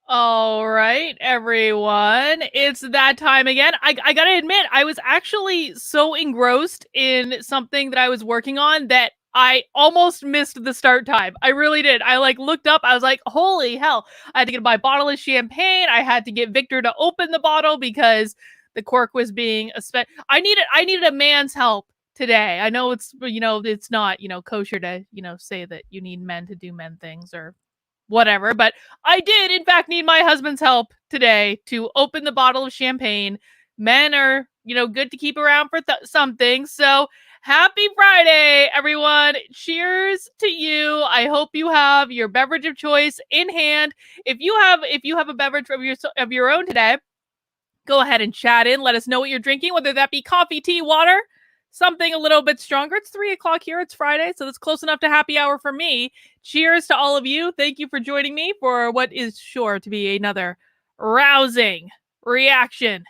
All right, everyone. It's that time again. I gotta admit, I was actually so engrossed in something that I was working on that I almost missed the start time. I really did. I looked up. I was like, holy hell. I had to get my bottle of champagne. I had to get Victor to open the bottle because the cork was being I needed a man's help today. I know it's not, kosher to, say that you need men to do men things or whatever, but I did, in fact, need my husband's help today to open the bottle of champagne. Men are, good to keep around for something. So happy Friday, everyone. Cheers to you. I hope you have your beverage of choice in hand. If you have a beverage of your own today, go ahead and chat in. Let us know what you're drinking, whether that be coffee, tea, water, something a little bit stronger. It's 3:00 here. It's Friday, so that's close enough to happy hour for me. Cheers to all of you. Thank you for joining me for what is sure to be another rousing reaction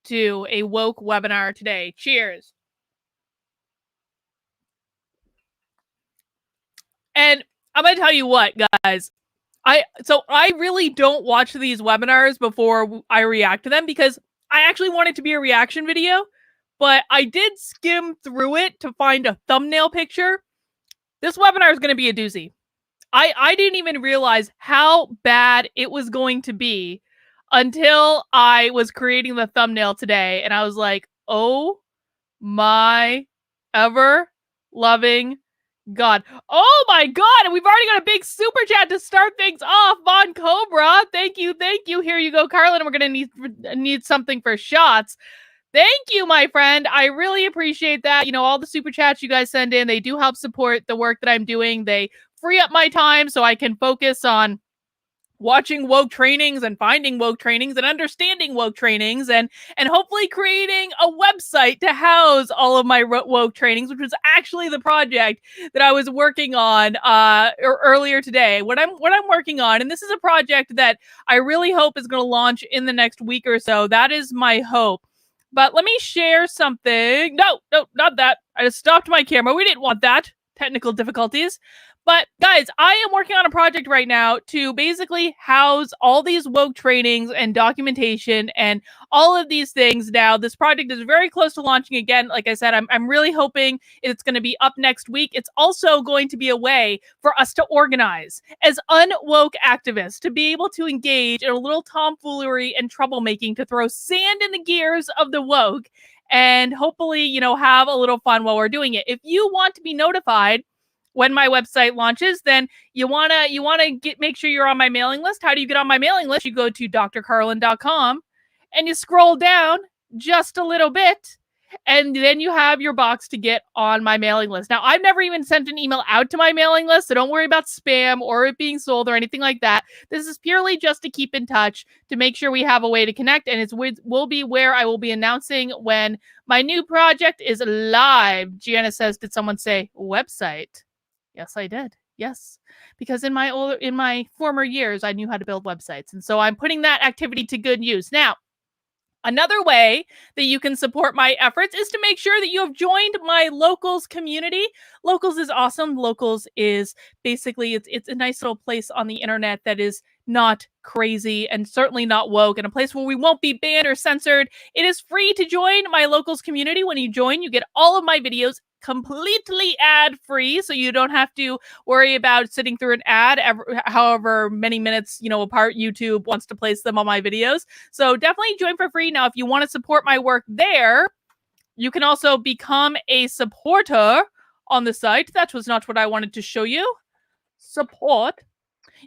to a woke webinar today. Cheers. And I'm going to tell you what, guys. I really don't watch these webinars before I react to them because I actually want it to be a reaction video, but I did skim through it to find a thumbnail picture. This webinar is going to be a doozy. I didn't even realize how bad it was going to be until I was creating the thumbnail today, and I was like, oh my ever loving God. Oh my God. And we've already got a big super chat to start things off. Von Cobra. Thank you. Thank you. Here you go, Carlin. We're going to need something for shots. Thank you, my friend. I really appreciate that. All the super chats you guys send in, they do help support the work that I'm doing. They free up my time so I can focus on watching woke trainings and finding woke trainings and understanding woke trainings and hopefully creating a website to house all of my woke trainings, which was actually the project that I was working on earlier today. What I'm working on, and this is a project that I really hope is going to launch in the next week or so. That is my hope. But let me share something. No, not that. I just stopped my camera. We didn't want that. Technical difficulties. But guys, I am working on a project right now to basically house all these woke trainings and documentation and all of these things. Now, this project is very close to launching again. Like I said, I'm really hoping it's going to be up next week. It's also going to be a way for us to organize as unwoke activists, to be able to engage in a little tomfoolery and troublemaking, to throw sand in the gears of the woke and hopefully, have a little fun while we're doing it. If you want to be notified when my website launches, then you wanna make sure you're on my mailing list. How do you get on my mailing list? You go to drcarlin.com and you scroll down just a little bit, and then you have your box to get on my mailing list. Now, I've never even sent an email out to my mailing list, so don't worry about spam or it being sold or anything like that. This is purely just to keep in touch, to make sure we have a way to connect, and will be where I will be announcing when my new project is live. Gianna says, did someone say website? Yes, I did. Yes, because in my former years, I knew how to build websites, and so I'm putting that activity to good use. Now, another way that you can support my efforts is to make sure that you have joined my Locals community. Locals is awesome. Locals is basically, it's a nice little place on the internet that is not crazy and certainly not woke, and a place where we won't be banned or censored. It is free to join my Locals community. When you join, you get all of my videos completely ad-free, so you don't have to worry about sitting through an ad however many minutes, apart YouTube wants to place them on my videos. So definitely join for free. Now, if you want to support my work there, you can also become a supporter on the site. That was not what I wanted to show you. Support.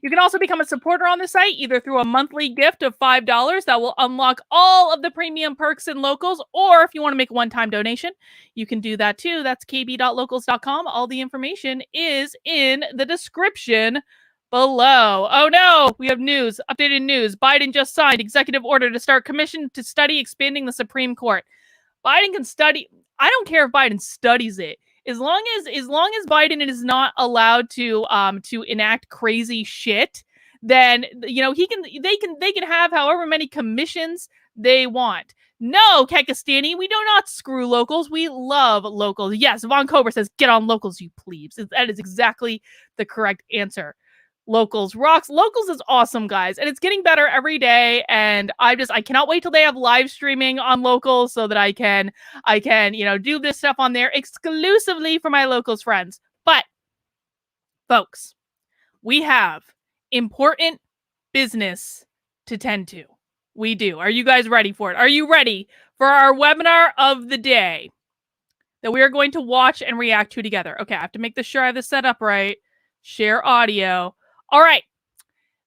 You can also become a supporter on the site, either through a monthly gift of $5 that will unlock all of the premium perks in Locals, or if you want to make a one-time donation, you can do that too. That's kb.locals.com. All the information is in the description below. Oh no, we have news, updated news. Biden just signed executive order to start commission to study expanding the Supreme Court. Biden can study. I don't care if Biden studies it. As long as Biden is not allowed to enact crazy shit, then they can have however many commissions they want. No, Kekistani, we do not screw Locals. We love Locals. Yes, Von Cobra says, get on Locals, you plebes. That is exactly the correct answer. Locals rocks. Locals is awesome, guys, and it's getting better every day. And I cannot wait till they have live streaming on Locals so that I can do this stuff on there exclusively for my Locals friends. But folks, we have important business to tend to. We do. Are you guys ready for it? Are you ready for our webinar of the day that we are going to watch and react to together? Okay, I have to make sure I have this set up right. Share audio. All right.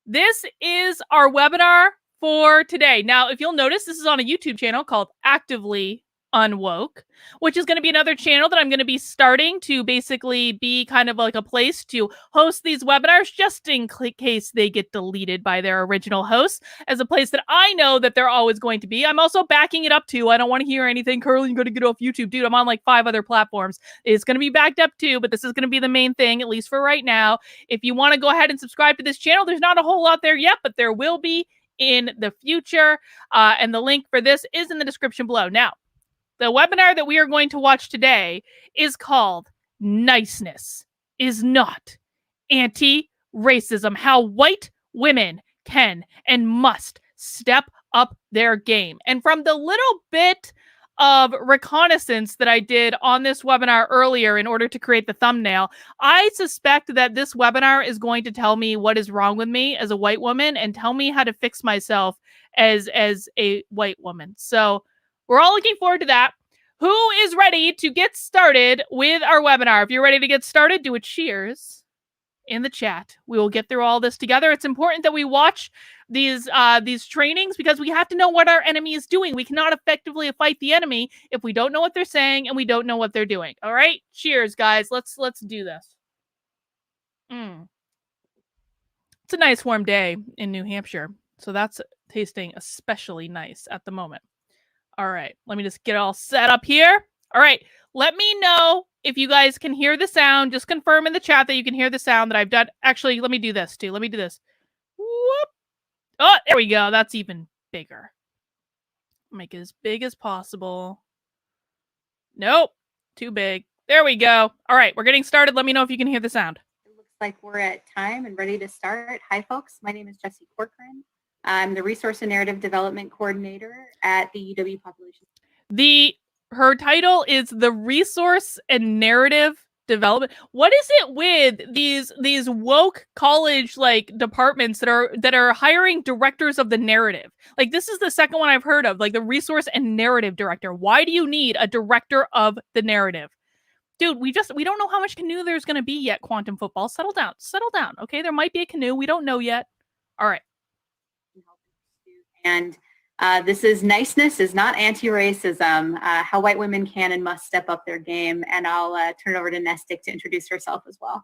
This is our webinar for today. Now, if you'll notice, this is on a YouTube channel called Actively Unwoke, which is going to be another channel that I'm going to be starting to basically be kind of like a place to host these webinars, just in case they get deleted by their original hosts, as a place that I know that they're always going to be. I'm also backing it up too. I don't want to hear anything, Curly, you're going to get off YouTube. Dude, I'm on like 5 other platforms. It's going to be backed up too, but this is going to be the main thing, at least for right now. If you want to go ahead and subscribe to this channel, there's not a whole lot there yet, but there will be in the future. And the link for this is in the description below. Now, the webinar that we are going to watch today is called Niceness is Not Anti-Racism, How White Women Can and Must Step Up Their Game. And from the little bit of reconnaissance that I did on this webinar earlier in order to create the thumbnail, I suspect that this webinar is going to tell me what is wrong with me as a white woman and tell me how to fix myself as a white woman. So we're all looking forward to that. Who is ready to get started with our webinar? If you're ready to get started, do a cheers in the chat. We will get through all this together. It's important that we watch these trainings because we have to know what our enemy is doing. We cannot effectively fight the enemy if we don't know what they're saying and we don't know what they're doing. All right? Cheers, guys. Let's do this. It's a nice warm day in New Hampshire, so that's tasting especially nice at the moment. All right, let me just get it all set up here. All right, let me know if you guys can hear the sound. Just confirm in the chat that you can hear the sound that I've done. Actually, let me do this too. Let me do this. Whoop. Oh, there we go. That's even bigger. Make it as big as possible. Nope, too big. There we go. All right, we're getting started. Let me know if you can hear the sound. It looks like we're at time and ready to start. Hi, folks. My name is Jessie Corcoran. I'm the Resource and Narrative Development Coordinator at the UW Population. Her title is the Resource and Narrative Development. What is it with these woke college like departments that are hiring directors of the narrative? Like, this is the second one I've heard of, like the Resource and Narrative Director. Why do you need a director of the narrative? Dude, we don't know how much canoe there's going to be yet, Quantum Football. Settle down. Okay, there might be a canoe. We don't know yet. All right. And this is Niceness is Not Anti-Racism, How White Women Can and Must Step Up Their Game. And I'll turn it over to Nestic to introduce herself as well.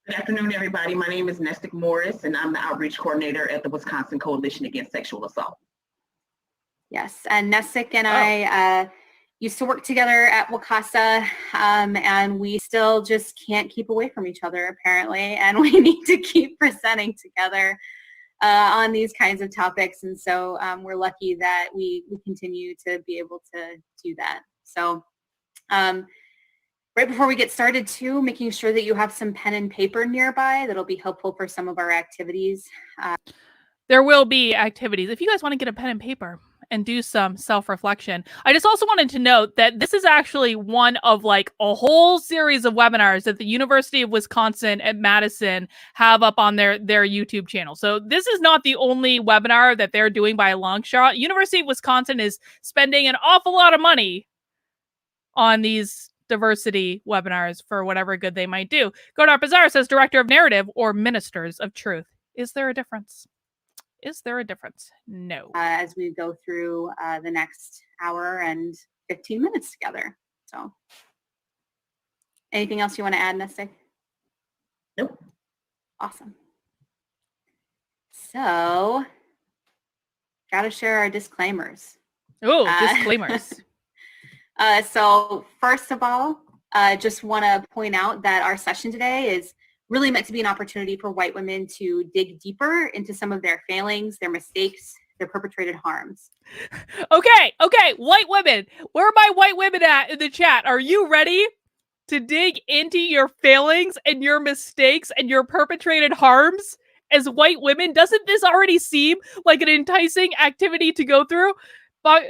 Good afternoon, everybody. My name is Nestic Morris, and I'm the Outreach Coordinator at the Wisconsin Coalition Against Sexual Assault. Yes, and Nestic and I used to work together at WCASA, and we still just can't keep away from each other, apparently, and we need to keep presenting together on these kinds of topics, and so we're lucky that we continue to be able to do that. So right before we get started too, making sure that you have some pen and paper nearby that'll be helpful for some of our activities. There will be activities. If you guys want to get a pen and paper and do some self-reflection. I just also wanted to note that this is actually one of like a whole series of webinars that the University of Wisconsin at Madison have up on their YouTube channel. So this is not the only webinar that they're doing by a long shot. University of Wisconsin is spending an awful lot of money on these diversity webinars for whatever good they might do. Godard Bazar says Director of Narrative or Ministers of Truth. Is there a difference? Is there a difference? No. As we go through the next hour and 15 minutes together. So anything else you want to add, Nestic? Nope. Awesome. So got to share our disclaimers. Oh, disclaimers. So first of all, just want to point out that our session today is really meant to be an opportunity for white women to dig deeper into some of their failings, their mistakes, their perpetrated harms. Okay, white women. Where are my white women at in the chat? Are you ready? to dig into your failings and your mistakes and your perpetrated harms as white women? Doesn't this already seem like an enticing activity to go through? But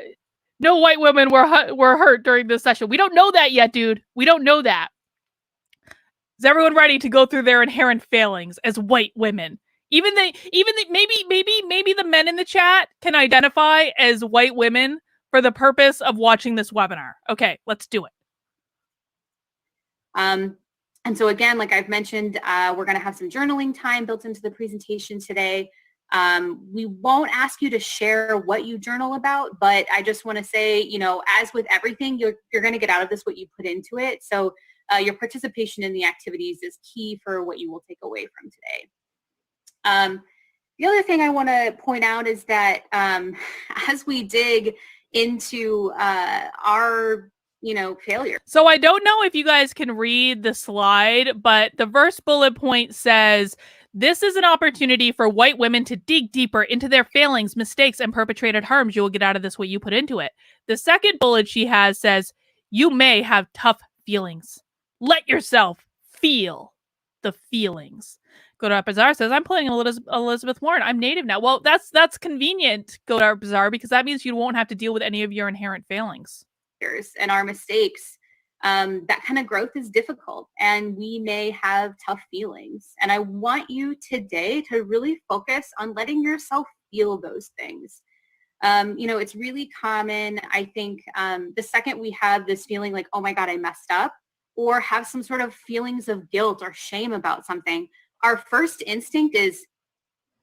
no white women were hurt during this session. We don't know that yet, dude. We don't know that. Is everyone ready to go through their inherent failings as white women? Maybe the men in the chat can identify as white women for the purpose of watching this webinar. Okay, let's do it. And so again, like I've mentioned, we're going to have some journaling time built into the presentation today. We won't ask you to share what you journal about, but I just want to say, you know, as with everything, you're going to get out of this what you put into it. So your participation in the activities is key for what you will take away from today. The other thing I want to point out is that as we dig into our failure. So I don't know if you guys can read the slide, but the first bullet point says, this is an opportunity for white women to dig deeper into their failings, mistakes, and perpetrated harms. You will get out of this what you put into it. The second bullet she has says, you may have tough feelings. Let yourself feel the feelings. Godar Bazaar says, I'm playing Elizabeth Warren. I'm native now. Well, that's convenient, Godar Bazaar, because that means you won't have to deal with any of your inherent failings. And our mistakes, that kind of growth is difficult, and we may have tough feelings. And I want you today to really focus on letting yourself feel those things. It's really common, I think, the second we have this feeling like, oh my God, I messed up, or have some sort of feelings of guilt or shame about something, our first instinct is,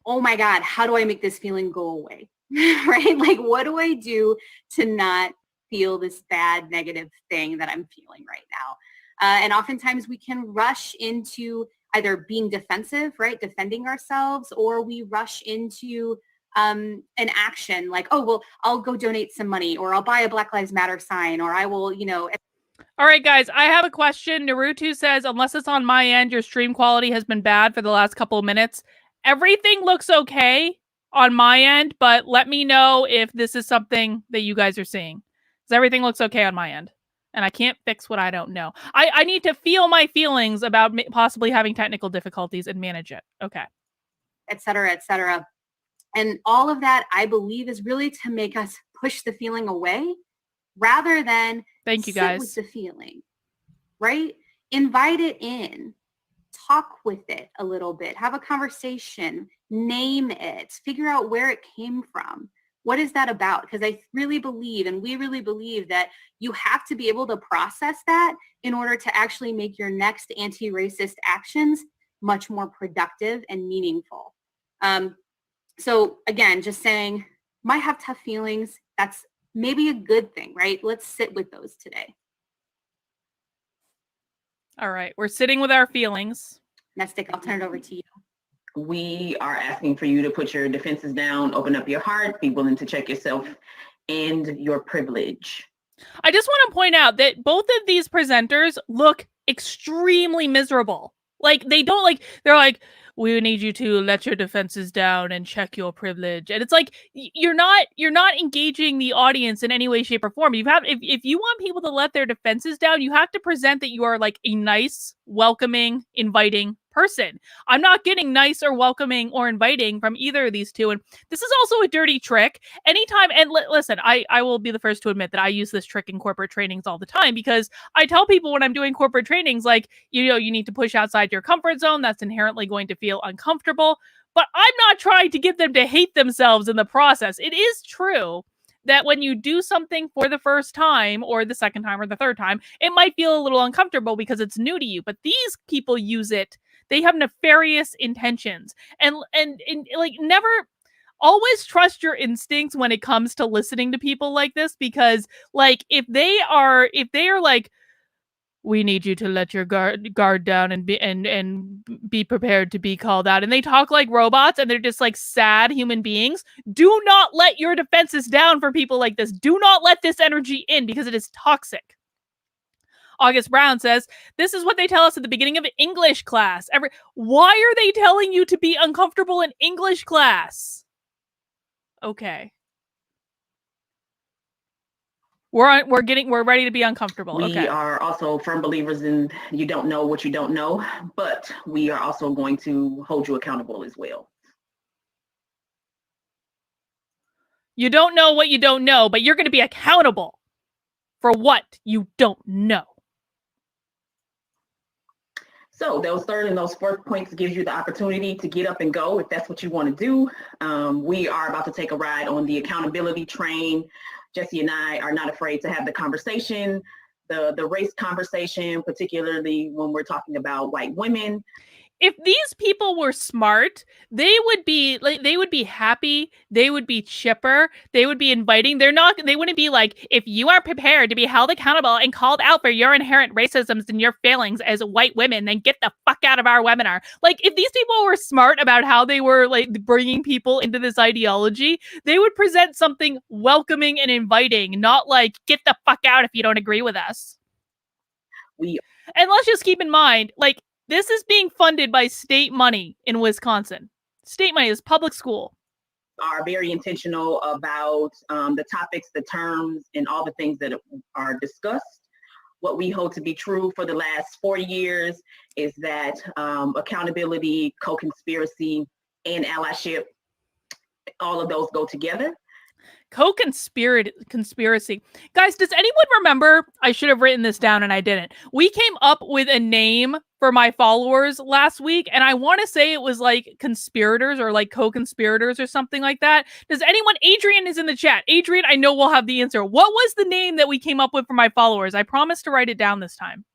oh my God, how do I make this feeling go away? Right? Like, what do I do to not feel this bad, negative thing that I'm feeling right now? And oftentimes we can rush into either being defensive, right? Defending ourselves, or we rush into an action like, oh, well, I'll go donate some money, or I'll buy a Black Lives Matter sign, or I will, All right, guys, I have a question. Naruto says, unless it's on my end, your stream quality has been bad for the last couple of minutes. Everything looks okay on my end, but let me know if this is something that you guys are seeing. Because everything looks okay on my end. And I can't fix what I don't know. I need to feel my feelings about possibly having technical difficulties and manage it. Okay. Et cetera, et cetera. And all of that, I believe, is really to make us push the feeling away rather than thank you guys with the feeling, right? Invite it in, talk with it a little bit, have a conversation, name it, figure out where it came from. What is that about? Because I really believe, and we really believe, that you have to be able to process that in order to actually make your next anti-racist actions much more productive and meaningful. So again, just saying, might have tough feelings, that's maybe a good thing, right? Let's sit with those today. All right, we're sitting with our feelings. Nestic, I'll turn it over to you. We are asking for you to put your defenses down, open up your heart, be willing to check yourself and your privilege. I just want to point out that both of these presenters look extremely miserable. Like, they don't, like, they're like, we need you to let your defenses down and check your privilege. And it's like, you're not engaging the audience in any way, shape, or form. If you want people to let their defenses down, you have to present that you are like a nice, welcoming, inviting person. I'm not getting nice or welcoming or inviting from either of these two. And this is also a dirty trick. Anytime, and listen, I will be the first to admit that I use this trick in corporate trainings all the time, because I tell people when I'm doing corporate trainings, like, you need to push outside your comfort zone. That's inherently going to feel uncomfortable. But I'm not trying to get them to hate themselves in the process. It is true that when you do something for the first time or the second time or the third time, it might feel a little uncomfortable because it's new to you. But these people use it. They have nefarious intentions, and like, never, always trust your instincts when it comes to listening to people like this, because like, if they are like, we need you to let your guard down and be prepared to be called out, and they talk like robots and they're just like sad human beings, do not let your defenses down for people like this. Do not let this energy in, because it is toxic. August Brown says, this is what they tell us at the beginning of English class. Why are they telling you to be uncomfortable in English class? Okay. We're ready to be uncomfortable. We Okay. are also firm believers in you don't know what you don't know, but we are also going to hold you accountable as well. You don't know what you don't know, but you're going to be accountable for what you don't know. So those third and those fourth points gives you the opportunity to get up and go if that's what you want to do. We are about to take a ride on the accountability train. Jesse and I are not afraid to have the conversation, the race conversation, particularly when we're talking about white women. If these people were smart, they would be happy, they would be chipper, they would be inviting. They wouldn't be like, if you are prepared to be held accountable and called out for your inherent racisms and your failings as white women, then get the fuck out of our webinar. Like, if these people were smart about how they were like bringing people into this ideology, they would present something welcoming and inviting, not like, get the fuck out if you don't agree with us. And let's just keep in mind, like, this is being funded by state money in Wisconsin. State money is public school. Are very intentional about the topics, the terms, and all the things that are discussed. What we hold to be true for the last 40 years is that accountability, co-conspiracy, and allyship, all of those go together. Co-conspiracy. Guys, does anyone remember? I should have written this down and I didn't. We came up with a name for my followers last week, and I want to say it was like conspirators or like co-conspirators or something like that. Does anyone? Adrian is in the chat. Adrian, I know we'll have the answer. What was the name that we came up with for my followers? I promised to write it down this time.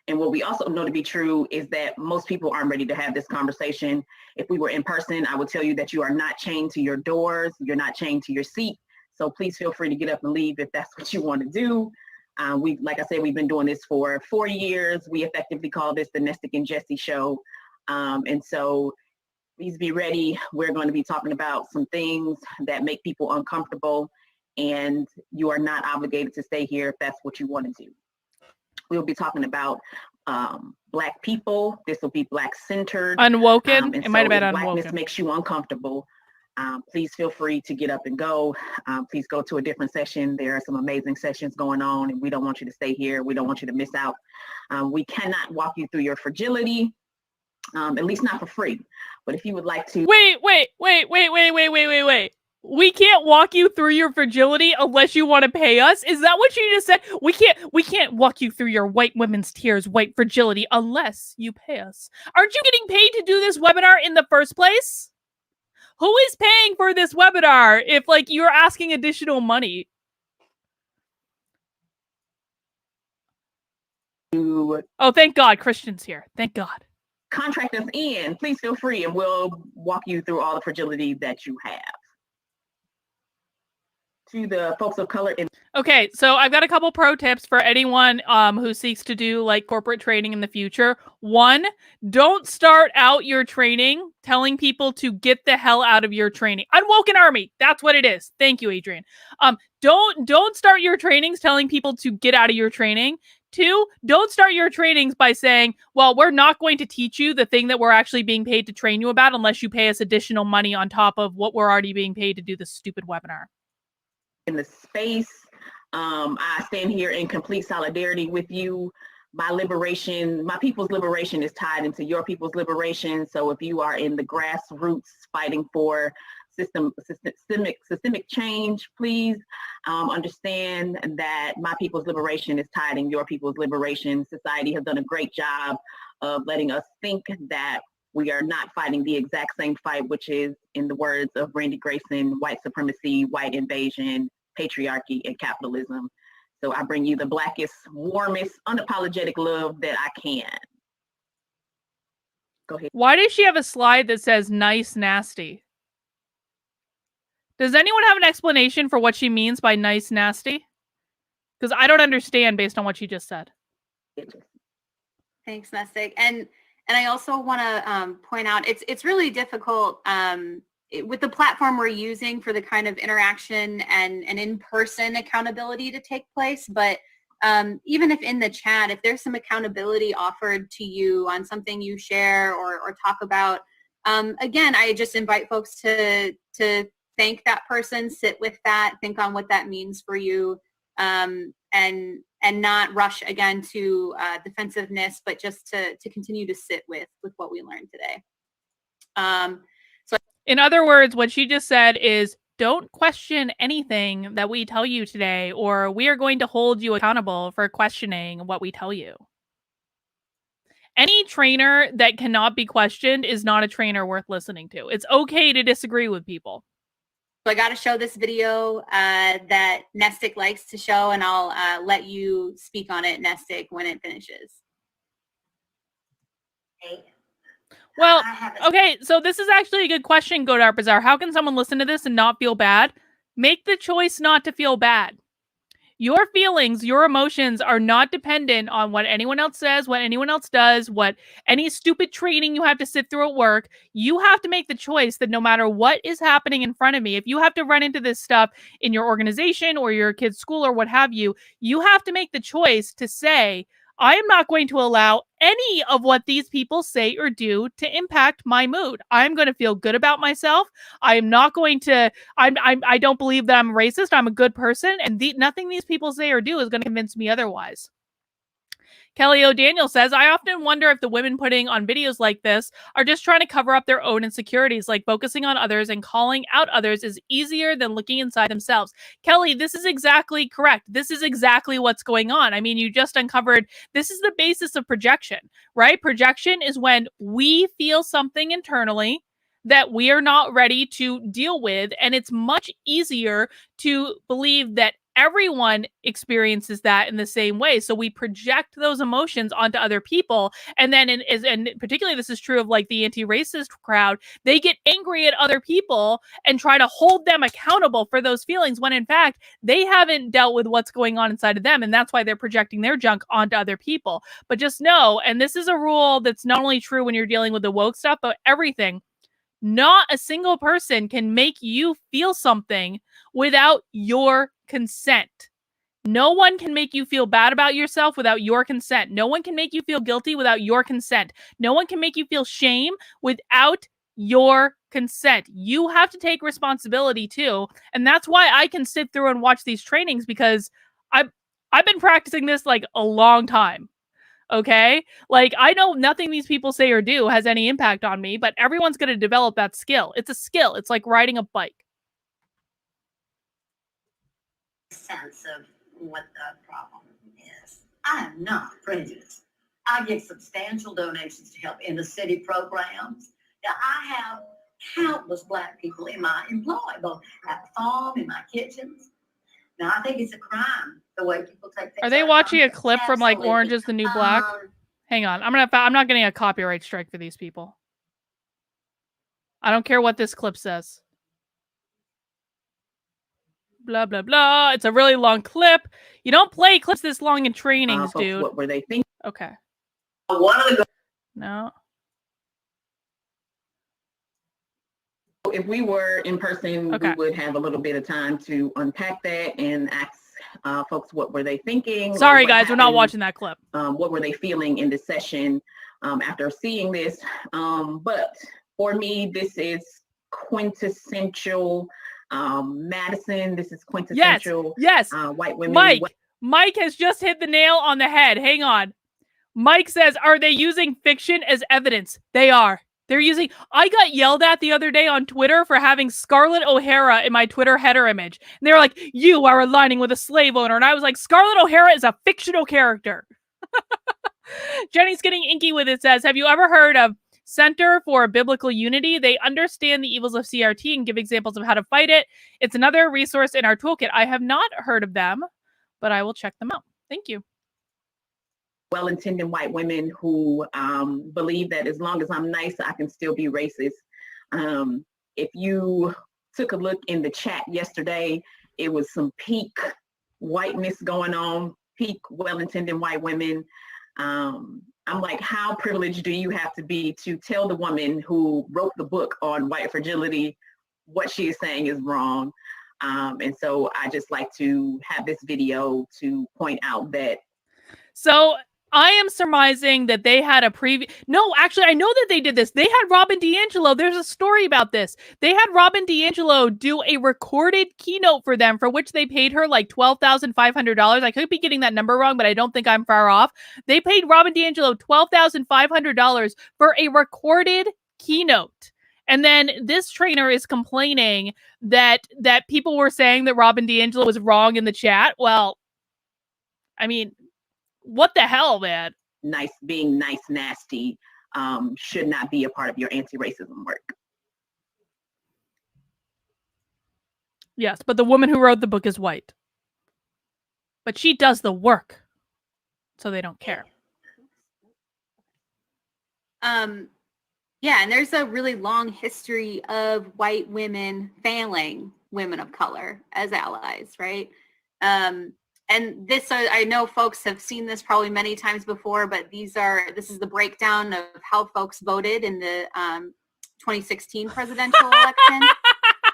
And what we also know to be true is that most people aren't ready to have this conversation. If we were in person, I would tell you that you are not chained to your doors. You're not chained to your seat. So please feel free to get up and leave if that's what you want to do. Like I said, we've been doing this for 4 years. We effectively call this the Nestic and Jesse Show. And so please be ready. We're going to be talking about some things that make people uncomfortable, and you are not obligated to stay here if that's what you want to do. We'll be talking about Black people. This will be Black-centered. Unwoken. It might have been unwoken. Blackness makes you uncomfortable. Please feel free to get up and go. Please go to a different session. There are some amazing sessions going on, and we don't want you to stay here. We don't want you to miss out. We cannot walk you through your fragility, at least not for free. But if you would like to... Wait. We can't walk you through your fragility unless you want to pay us? Is that what you just said? We can't walk you through your white women's tears, white fragility, unless you pay us. Aren't you getting paid to do this webinar in the first place? Who is paying for this webinar if, like, you're asking additional money? Oh, thank God, Christian's here. Thank God. Contract us in. Please feel free, and we'll walk you through all the fragility that you have. To the folks of color. Okay, so I've got a couple pro tips for anyone who seeks to do like corporate training in the future. One, don't start out your training telling people to get the hell out of your training. Unwoken Army, that's what it is. Thank you, Adrian. Don't start your trainings telling people to get out of your training. Two, don't start your trainings by saying, well, we're not going to teach you the thing that we're actually being paid to train you about unless you pay us additional money on top of what we're already being paid to do this stupid webinar. In the space, I stand here in complete solidarity with you. My liberation, my people's liberation is tied into your people's liberation. So if you are in the grassroots fighting for systemic change, please understand that my people's liberation is tied in your people's liberation. Society has done a great job of letting us think that we are not fighting the exact same fight, which is, in the words of Randy Grayson, white supremacy, white invasion, patriarchy, and capitalism. So I bring you the blackest, warmest, unapologetic love that I can. Go ahead. Why does she have a slide that says nice, nasty? Does anyone have an explanation for what she means by nice, nasty? Because I don't understand based on what she just said. Thanks, Nestic. And I also want to point out, it's really difficult with the platform we're using for the kind of interaction and in-person accountability to take place. But even if in the chat, if there's some accountability offered to you on something you share or talk about, again, I just invite folks to thank that person, sit with that, think on what that means for you. and not rush again to defensiveness, but just to continue to sit with what we learned today. So in other words, what she just said is, don't question anything that we tell you today, or we are going to hold you accountable for questioning what we tell you. Any trainer that cannot be questioned is not a trainer worth listening to. It's okay to disagree with people. So I got to show this video that Nestic likes to show, and I'll let you speak on it, Nestic, when it finishes. Well, okay, so this is actually a good question, Godar Bazaar. How can someone listen to this and not feel bad? Make the choice not to feel bad. Your feelings, your emotions are not dependent on what anyone else says, what anyone else does, what any stupid training you have to sit through at work. You have to make the choice that no matter what is happening in front of me, if you have to run into this stuff in your organization or your kid's school or what have you, you have to make the choice to say, I am not going to allow any of what these people say or do to impact my mood. I'm going to feel good about myself. I am not going to, I don't believe that I'm racist. I'm a good person. And nothing these people say or do is going to convince me otherwise. Kelly O'Daniel says, I often wonder if the women putting on videos like this are just trying to cover up their own insecurities, like focusing on others and calling out others is easier than looking inside themselves. Kelly, this is exactly correct. This is exactly what's going on. I mean, you just uncovered, this is the basis of projection, right? Projection is when we feel something internally that we are not ready to deal with, and it's much easier to believe that everyone experiences that in the same way. So we project those emotions onto other people. And then, and particularly this is true of like the anti-racist crowd, they get angry at other people and try to hold them accountable for those feelings when in fact, they haven't dealt with what's going on inside of them. And that's why they're projecting their junk onto other people. But just know, and this is a rule that's not only true when you're dealing with the woke stuff, but everything. Not a single person can make you feel something without your consent. No one can make you feel bad about yourself without your consent. No one can make you feel guilty without your consent. No one can make you feel shame without your consent. You have to take responsibility too. And that's why I can sit through and watch these trainings, because I've been practicing this like a long time. Okay? Like, I know nothing these people say or do has any impact on me, but everyone's going to develop that skill. It's a skill. It's like riding a bike. Sense of what the problem is. I am not prejudiced. I get substantial donations to help inner city programs. Now, I have countless Black people in my employ, both at the farm, in my kitchens. Now, I think it's a crime the way people take things. Are they watching a clip from like Orange is the New Black? Hang on. I'm not getting a copyright strike for these people. I don't care what this clip says. Blah, blah, blah. It's a really long clip. You don't play clips this long in trainings, dude. What were they thinking? Okay. No. If we were in person, okay, we would have a little bit of time to unpack that and ask folks what were they thinking. Sorry, guys, we're not watching that clip. What were they feeling in the session after seeing this? But for me, this is quintessential Madison. This is quintessential white women. Mike has just hit the nail on the head. Hang on. Mike says, are they using fiction as evidence? They are. They're using... I got yelled at the other day on Twitter for having Scarlett O'Hara in my Twitter header image. And they were like, you are aligning with a slave owner. And I was like, Scarlett O'Hara is a fictional character. Jenny's getting inky with it, says, have you ever heard of Center for Biblical Unity? They understand the evils of CRT and give examples of how to fight it. It's another resource in our toolkit. I have not heard of them, but I will check them out. Thank you. Well-intending white women who believe that as long as I'm nice, I can still be racist. If you took a look in the chat yesterday, it was some peak whiteness going on, peak well-intending white women. I'm like, how privileged do you have to be to tell the woman who wrote the book on white fragility what she is saying is wrong? And so I just like to have this video to point out that. So I am surmising that they had a preview. No, actually, I know that they did this. They had Robin DiAngelo. There's a story about this. They had Robin DiAngelo do a recorded keynote for them, for which they paid her like $12,500. I could be getting that number wrong, but I don't think I'm far off. They paid Robin DiAngelo $12,500 for a recorded keynote. And then this trainer is complaining that people were saying that Robin DiAngelo was wrong in the chat. Well, I mean, what the hell, man? Being nice, nasty should not be a part of your anti-racism work. Yes, but the woman who wrote the book is white. But she does the work, so they don't care. Yeah, and there's a really long history of white women failing women of color as allies, right? And this, I know folks have seen this probably many times before, but this is the breakdown of how folks voted in the 2016 presidential election.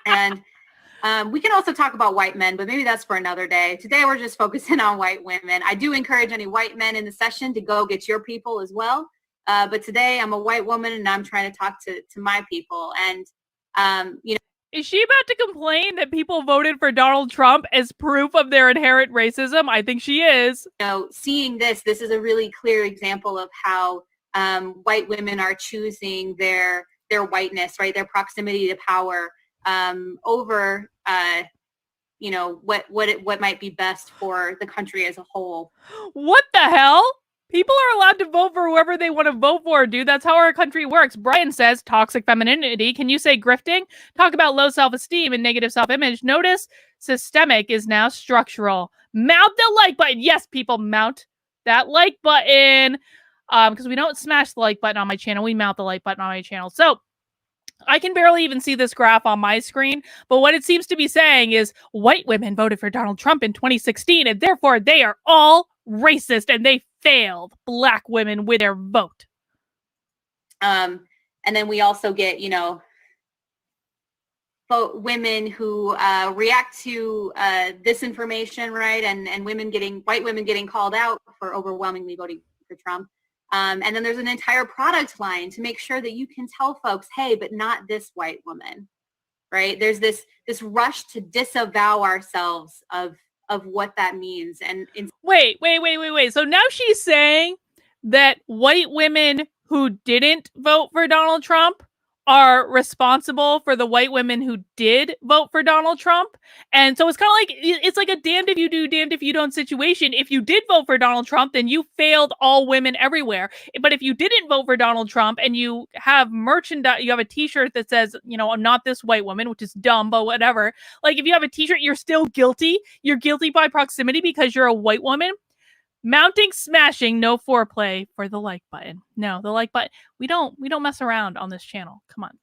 And we can also talk about white men, but maybe that's for another day. Today, we're just focusing on white women. I do encourage any white men in the session to go get your people as well. But today, I'm a white woman, and I'm trying to talk to my people. And, you know, is she about to complain that people voted for Donald Trump as proof of their inherent racism? I think she is. You know, seeing this is a really clear example of how white women are choosing their whiteness, right? Their proximity to power over, you know, what might be best for the country as a whole. What the hell? People are allowed to vote for whoever they want to vote for, dude. That's how our country works. Brian says toxic femininity. Can you say grifting? Talk about low self-esteem and negative self-image. Notice systemic is now structural. Mount the like button. Yes, people, mount that like button. Because we don't smash the like button on my channel. We mount the like button on my channel. So I can barely even see this graph on my screen, but what it seems to be saying is white women voted for Donald Trump in 2016, and therefore they are all racist, and they failed black women with their vote. And then we also get, you know, women who react to this information, right? And white women getting called out for overwhelmingly voting for Trump. And then there's an entire product line to make sure that you can tell folks, hey, but not this white woman, right? There's this rush to disavow ourselves of what that means. And wait. So now she's saying that white women who didn't vote for Donald Trump are responsible for the white women who did vote for Donald Trump. And so it's kind of like, it's like a damned if you do, damned if you don't situation. If you did vote for Donald Trump, then you failed all women everywhere. But if you didn't vote for Donald Trump and you have merchandise, you have a t-shirt that says, you know, I'm not this white woman, which is dumb, but whatever. Like if you have a t-shirt, you're still guilty. You're guilty by proximity because you're a white woman. Mounting, smashing, no foreplay for the like button. No, the like button. We don't mess around on this channel. Come on.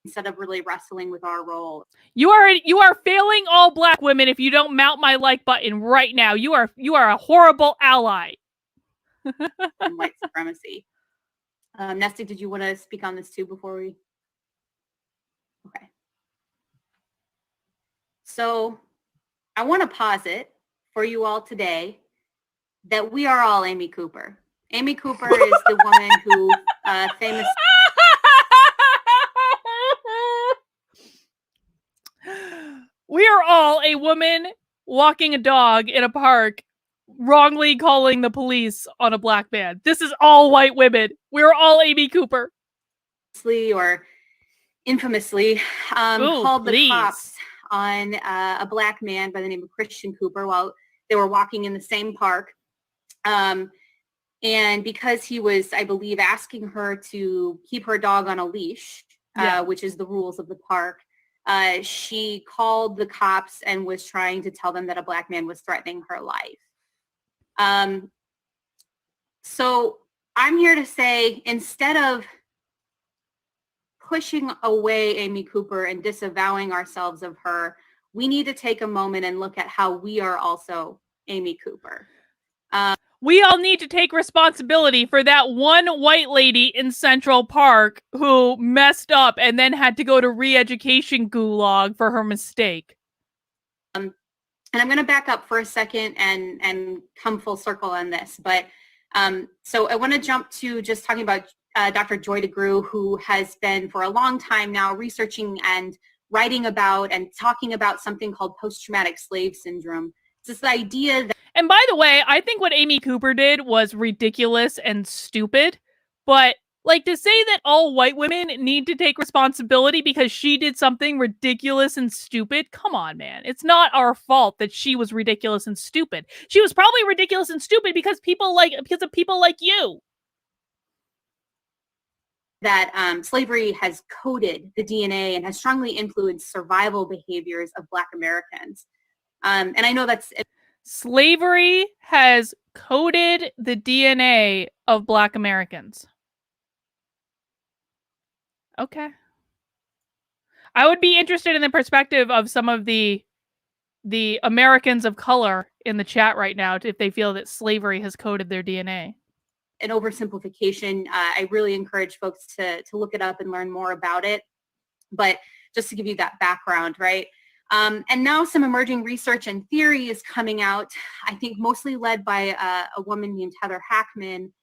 Instead of really wrestling with our role. You are failing all black women if you don't mount my like button right now. You are a horrible ally. And white supremacy. Nesty, did you want to speak on this too before we? Okay. So I want to posit for you all today that we are all Amy Cooper. Amy Cooper is the woman who famous. We are all a woman walking a dog in a park, wrongly calling the police on a black man. This is all white women. We're all Amy Cooper. Or infamously called the cops on a black man by the name of Christian Cooper while they were walking in the same park. And because he was, I believe, asking her to keep her dog on a leash, which is the rules of the park, she called the cops and was trying to tell them that a black man was threatening her life. So I'm here to say, instead of pushing away Amy Cooper and disavowing ourselves of her, we need to take a moment and look at how we are also Amy Cooper. We all need to take responsibility for that one white lady in Central Park who messed up and then had to go to re-education gulag for her mistake. And I'm going to back up for a second and come full circle on this. But so I want to jump to just talking about Dr. Joy DeGruy, who has been for a long time now researching and writing about and talking about something called post-traumatic slave syndrome. It's this idea that... And by the way, I think what Amy Cooper did was ridiculous and stupid, but like to say that all white women need to take responsibility because she did something ridiculous and stupid, come on, man. It's not our fault that she was ridiculous and stupid. She was probably ridiculous and stupid because of people like you. That slavery has coded the DNA and has strongly influenced survival behaviors of Black Americans. And I know that's... Slavery has coded the DNA of Black Americans. Okay. I would be interested in the perspective of some of the Americans of color in the chat right now if they feel that slavery has coded their DNA. An oversimplification. I really encourage folks to look it up and learn more about it. But just to give you that background, right? And now some emerging research and theory is coming out, I think mostly led by a woman named Heather Hackman,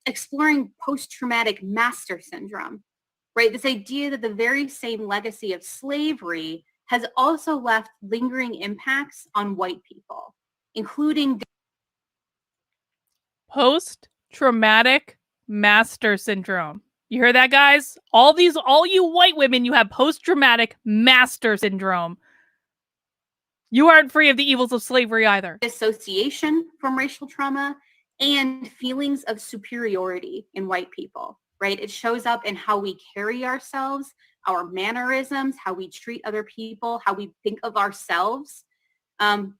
exploring post-traumatic master syndrome, right? This idea that the very same legacy of slavery has also left lingering impacts on white people, including post-traumatic master syndrome. You hear that, guys? All you white women, you have post-traumatic master syndrome. You aren't free of the evils of slavery either. Dissociation from racial trauma and feelings of superiority in white people, right? It shows up in how we carry ourselves, our mannerisms, how we treat other people, how we think of ourselves. And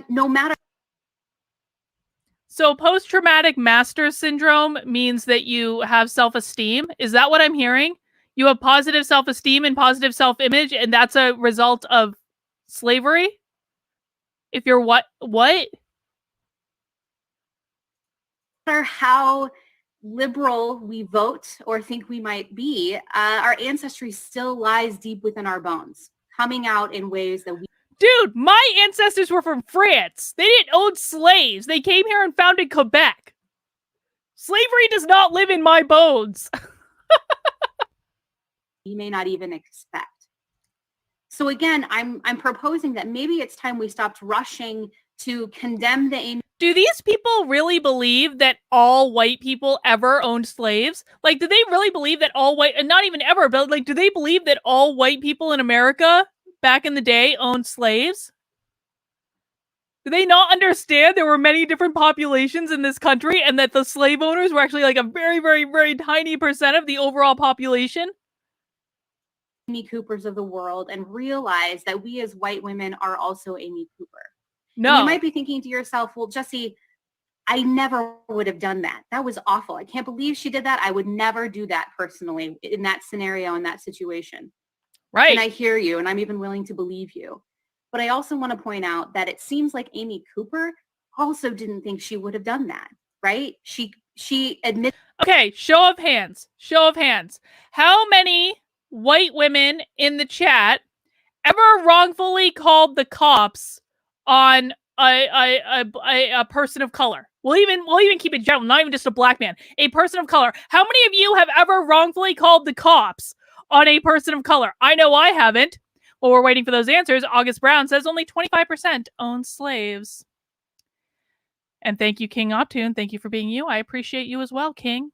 no matter... So post-traumatic master syndrome means that you have self-esteem. Is that what I'm hearing? You have positive self-esteem and positive self-image, and that's a result of slavery? If you're what? No matter how liberal we vote or think we might be, our ancestry still lies deep within our bones, coming out in ways that we... Dude, my ancestors were from France. They didn't own slaves. They came here and founded Quebec. Slavery does not live in my bones. You may not even expect. So again, I'm proposing that maybe it's time we stopped rushing to condemn the Amy... Do these people really believe that all white people ever owned slaves? Like, do they really believe that all white, and not even ever, but like, do they believe that all white people in America back in the day owned slaves? Do they not understand there were many different populations in this country and that the slave owners were actually like a very, very, very tiny percent of the overall population? Amy Coopers of the world and realize that we as white women are also Amy Cooper. No. And you might be thinking to yourself, well, Jesse, I never would have done that. That was awful. I can't believe she did that. I would never do that personally in that scenario, in that situation. Right. And I hear you, and I'm even willing to believe you. But I also want to point out that it seems like Amy Cooper also didn't think she would have done that, right? She admits... Okay, show of hands. Show of hands. How many white women in the chat ever wrongfully called the cops on a person of color? We'll even keep it general, not even just a black man. A person of color. How many of you have ever wrongfully called the cops on a person of color? I know I haven't. While we're waiting for those answers, August Brown says only 25% own slaves. And thank you, King Optune. Thank you for being you. I appreciate you as well, King.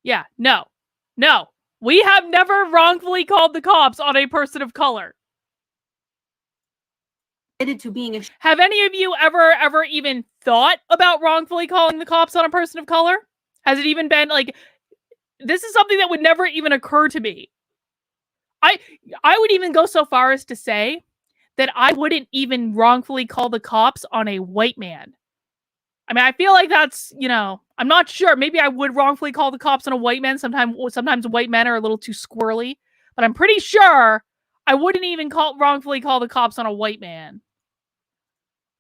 Yeah, no. We have never wrongfully called the cops on a person of color. To being have any of you ever even thought about wrongfully calling the cops on a person of color? Has it even been like, this is something that would never even occur to me. I would even go so far as to say that I wouldn't even wrongfully call the cops on a white man. I mean, I feel like that's, I'm not sure. Maybe I would wrongfully call the cops on a white man. Sometimes white men are a little too squirrely, but I'm pretty sure I wouldn't even wrongfully call the cops on a white man.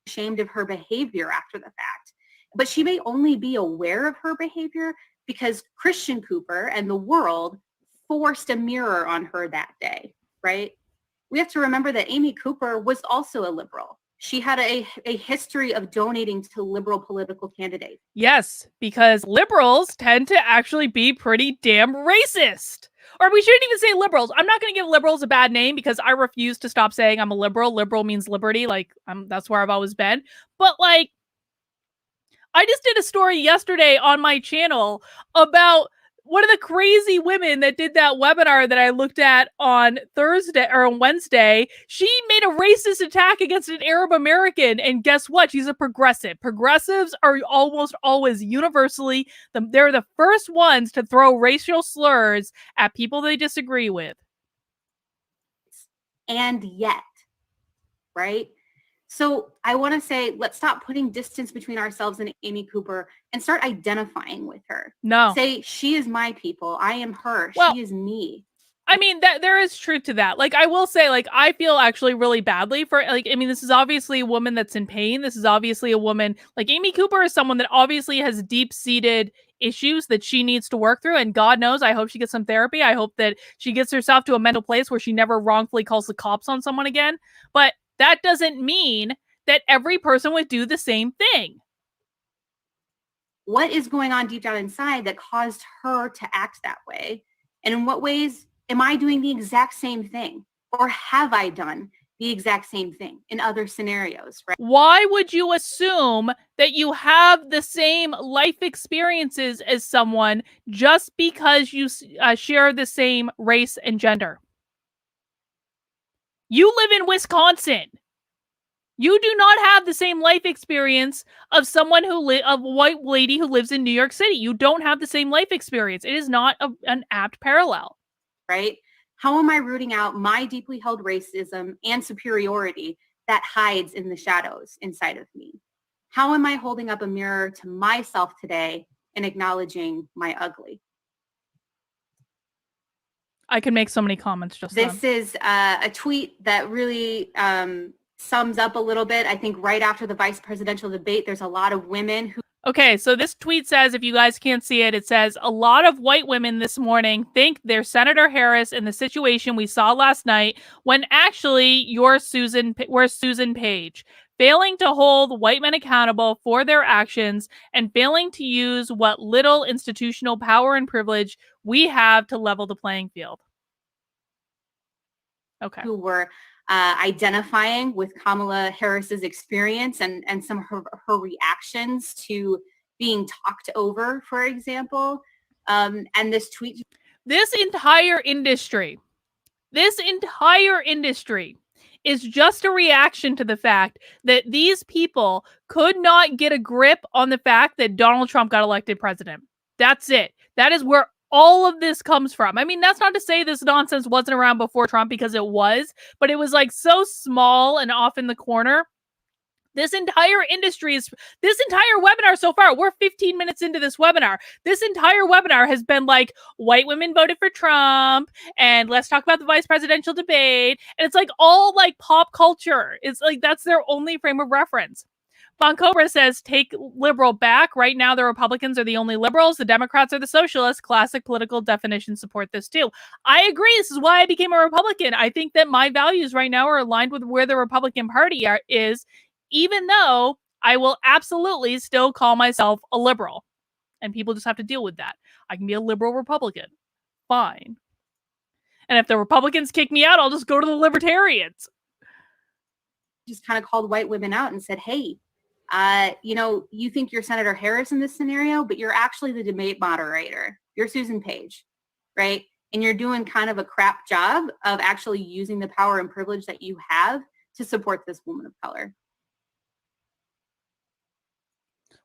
Ashamed of her behavior after the fact, but she may only be aware of her behavior because Christian Cooper and the world forced a mirror on her that day, right? we have to remember that Amy Cooper was also a liberal. She had a history of donating to liberal political candidates. Yes, because liberals tend to actually be pretty damn racist. Or we shouldn't even say liberals. I'm not going to give liberals a bad name because I refuse to stop saying I'm a liberal. Liberal means liberty. Like, that's where I've always been. But, like, I just did a story yesterday on my channel about one of the crazy women that did that webinar that I looked at on Thursday or on Wednesday. She made a racist attack against an Arab American, and guess what? She's a progressive. Progressives are almost always universally, they're the first ones to throw racial slurs at people they disagree with. And yet, right? So I want to say, let's stop putting distance between ourselves and Amy Cooper and start identifying with her. No. Say, she is my people. I am her. Well, she is me. I mean, that there is truth to that. Like, I will say, like, I feel actually really badly for, like, I mean, this is obviously a woman that's in pain. This is obviously a woman, like, Amy Cooper is someone that obviously has deep-seated issues that she needs to work through. And God knows, I hope she gets some therapy. I hope that she gets herself to a mental place where she never wrongfully calls the cops on someone again. But that doesn't mean that every person would do the same thing. What is going on deep down inside that caused her to act that way? And in what ways am I doing the exact same thing? Or have I done the exact same thing in other scenarios, right? Why would you assume that you have the same life experiences as someone just because you share the same race and gender? You live in Wisconsin. You do not have the same life experience of someone of a white lady who lives in New York City. You don't have the same life experience. It is not an apt parallel. Right? How am I rooting out my deeply held racism and superiority that hides in the shadows inside of me? How am I holding up a mirror to myself today and acknowledging my ugly? I can make so many comments just This is a tweet that really sums up a little bit. I think right after the vice presidential debate, there's a lot of women who... Okay, so this tweet says, if you guys can't see it, it says, a lot of white women this morning think they're Senator Harris in the situation we saw last night, when actually we're Susan Page, failing to hold white men accountable for their actions and failing to use what little institutional power and privilege we have to level the playing field. Okay. Who were identifying with Kamala Harris's experience and some of her reactions to being talked over, for example. And this tweet. This entire industry is just a reaction to the fact that these people could not get a grip on the fact that Donald Trump got elected president. That's it. That is where all of this comes from. I mean, that's not to say this nonsense wasn't around before Trump, because it was, but it was like so small and off in the corner. This entire webinar so far, we're 15 minutes into this webinar. This entire webinar has been like, white women voted for Trump, and let's talk about the vice presidential debate. And it's like all like pop culture. It's like, that's their only frame of reference. Von Cobra says, take liberal back. Right now, the Republicans are the only liberals. The Democrats are the socialists. Classic political definitions support this too. I agree. This is why I became a Republican. I think that my values right now are aligned with where the Republican Party is, even though I will absolutely still call myself a liberal. And people just have to deal with that. I can be a liberal Republican. Fine. And if the Republicans kick me out, I'll just go to the Libertarians. Just kind of called white women out and said, hey, you know, you think you're Senator Harris in this scenario, but you're actually the debate moderator. You're Susan Page, right? And you're doing kind of a crap job of actually using the power and privilege that you have to support this woman of color.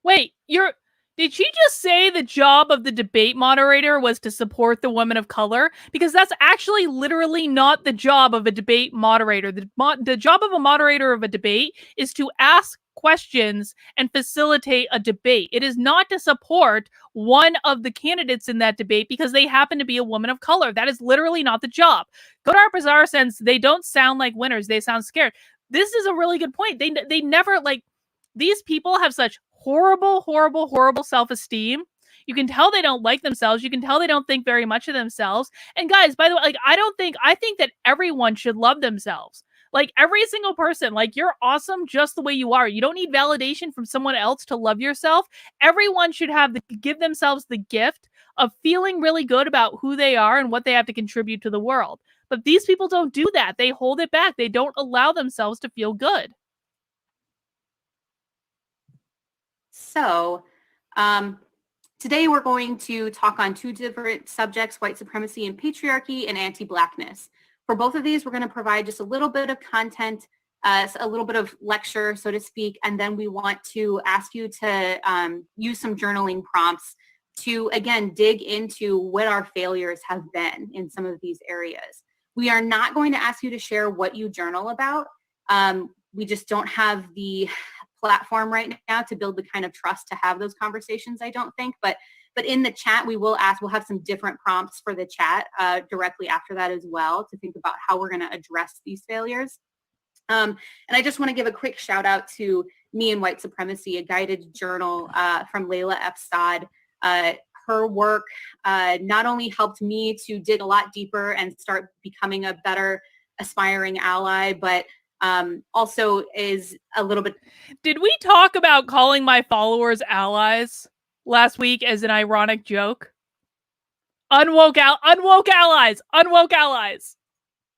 Wait, did she just say the job of the debate moderator was to support the women of color? Because that's actually literally not the job of a debate moderator. The job of a moderator of a debate is to ask questions and facilitate a debate. It is not to support one of the candidates in that debate because they happen to be a woman of color. That is literally not the job. Godard Bazaar says they don't sound like winners. They sound scared. This is a really good point. They never, like, these people have such horrible, horrible, horrible self-esteem. You can tell they don't like themselves. You can tell they don't think very much of themselves. And guys, by the way, like, I think that everyone should love themselves. Like, every single person, like, you're awesome just the way you are. You don't need validation from someone else to love yourself. Everyone should give themselves the gift of feeling really good about who they are and what they have to contribute to the world. But these people don't do that. They hold it back. They don't allow themselves to feel good. So, today we're going to talk on two different subjects, white supremacy and patriarchy, and anti-blackness. For both of these, we're going to provide just a little bit of content, a little bit of lecture, so to speak, and then we want to ask you to use some journaling prompts to, again, dig into what our failures have been in some of these areas. We are not going to ask you to share what you journal about. We just don't have the platform right now to build the kind of trust to have those conversations, I don't think. But in the chat, we'll have some different prompts for the chat directly after that as well, to think about how we're going to address these failures. And I just want to give a quick shout out to Me and White Supremacy, a guided journal from Layla F. Saad. Her work not only helped me to dig a lot deeper and start becoming a better aspiring ally, but also is a little bit. Did we talk about calling my followers allies last week as an ironic joke? Unwoke allies.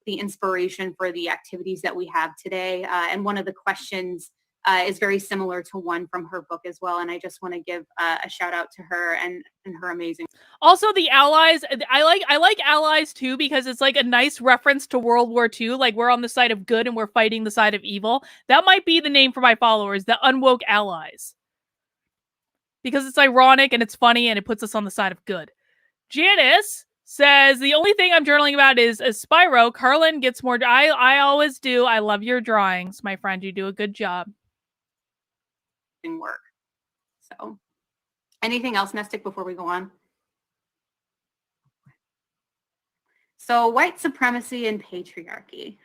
The inspiration for the activities that we have today. And one of the questions is very similar to one from her book as well. And I just want to give a shout out to her and her amazing. Also, the allies, I like allies too, because it's like a nice reference to World War II. Like, we're on the side of good and we're fighting the side of evil. That might be the name for my followers, the Unwoke Allies. Because it's ironic and it's funny and it puts us on the side of good. Janice says, the only thing I'm journaling about is Spyro. Carlin gets more. I always do. I love your drawings, my friend. You do a good job. Work. So, anything else, Nestic, before we go on? So, white supremacy and patriarchy.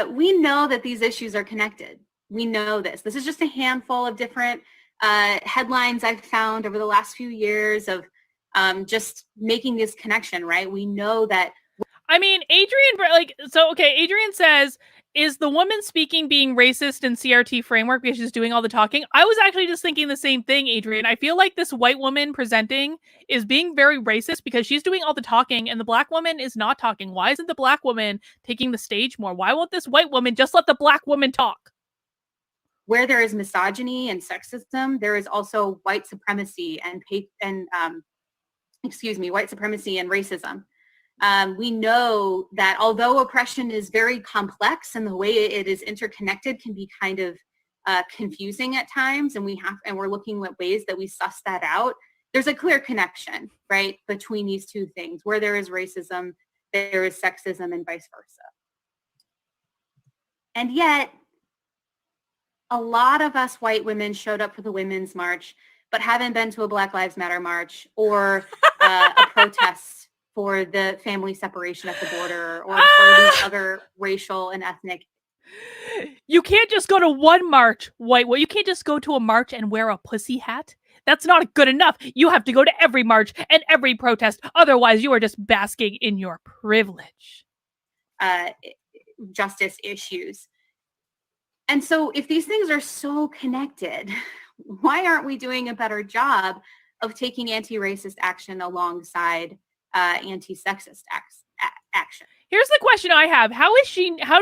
We know that these issues are connected. We know this. This is just a handful of different headlines I've found over the last few years of just making this connection, right? We know that. I mean, Adrian says, is the woman speaking being racist in CRT framework because she's doing all the talking? I was actually just thinking the same thing, Adrian. I feel like this white woman presenting is being very racist because she's doing all the talking and the black woman is not talking. Why isn't the black woman taking the stage more? Why won't this white woman just let the black woman talk? Where there is misogyny and sexism, there is also white supremacy and white supremacy and racism. We know that although oppression is very complex and the way it is interconnected can be kind of confusing at times, and we're looking at ways that we suss that out. There's a clear connection, right, between these two things. Where there is racism, there is sexism, and vice versa. And yet, a lot of us white women showed up for the Women's March, but haven't been to a Black Lives Matter march or a protest for the family separation at the border or these other racial and ethnic. You can't just go to one march, you can't just go to a march and wear a pussy hat. That's not good enough. You have to go to every march and every protest. Otherwise, you are just basking in your privilege. Justice issues. And so if these things are so connected, why aren't we doing a better job of taking anti-racist action alongside anti-sexist action? Here's the question I have. How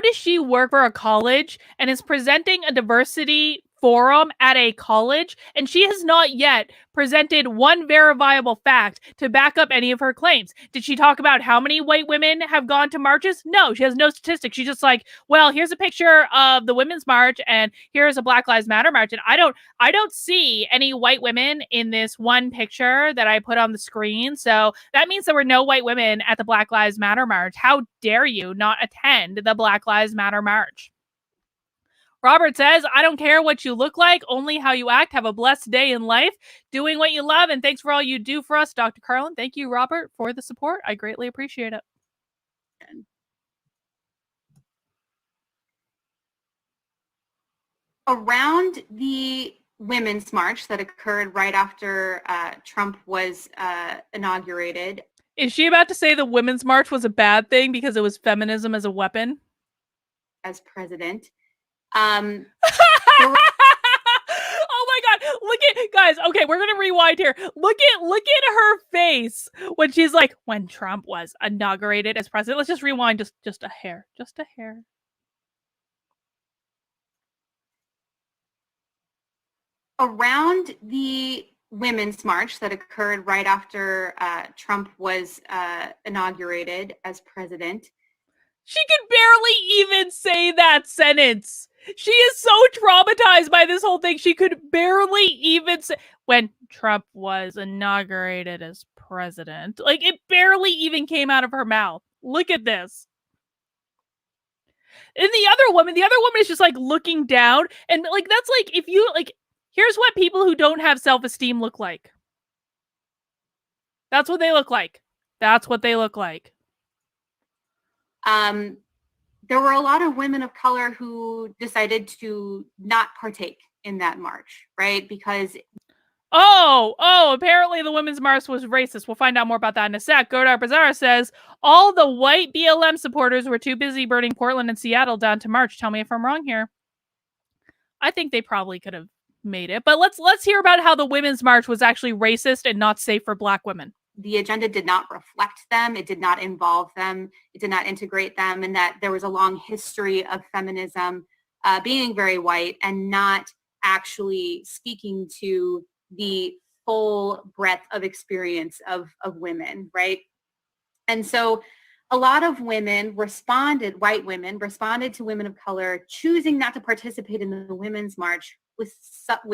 does she work for a college and is presenting a diversity forum at a college, and she has not yet presented one verifiable fact to back up any of her claims? Did she talk about how many white women have gone to marches? No, she has no statistics. She's just like, well, here's a picture of the Women's March and here's a Black Lives Matter march. And I don't see any white women in this one picture that I put on the screen. So that means there were no white women at the Black Lives Matter march. How dare you not attend the Black Lives Matter march? Robert says, I don't care what you look like, only how you act. Have a blessed day in life, doing what you love, and thanks for all you do for us, Dr. Carlin. Thank you, Robert, for the support. I greatly appreciate it. Around the women's march that occurred right after Trump was inaugurated. Is she about to say the Women's March was a bad thing because it was feminism as a weapon? As president. Oh my god, look at, guys, okay, we're gonna rewind here. Look at her face when she's like, when Trump was inaugurated as president. Let's just rewind just a hair. Just a hair. Around the women's march that occurred right after Trump was inaugurated as president. She could barely even say that sentence. She is so traumatized by this whole thing. She could barely even say, when Trump was inaugurated as president. Like, it barely even came out of her mouth. Look at this. And the other woman is just like looking down. And like, that's like, if you like, here's what people who don't have self-esteem look like. That's what they look like. That's what they look like. There were a lot of women of color who decided to not partake in that march, right? Because apparently the Women's March was racist. We'll find out more about that in a sec. Godar Bazaar says, all the white BLM supporters were too busy burning Portland and Seattle down to march. Tell me if I'm wrong here. I think they probably could have made it. But let's hear about how the Women's March was actually racist and not safe for Black women. The agenda did not reflect them. It did not involve them. It did not integrate them, and that there was a long history of feminism being very white and not actually speaking to the full breadth of experience of women, right? And so a lot of women responded, white women responded to women of color choosing not to participate in the Women's March with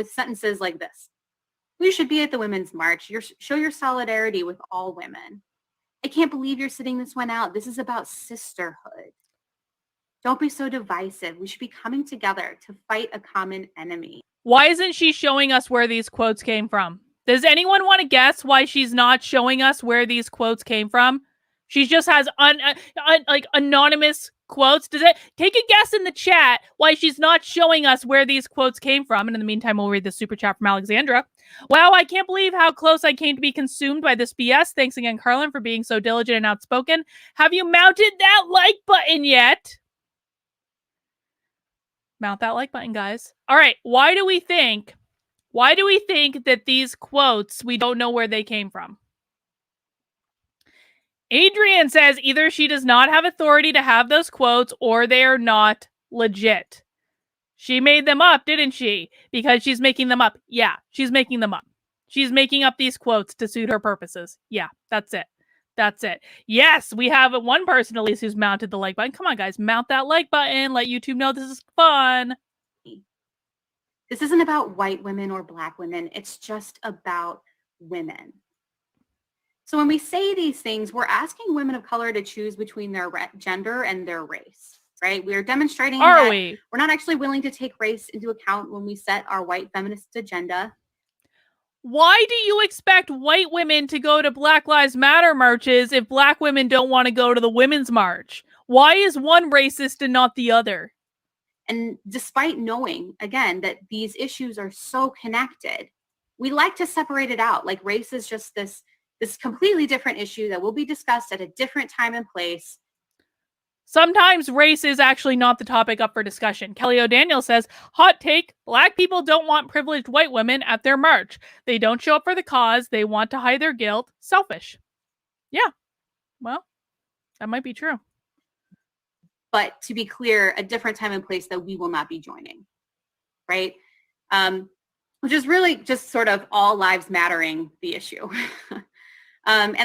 sentences like this. We should be at the Women's March. Show your solidarity with all women. I can't believe you're sitting this one out. This is about sisterhood. Don't be so divisive. We should be coming together to fight a common enemy. Why isn't she showing us where these quotes came from? Does anyone want to guess why she's not showing us where these quotes came from? She just has like anonymous quotes. Does it take a guess in the chat why she's not showing us where these quotes came from? And in the meantime, we'll read the super chat from Alexandra. Wow, I can't believe how close I came to be consumed by this BS. Thanks again, Carlin, for being so diligent and outspoken. Have you mounted that like button yet? Mount that like button, guys. All right, why do we think that these quotes, we don't know where they came from? Adrian says either she does not have authority to have those quotes or they are not legit. She made them up, didn't she? Because she's making them up. Yeah, she's making them up. She's making up these quotes to suit her purposes. Yeah, that's it. That's it. Yes, we have one person at least who's mounted the like button. Come on, guys, mount that like button. Let YouTube know this is fun. This isn't about white women or Black women. It's just about women. So when we say these things, we're asking women of color to choose between their gender and their race, right? We are demonstrating that we're not actually willing to take race into account when we set our white feminist agenda. Why do you expect white women to go to Black Lives Matter marches if Black women don't want to go to the Women's March? Why is one racist and not the other? And despite knowing, again, that these issues are so connected, we like to separate it out. Like race is just this completely different issue that will be discussed at a different time and place. Sometimes race is actually not the topic up for discussion. Kelly O'Daniel says, hot take, Black people don't want privileged white women at their march. They don't show up for the cause. They want to hide their guilt. Selfish. Yeah, well, that might be true. But to be clear, a different time and place that we will not be joining, right? Which is really just sort of all lives mattering the issue. And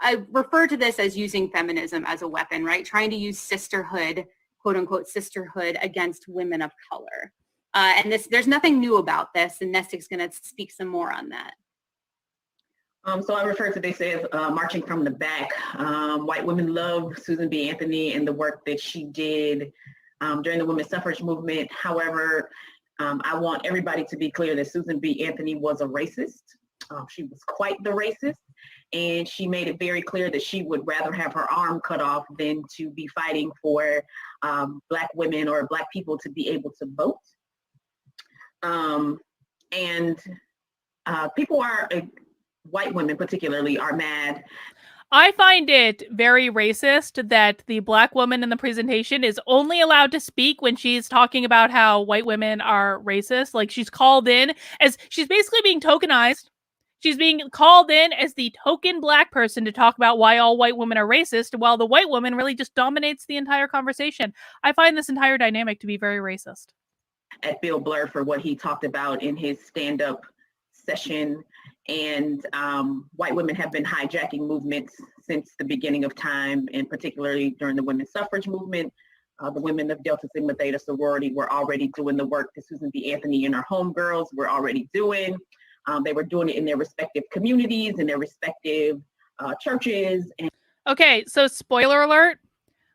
I refer to this as using feminism as a weapon, right? Trying to use sisterhood, quote unquote, sisterhood against women of color. And there's nothing new about this, and Nestic's going to speak some more on that. So I refer to this as marching from the back. White women love Susan B. Anthony and the work that she did during the women's suffrage movement. However, I want everybody to be clear that Susan B. Anthony was a racist. She was quite the racist, and she made it very clear that she would rather have her arm cut off than to be fighting for Black women or Black people to be able to vote. And people are, white women particularly, are mad. I find it very racist that the Black woman in the presentation is only allowed to speak when she's talking about how white women are racist. Like, she's called in as, she's basically being tokenized. She's being called in as the token Black person to talk about why all white women are racist, while the white woman really just dominates the entire conversation. I find this entire dynamic to be very racist. At Bill Blur for what he talked about in his stand-up session. And white women have been hijacking movements since the beginning of time, and particularly during the women's suffrage movement. The women of Delta Sigma Theta sorority were already doing the work that Susan B. Anthony and her homegirls were already doing. They were doing it in their respective communities, in their respective churches. And okay, so spoiler alert,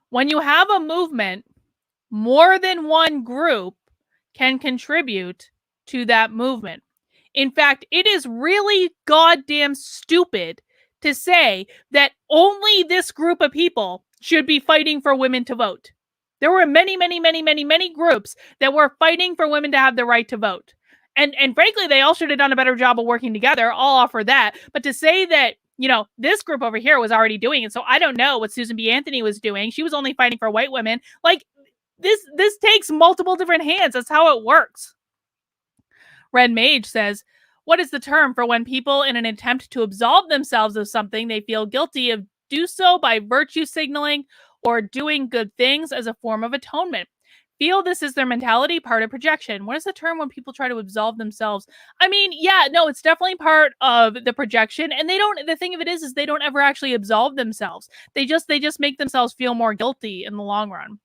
when you have a movement, more than one group can contribute to that movement. In fact, it is really goddamn stupid to say that only this group of people should be fighting for women to vote. There were many, many, many, many, many groups that were fighting for women to have the right to vote. And frankly, they all should have done a better job of working together. I'll offer that. But to say that, you know, this group over here was already doing it, so I don't know what Susan B. Anthony was doing. She was only fighting for white women. Like, this takes multiple different hands. That's how it works. Red Mage says, what is the term for when people, in an attempt to absolve themselves of something they feel guilty of, do so by virtue signaling or doing good things as a form of atonement? Feel this is their mentality, part of projection. What is the term when people try to absolve themselves? I mean, yeah, no, it's definitely part of the projection. And they don't, the thing of it is they don't ever actually absolve themselves. They just make themselves feel more guilty in the long run.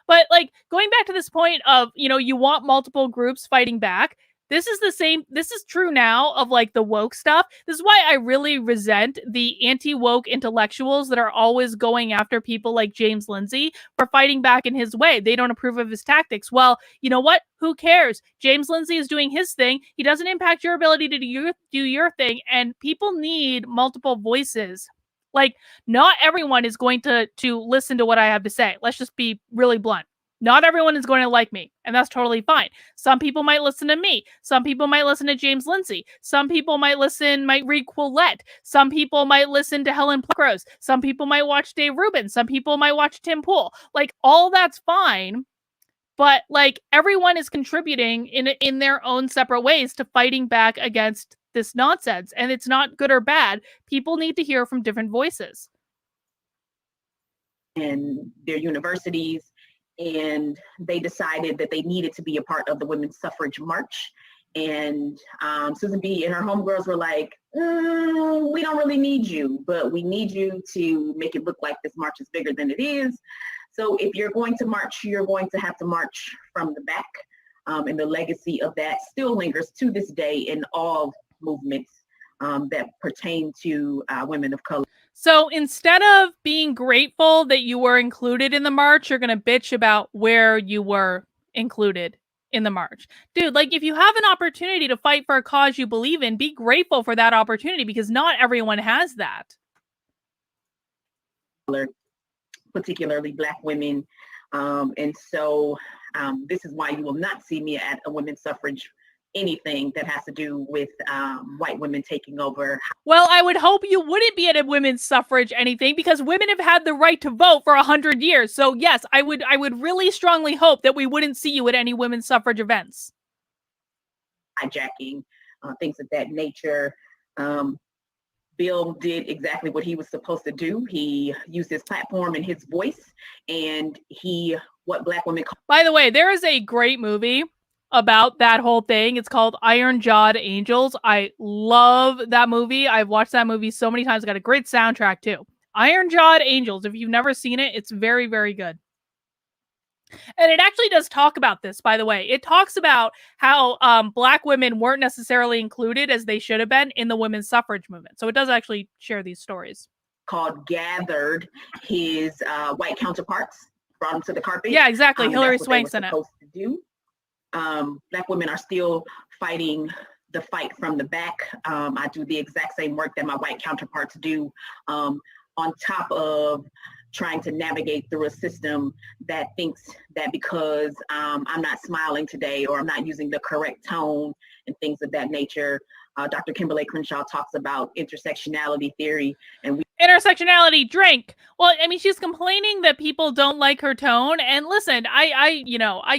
But like, going back to this point of, you know, you want multiple groups fighting back. This is the same. This is true now of like the woke stuff. This is why I really resent the anti-woke intellectuals that are always going after people like James Lindsay for fighting back in his way. They don't approve of his tactics. Well, you know what? Who cares? James Lindsay is doing his thing. He doesn't impact your ability to do your thing. And people need multiple voices. Like, not everyone is going to listen to what I have to say. Let's just be really blunt. Not everyone is going to like me, and that's totally fine. Some people might listen to me. Some people might listen to James Lindsay. Some people might read Quillette. Some people might listen to Helen Pluckrose. Some people might watch Dave Rubin. Some people might watch Tim Pool. Like, all that's fine, but like, everyone is contributing in their own separate ways to fighting back against this nonsense, and it's not good or bad. People need to hear from different voices. And their universities, and they decided that they needed to be a part of the women's suffrage march. And Susan B. and her homegirls were like, we don't really need you, but we need you to make it look like this march is bigger than it is. So if you're going to march, you're going to have to march from the back. And the legacy of that still lingers to this day in all movements that pertain to women of color. So instead of being grateful that you were included in the march, you're going to bitch about where you were included in the march. Dude, like, if you have an opportunity to fight for a cause you believe in, be grateful for that opportunity, because not everyone has that. Particularly Black women. And so this is why you will not see me at a women's suffrage anything that has to do with white women taking over. Well, I would hope you wouldn't be at a women's suffrage anything, because women have had the right to vote for 100 years. So yes, I would really strongly hope that we wouldn't see you at any women's suffrage events. Hijacking, things of that nature. Bill did exactly what he was supposed to do. He used his platform and his voice, and what Black women call. By the way, there is a great movie about that whole thing. It's called Iron Jawed Angels. I love that movie. I've watched that movie so many times. It's got a great soundtrack too. Iron Jawed Angels. If you've never seen it, it's very, very good. And it actually does talk about this, by the way. It talks about how Black women weren't necessarily included as they should have been in the women's suffrage movement. So it does actually share these stories. Called gathered his white counterparts, brought them to the carpet. Yeah, exactly. Hillary Swank's in it. Supposed to do. Black women are still fighting the fight from the back. I do the exact same work that my white counterparts do, on top of trying to navigate through a system that thinks that because I'm not smiling today, or I'm not using the correct tone and things of that nature. Dr. Kimberly Crenshaw talks about intersectionality theory, and intersectionality, drink. Well, I mean, she's complaining that people don't like her tone. And listen, I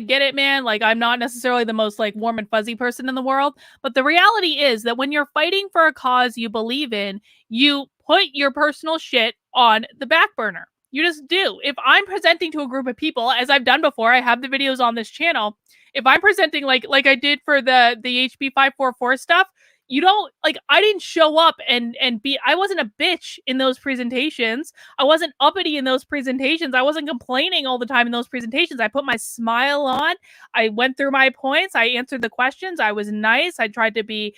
get it, man. Like, I'm not necessarily the most like warm and fuzzy person in the world, but the reality is that when you're fighting for a cause you believe in, you put your personal shit on the back burner. You just do. If I'm presenting to a group of people, as I've done before, I have the videos on this channel. If I'm presenting like I did for the HB 544 stuff, you don't like, I didn't show up and be, I wasn't a bitch in those presentations. I wasn't uppity in those presentations. I wasn't complaining all the time in those presentations. I put my smile on. I went through my points. I answered the questions. I was nice. I tried to be,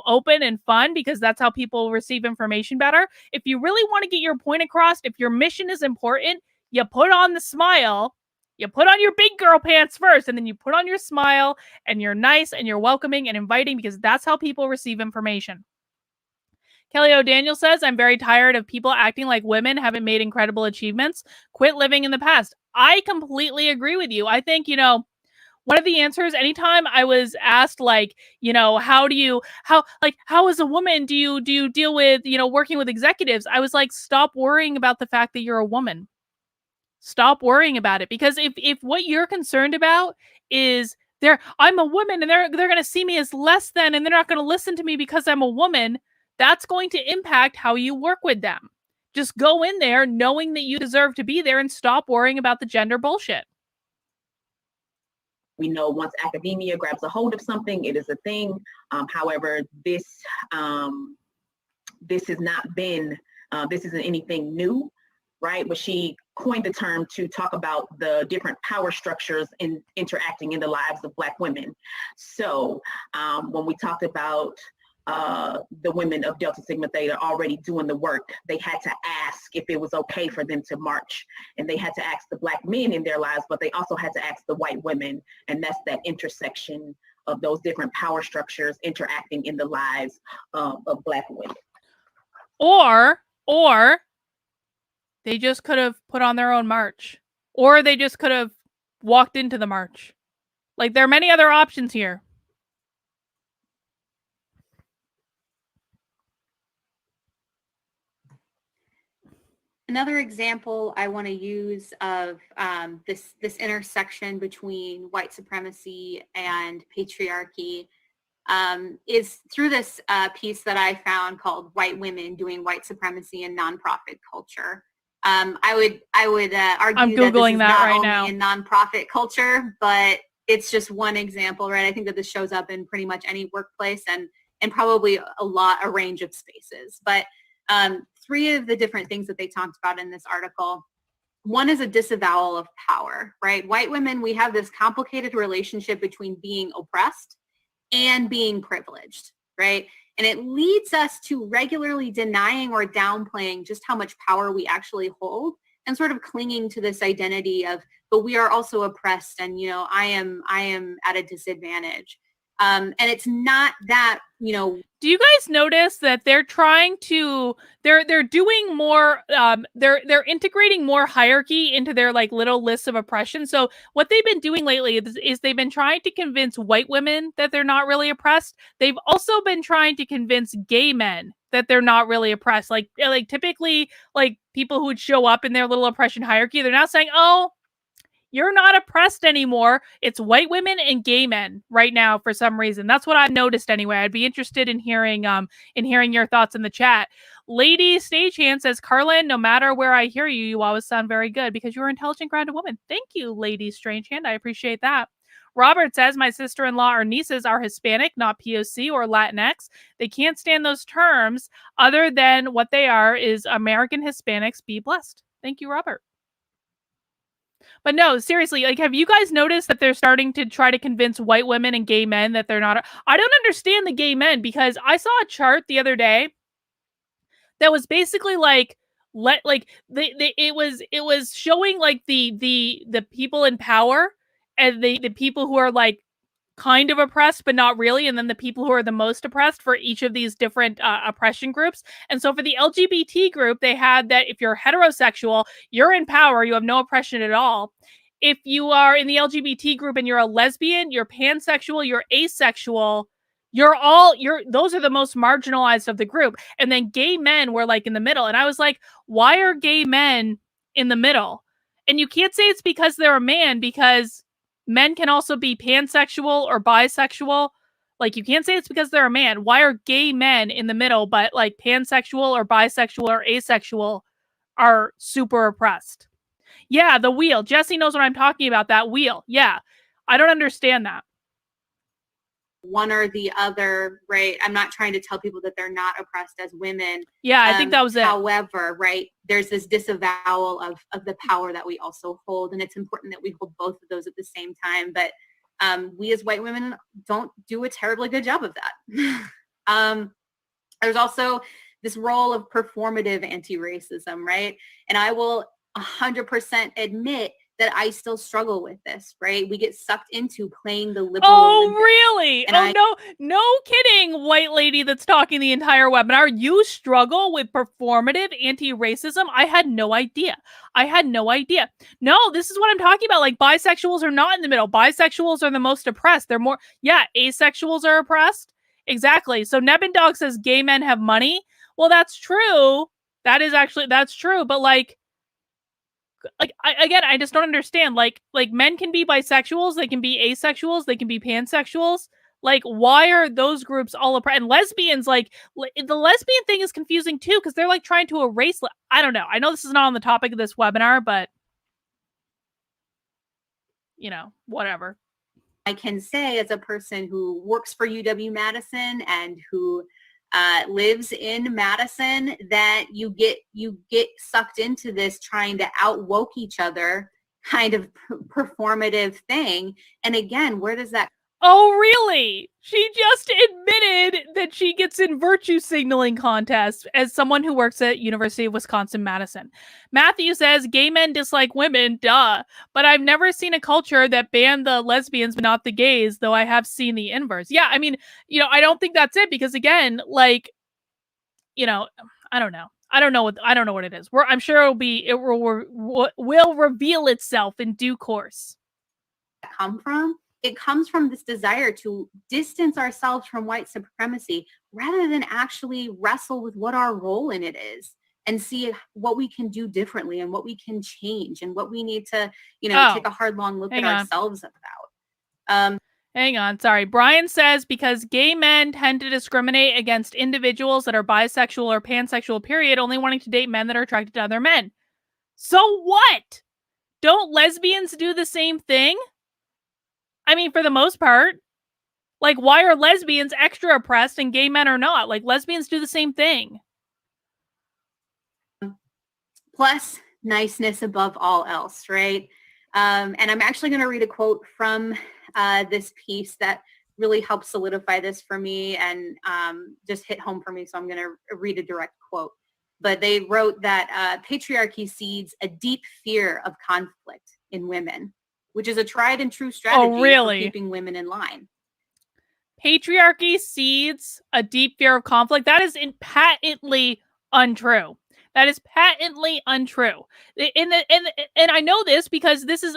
open and fun, because that's how people receive information better. If you really want to get your point across, if your mission is important, you put on the smile. You put on your big girl pants first, and then you put on your smile, and you're nice, and you're welcoming and inviting, because that's how people receive information. Kelly O'Daniel says, I'm very tired of people acting like women haven't made incredible achievements. Quit living in the past. I completely agree with you. I think, one of the answers, anytime I was asked, like, how as a woman do you deal with, working with executives? I was like, stop worrying about the fact that you're a woman. Stop worrying about it, because if what you're concerned about is I'm a woman and they're going to see me as less than, and they're not going to listen to me because I'm a woman, that's going to impact how you work with them. Just go in there knowing that you deserve to be there and stop worrying about the gender bullshit. We know once academia grabs a hold of something, it is a thing. However, this has not been, this isn't anything new, right? But she coined the term to talk about the different power structures interacting in the lives of Black women. So when we talked about the women of Delta Sigma Theta already doing the work, they had to ask if it was okay for them to march. And they had to ask the Black men in their lives, but they also had to ask the white women. And that's that intersection of those different power structures interacting in the lives of Black women. Or they just could have put on their own march. Or they just could have walked into the march. Like, there are many other options here. Another example I want to use of this intersection between white supremacy and patriarchy is through this piece that I found called "White Women Doing White Supremacy in Nonprofit Culture." I would argue I'm Googling that this is not right only now. in nonprofit culture, but it's just one example, right? I think that this shows up in pretty much any workplace and probably a range of spaces. But three of the different things that they talked about in this article. One is a disavowal of power, right? White women, we have this complicated relationship between being oppressed and being privileged, right? And it leads us to regularly denying or downplaying just how much power we actually hold, and sort of clinging to this identity of, but we are also oppressed, and I am at a disadvantage. And it's not that, Do you guys notice that they're trying to, they're doing more, they're integrating more hierarchy into their like little lists of oppression. So what they've been doing lately is they've been trying to convince white women that they're not really oppressed. They've also been trying to convince gay men that they're not really oppressed. Like typically, like people who would show up in their little oppression hierarchy, they're now saying, oh, you're not oppressed anymore. It's white women and gay men right now for some reason. That's what I've noticed anyway. I'd be interested in hearing your thoughts in the chat. Lady Stagehand says, Carlin, no matter where I hear you, you always sound very good because you're an intelligent, grounded woman. Thank you, Lady Stagehand. I appreciate that. Robert says, my sister-in-law or nieces are Hispanic, not POC or Latinx. They can't stand those terms other than what they are is American Hispanics. Be blessed. Thank you, Robert. But no, seriously, like, have you guys noticed that they're starting to try to convince white women and gay men that they're not? I don't understand the gay men, because I saw a chart the other day that was basically like, it was showing like the people in power and the people who are like kind of oppressed, but not really, and then the people who are the most oppressed for each of these different oppression groups. And so for the LGBT group, they had that if you're heterosexual, you're in power, you have no oppression at all. If you are in the LGBT group and you're a lesbian, you're pansexual, you're asexual, those are the most marginalized of the group. And then gay men were like in the middle. And I was like, why are gay men in the middle? And you can't say it's because they're a man, because men can also be pansexual or bisexual. Like, you can't say it's because they're a man. Why are gay men in the middle, but like pansexual or bisexual or asexual are super oppressed? Yeah, the wheel. Jesse knows what I'm talking about, that wheel. Yeah. I don't understand that. One or the other, right? I'm not trying to tell people that they're not oppressed as women. Yeah, I think that was it. However, right, there's this disavowal of the power that we also hold, and it's important that we hold both of those at the same time. But we as white women don't do a terribly good job of that. There's also this role of performative anti-racism, right? And I will 100% admit that I still struggle with this, right? We get sucked into playing the liberal Olympics. Really? And no kidding, white lady that's talking the entire webinar. You struggle with performative anti-racism? I had no idea. No, this is what I'm talking about. Like, bisexuals are not in the middle. Bisexuals are the most oppressed. They're more, asexuals are oppressed. Exactly. So Nebendog says gay men have money. Well, that's true. That's true. But I just don't understand. Like men can be bisexuals, they can be asexuals, they can be pansexuals. Like, why are those groups all oppressed? And lesbians, like, the lesbian thing is confusing too, because they're like trying to erase. I don't know. I know this is not on the topic of this webinar, but whatever. I can say, as a person who works for UW-Madison and who lives in Madison, that you get sucked into this trying to out-woke each other kind of performative thing. And again, where does that? Oh, really? She just admitted that she gets in virtue signaling contests as someone who works at University of Wisconsin-Madison. Matthew says, gay men dislike women, duh. But I've never seen a culture that banned the lesbians but not the gays, though I have seen the inverse. Yeah, I mean, I don't think that's it, because again, like, I don't know. I don't know what it is. I'm sure it will reveal itself in due course. Come from? It comes from this desire to distance ourselves from white supremacy rather than actually wrestle with what our role in it is and see what we can do differently and what we can change and what we need to, take a hard, long look at ourselves about. Hang on. Sorry. Brian says, because gay men tend to discriminate against individuals that are bisexual or pansexual, period, only wanting to date men that are attracted to other men. So what? Don't lesbians do the same thing? I mean, for the most part. Like, why are lesbians extra oppressed and gay men are not? Like, lesbians do the same thing. Plus, niceness above all else, right? And I'm actually going to read a quote from this piece that really helped solidify this for me and just hit home for me. So I'm going to read a direct quote. But they wrote that patriarchy seeds a deep fear of conflict in women, which is a tried and true strategy for keeping women in line. Patriarchy seeds a deep fear of conflict. That is patently untrue. That is patently untrue. And I know this because this is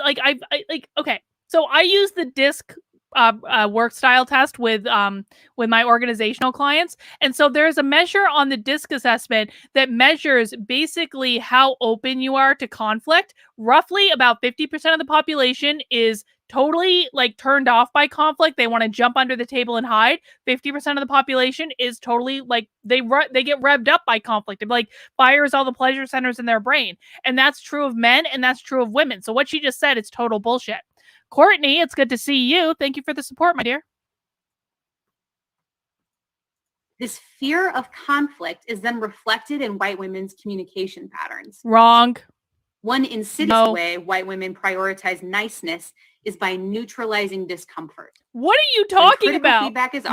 okay. So I use the DISC work style test with my organizational clients. And so there's a measure on the DISC assessment that measures basically how open you are to conflict. Roughly about 50% of the population is totally turned off by conflict. They want to jump under the table and hide. 50% of the population is totally they get revved up by conflict. It fires all the pleasure centers in their brain. And that's true of men and that's true of women. So what she just said is total bullshit. Courtney, it's good to see you. Thank you for the support, my dear. This fear of conflict is then reflected in white women's communication patterns. Wrong. One insidious way white women prioritize niceness is by neutralizing discomfort. What are you talking about? Feedback is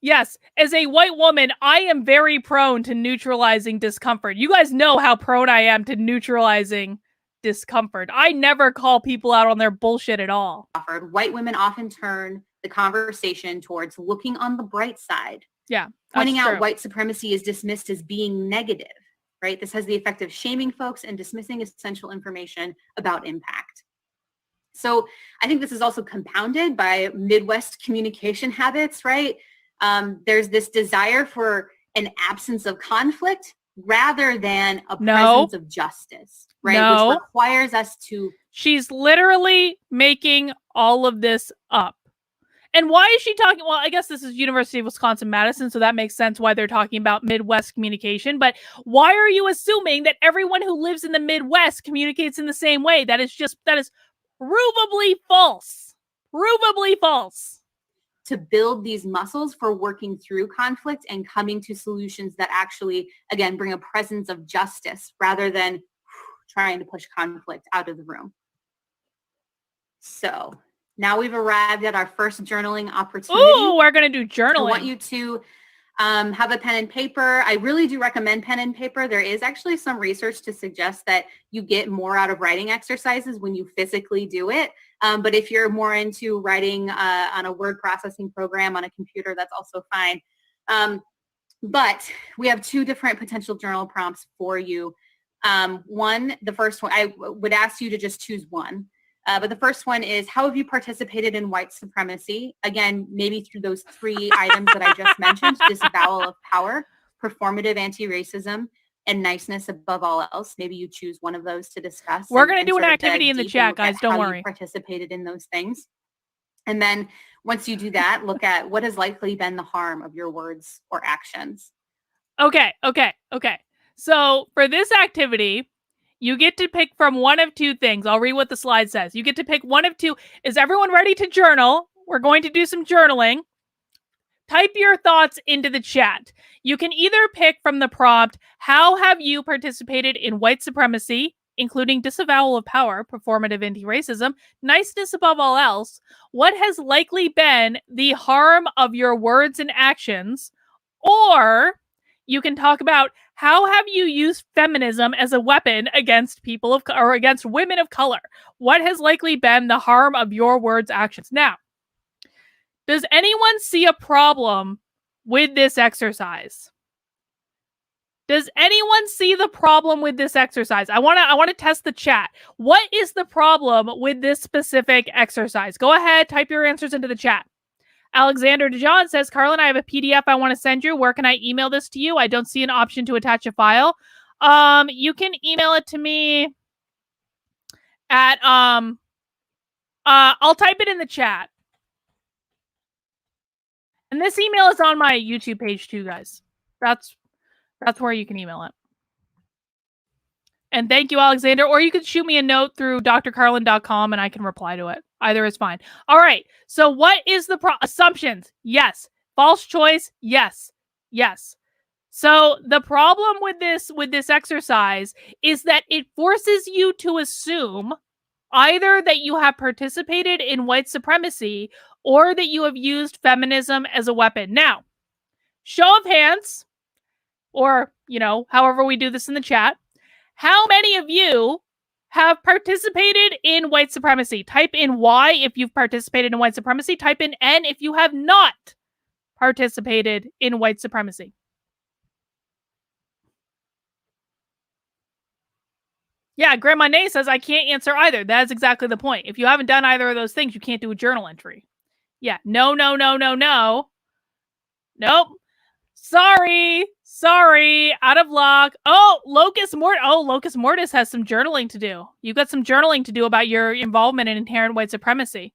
yes. As a white woman, I am very prone to neutralizing discomfort. You guys know how prone I am to neutralizing discomfort. I never call people out on their bullshit at all. White women often turn the conversation towards looking on the bright side. Yeah. Pointing out true. white supremacy is dismissed as being negative, right? This has the effect of shaming folks and dismissing essential information about impact. So I think this is also compounded by Midwest communication habits, right? There's this desire for an absence of conflict rather than a presence of justice, right? Which requires us to... She's literally making all of this up. And why is she talking? Well, I guess this is University of Wisconsin-Madison, so that makes sense why they're talking about Midwest communication. But why are you assuming that everyone who lives in the Midwest communicates in the same way? That is provably false. Provably false. To build these muscles for working through conflict and coming to solutions that actually, again, bring a presence of justice rather than trying to push conflict out of the room. So now we've arrived at our first journaling opportunity. Ooh, we're going to do journaling. I want you to have a pen and paper. I really do recommend pen and paper. There is actually some research to suggest that you get more out of writing exercises when you physically do it. But if you're more into writing on a word processing program on a computer, that's also fine. But we have two different potential journal prompts for you. The first one, I would ask you to just choose one. But the first one is, how have you participated in white supremacy? Again, maybe through those three items that I just mentioned: disavowal of power, performative anti-racism, and niceness above all else. Maybe you choose one of those to discuss. We're going to do an activity in the chat, guys. Don't worry. You participated in those things. And then once you do that, look at what has likely been the harm of your words or actions. Okay. So for this activity, you get to pick from one of two things. I'll read what the slide says. You get to pick one of two. Is everyone ready to journal? We're going to do some journaling. Type your thoughts into the chat. You can either pick from the prompt, how have you participated in white supremacy, including disavowal of power, performative anti-racism, niceness above all else? What has likely been the harm of your words and actions? Or you can talk about, how have you used feminism as a weapon against people of or against women of color? What has likely been the harm of your words, actions? Now, does anyone see a problem with this exercise? Does anyone see the problem with this exercise? I want to test the chat. What is the problem with this specific exercise? Go ahead, type your answers into the chat. Alexander DeJohn says, Carlin, I have a PDF I want to send you. Where can I email this to you? I don't see an option to attach a file. You can email it to me at, I'll type it in the chat. And this email is on my YouTube page too, guys. That's where you can email it. And thank you, Alexander. Or you could shoot me a note through drcarlin.com and I can reply to it. Either is fine. All right. So what is the assumptions? Yes. False choice? Yes. Yes. So the problem with this exercise is that it forces you to assume either that you have participated in white supremacy or that you have used feminism as a weapon. Now, show of hands, or, however we do this in the chat, how many of you have participated in white supremacy? Type in Y if you've participated in white supremacy. Type in N if you have not participated in white supremacy. Yeah, Grandma Nay says, I can't answer either. That's exactly the point. If you haven't done either of those things, you can't do a journal entry. Yeah, no. Nope. Sorry, out of luck. Oh, Locus Mortis has some journaling to do. You've got some journaling to do about your involvement in inherent white supremacy.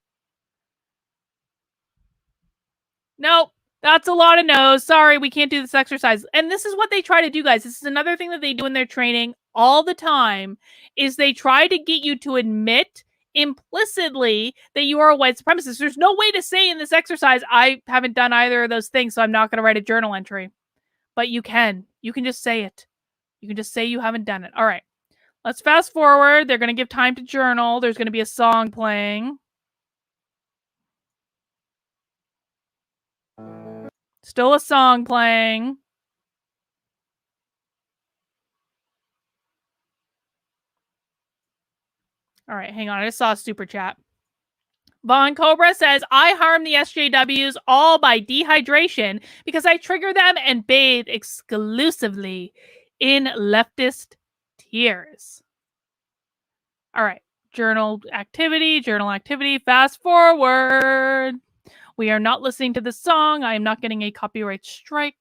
Nope, that's a lot of no's. Sorry, we can't do this exercise. And this is what they try to do, guys. This is another thing that they do in their training all the time, is they try to get you to admit implicitly that you are a white supremacist. There's no way to say in this exercise, I haven't done either of those things, so I'm not going to write a journal entry. But you can. You can just say it. You can just say you haven't done it. All right. Let's fast forward. They're going to give time to journal. There's going to be a song playing. Still a song playing. All right, hang on. I just saw a super chat. Von Cobra says, I harm the SJWs all by dehydration because I trigger them and bathe exclusively in leftist tears. All right. Journal activity. Fast forward. We are not listening to the song. I am not getting a copyright strike.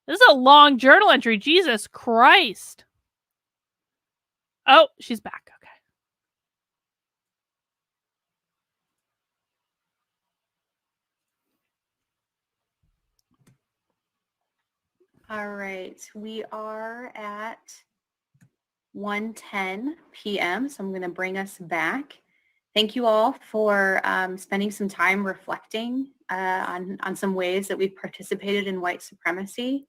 This is a long journal entry. Jesus Christ. Oh, she's back. Okay. All right, we are at 1:10 p.m., so I'm going to bring us back. Thank you all for spending some time reflecting on some ways that we've participated in white supremacy.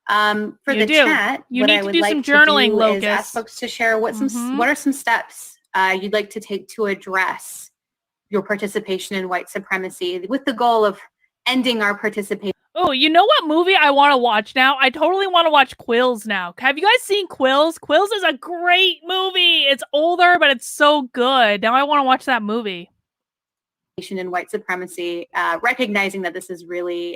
For the chat, what I would like to do is ask folks to share what are some steps you'd like to take to address your participation in white supremacy with the goal of ending our participation. Oh, you know what movie I want to watch now? I totally want to watch Quills now. Have you guys seen Quills? Quills is a great movie. It's older, but it's so good. Now I want to watch that movie. In white supremacy, recognizing that this is really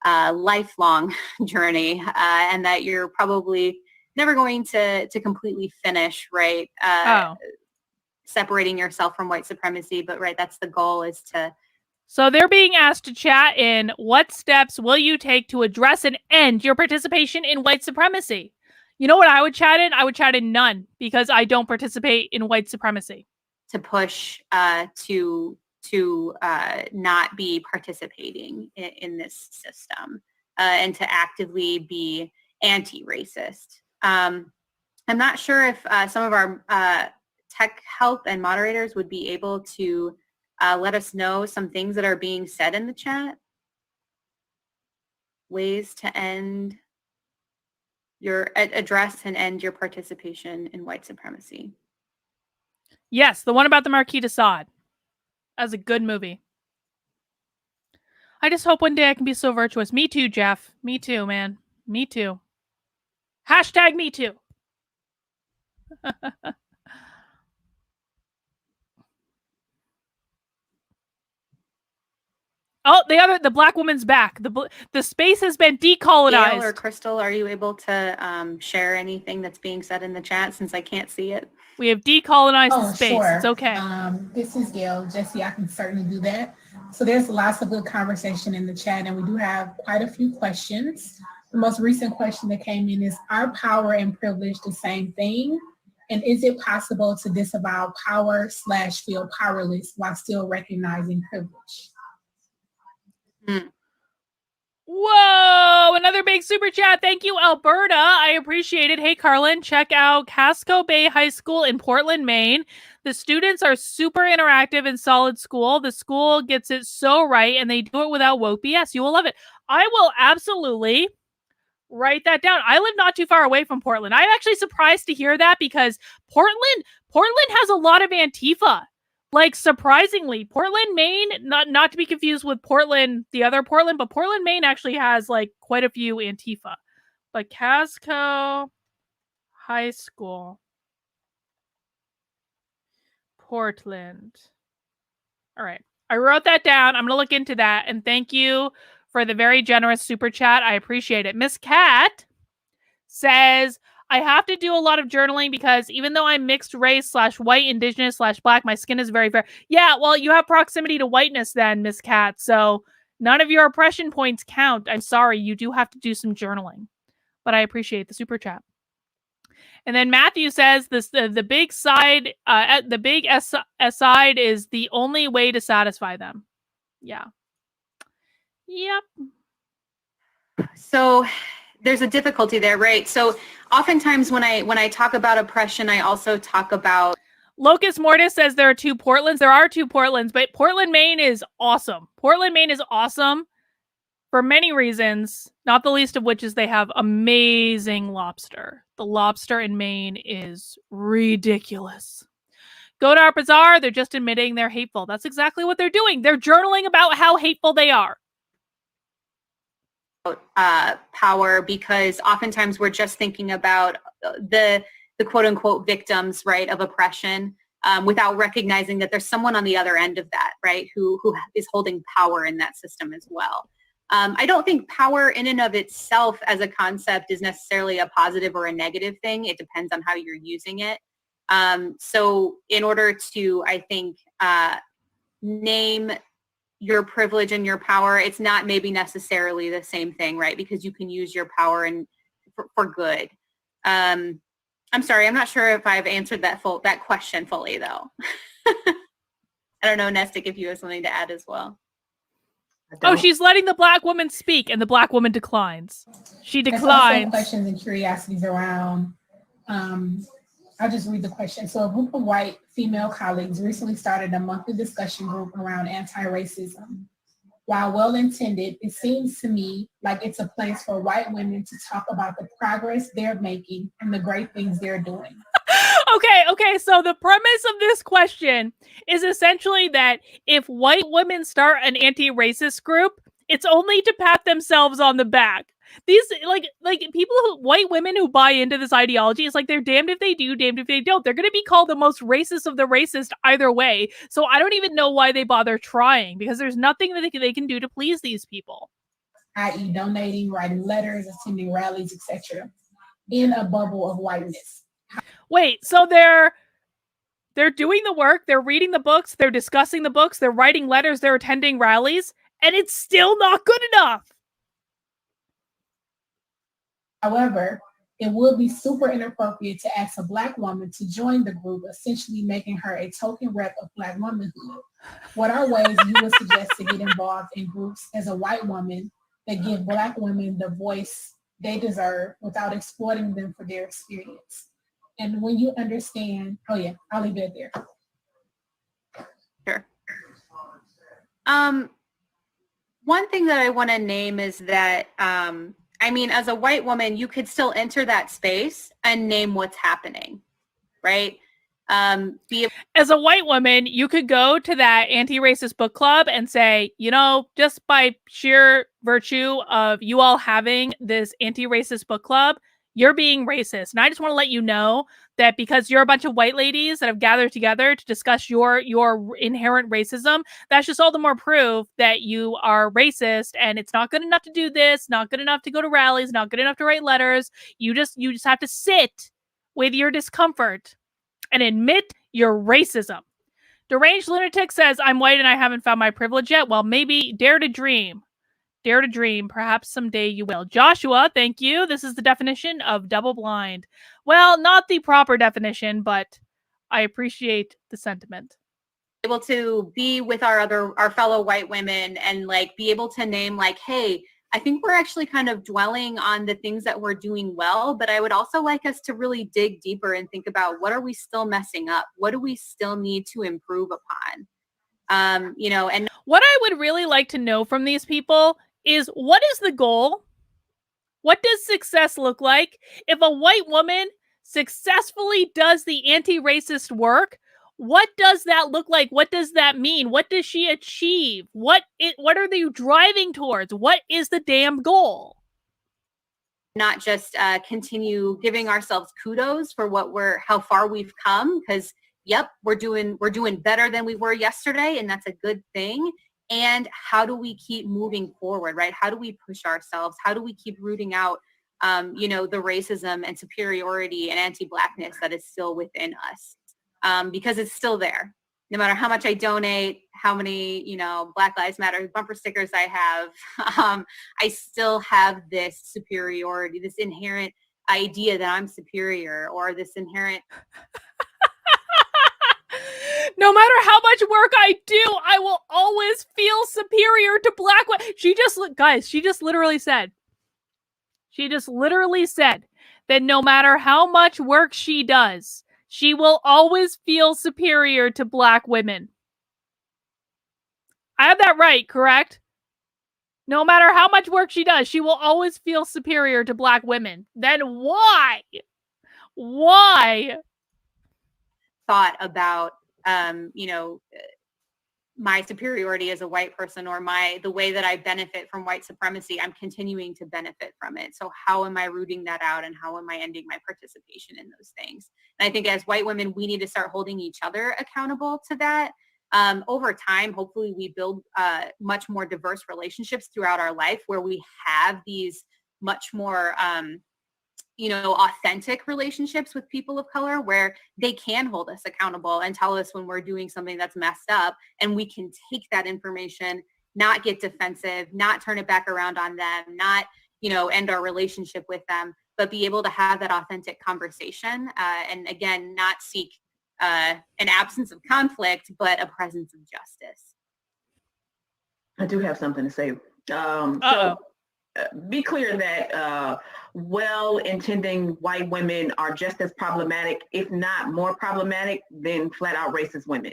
a lifelong journey and that you're probably never going to completely finish, right? Separating yourself from white supremacy, but right, that's the goal, is to. So they're being asked to chat in, what steps will you take to address and end your participation in white supremacy? You know what I would chat in? I would chat in none, because I don't participate in white supremacy. To push to not be participating in this system and to actively be anti-racist. I'm not sure if some of our tech help and moderators would be able to let us know some things that are being said in the chat. Ways to end your address and end your participation in white supremacy. Yes, the one about the Marquis de Sade. That's a good movie. I just hope one day I can be so virtuous. Me too, Jeff. Me too, man. Me too. Hashtag me too. Oh, the black woman's back. The space has been decolonized. Gail or Crystal, are you able to share anything that's being said in the chat, since I can't see it? We have decolonized the space. Sure. It's okay. This is Gail. Jesse, I can certainly do that. So there's lots of good conversation in the chat, and we do have quite a few questions. The most recent question that came in is, are power and privilege the same thing? And is it possible to disavow power / feel powerless while still recognizing privilege? Whoa, another big super chat. Thank you, Alberta. I appreciate it. Hey, Carlin, check out Casco Bay High School in Portland, Maine. The students are super interactive and solid school. The school gets it so right, and they do it without woke BS. You will love it. I will absolutely write that down. I live not too far away from Portland. I'm actually surprised to hear that, because Portland has a lot of Antifa. Like, surprisingly, Portland, Maine, not to be confused with Portland, the other Portland, but Portland, Maine actually has like quite a few Antifa. But Casco High School, Portland. All right. I wrote that down. I'm going to look into that. And thank you for the very generous super chat. I appreciate it. Miss Cat says, I have to do a lot of journaling because even though I'm mixed race / white, indigenous / black, my skin is very fair. Yeah, well, you have proximity to whiteness then, Miss Cat. So none of your oppression points count. I'm sorry. You do have to do some journaling. But I appreciate the super chat. And then Matthew says this: the big side, the big side is the only way to satisfy them. Yeah. Yep. So there's a difficulty there, right? So oftentimes when I talk about oppression, I also talk about. Locust Mortis says there are two Portlands. There are two Portlands, but Portland, Maine is awesome. Portland, Maine is awesome for many reasons, not the least of which is they have amazing lobster. The lobster in Maine is ridiculous. Go to our bazaar. They're just admitting they're hateful. That's exactly what they're doing. They're journaling about how hateful they are. Power, because oftentimes we're just thinking about the quote unquote victims, right, of oppression. without recognizing that there's someone on the other end of that, right, who is holding power in that system as well. I don't think power in and of itself as a concept is necessarily a positive or a negative thing. It depends on how you're using it. So in order to, I think, name your privilege and your power, it's not maybe necessarily the same thing, right? Because you can use your power and for good. I'm sorry, I'm not sure if I've answered that question fully, though. I don't know, Nestic, if you have something to add as well. Oh, she's letting the Black woman speak, and the Black woman declines. She declines. Also questions and curiosities around. I'll just read the question. So a group of white female colleagues recently started a monthly discussion group around anti-racism. While well-intended, it seems to me like it's a place for white women to talk about the progress they're making and the great things they're doing. Okay. So the premise of this question is essentially that if white women start an anti-racist group, it's only to pat themselves on the back. These like white women who buy into this ideology, is like they're damned if they do, damned if they don't. They're going to be called the most racist of the racist either way. So I don't even know why they bother trying, because there's nothing that they can do to please these people. I.e. donating, writing letters, attending rallies, etc. in a bubble of whiteness. Wait, so they're doing the work, they're reading the books, they're discussing the books, they're writing letters, they're attending rallies, and it's still not good enough. However, it would be super inappropriate to ask a Black woman to join the group, essentially making her a token rep of Black womanhood. What are ways you would suggest to get involved in groups as a white woman that give Black women the voice they deserve without exploiting them for their experience? And when you understand, I'll leave it there. Sure. One thing that I want to name is that, as a white woman, you could still enter that space and name what's happening, right? As a white woman, you could go to that anti-racist book club and say, just by sheer virtue of you all having this anti-racist book club, you're being racist. And I just want to let you know that because you're a bunch of white ladies that have gathered together to discuss your inherent racism, that's just all the more proof that you are racist. And it's not good enough to do this, not good enough to go to rallies, not good enough to write letters. You just have to sit with your discomfort and admit your racism. Deranged Lunatic says, I'm white and I haven't found my privilege yet. Well, maybe dare to dream. Dare to dream. Perhaps someday you will. Joshua, thank you. This is the definition of double blind. Well, not the proper definition, but I appreciate the sentiment. Able to be with our fellow white women and be able to name hey, I think we're actually kind of dwelling on the things that we're doing well, but I would also like us to really dig deeper and think about what are we still messing up? What do we still need to improve upon? And what I would really like to know from these people is, what is the goal? What does success look like? If a white woman successfully does the anti-racist work, what does that look like? What does that mean? What does she achieve? What are they driving towards? What is the damn goal? Not just continue giving ourselves kudos for how far we've come, because yep, we're doing better than we were yesterday, and that's a good thing. And how do we keep moving forward, right? How do we push ourselves? How do we keep rooting out, the racism and superiority and anti-blackness that is still within us? Because it's still there. No matter how much I donate, how many, Black Lives Matter bumper stickers I have, I still have this superiority, this inherent idea that I'm superior, or this inherent... No matter how much work I do, I will always feel superior to Black women. She just literally said that no matter how much work she does, she will always feel superior to Black women. I have that right, correct? No matter how much work she does, she will always feel superior to Black women. Then why? Why? Thought about, my superiority as a white person or the way that I benefit from white supremacy, I'm continuing to benefit from it. So how am I rooting that out, and how am I ending my participation in those things? And I think as white women, we need to start holding each other accountable to that. Over time, hopefully we build much more diverse relationships throughout our life where we have these much more authentic relationships with people of color where they can hold us accountable and tell us when we're doing something that's messed up, and we can take that information, not get defensive, not turn it back around on them, not, end our relationship with them, but be able to have that authentic conversation. And again, not seek an absence of conflict, but a presence of justice. I do have something to say. Be clear that well-intending white women are just as problematic, if not more problematic, than flat-out racist women.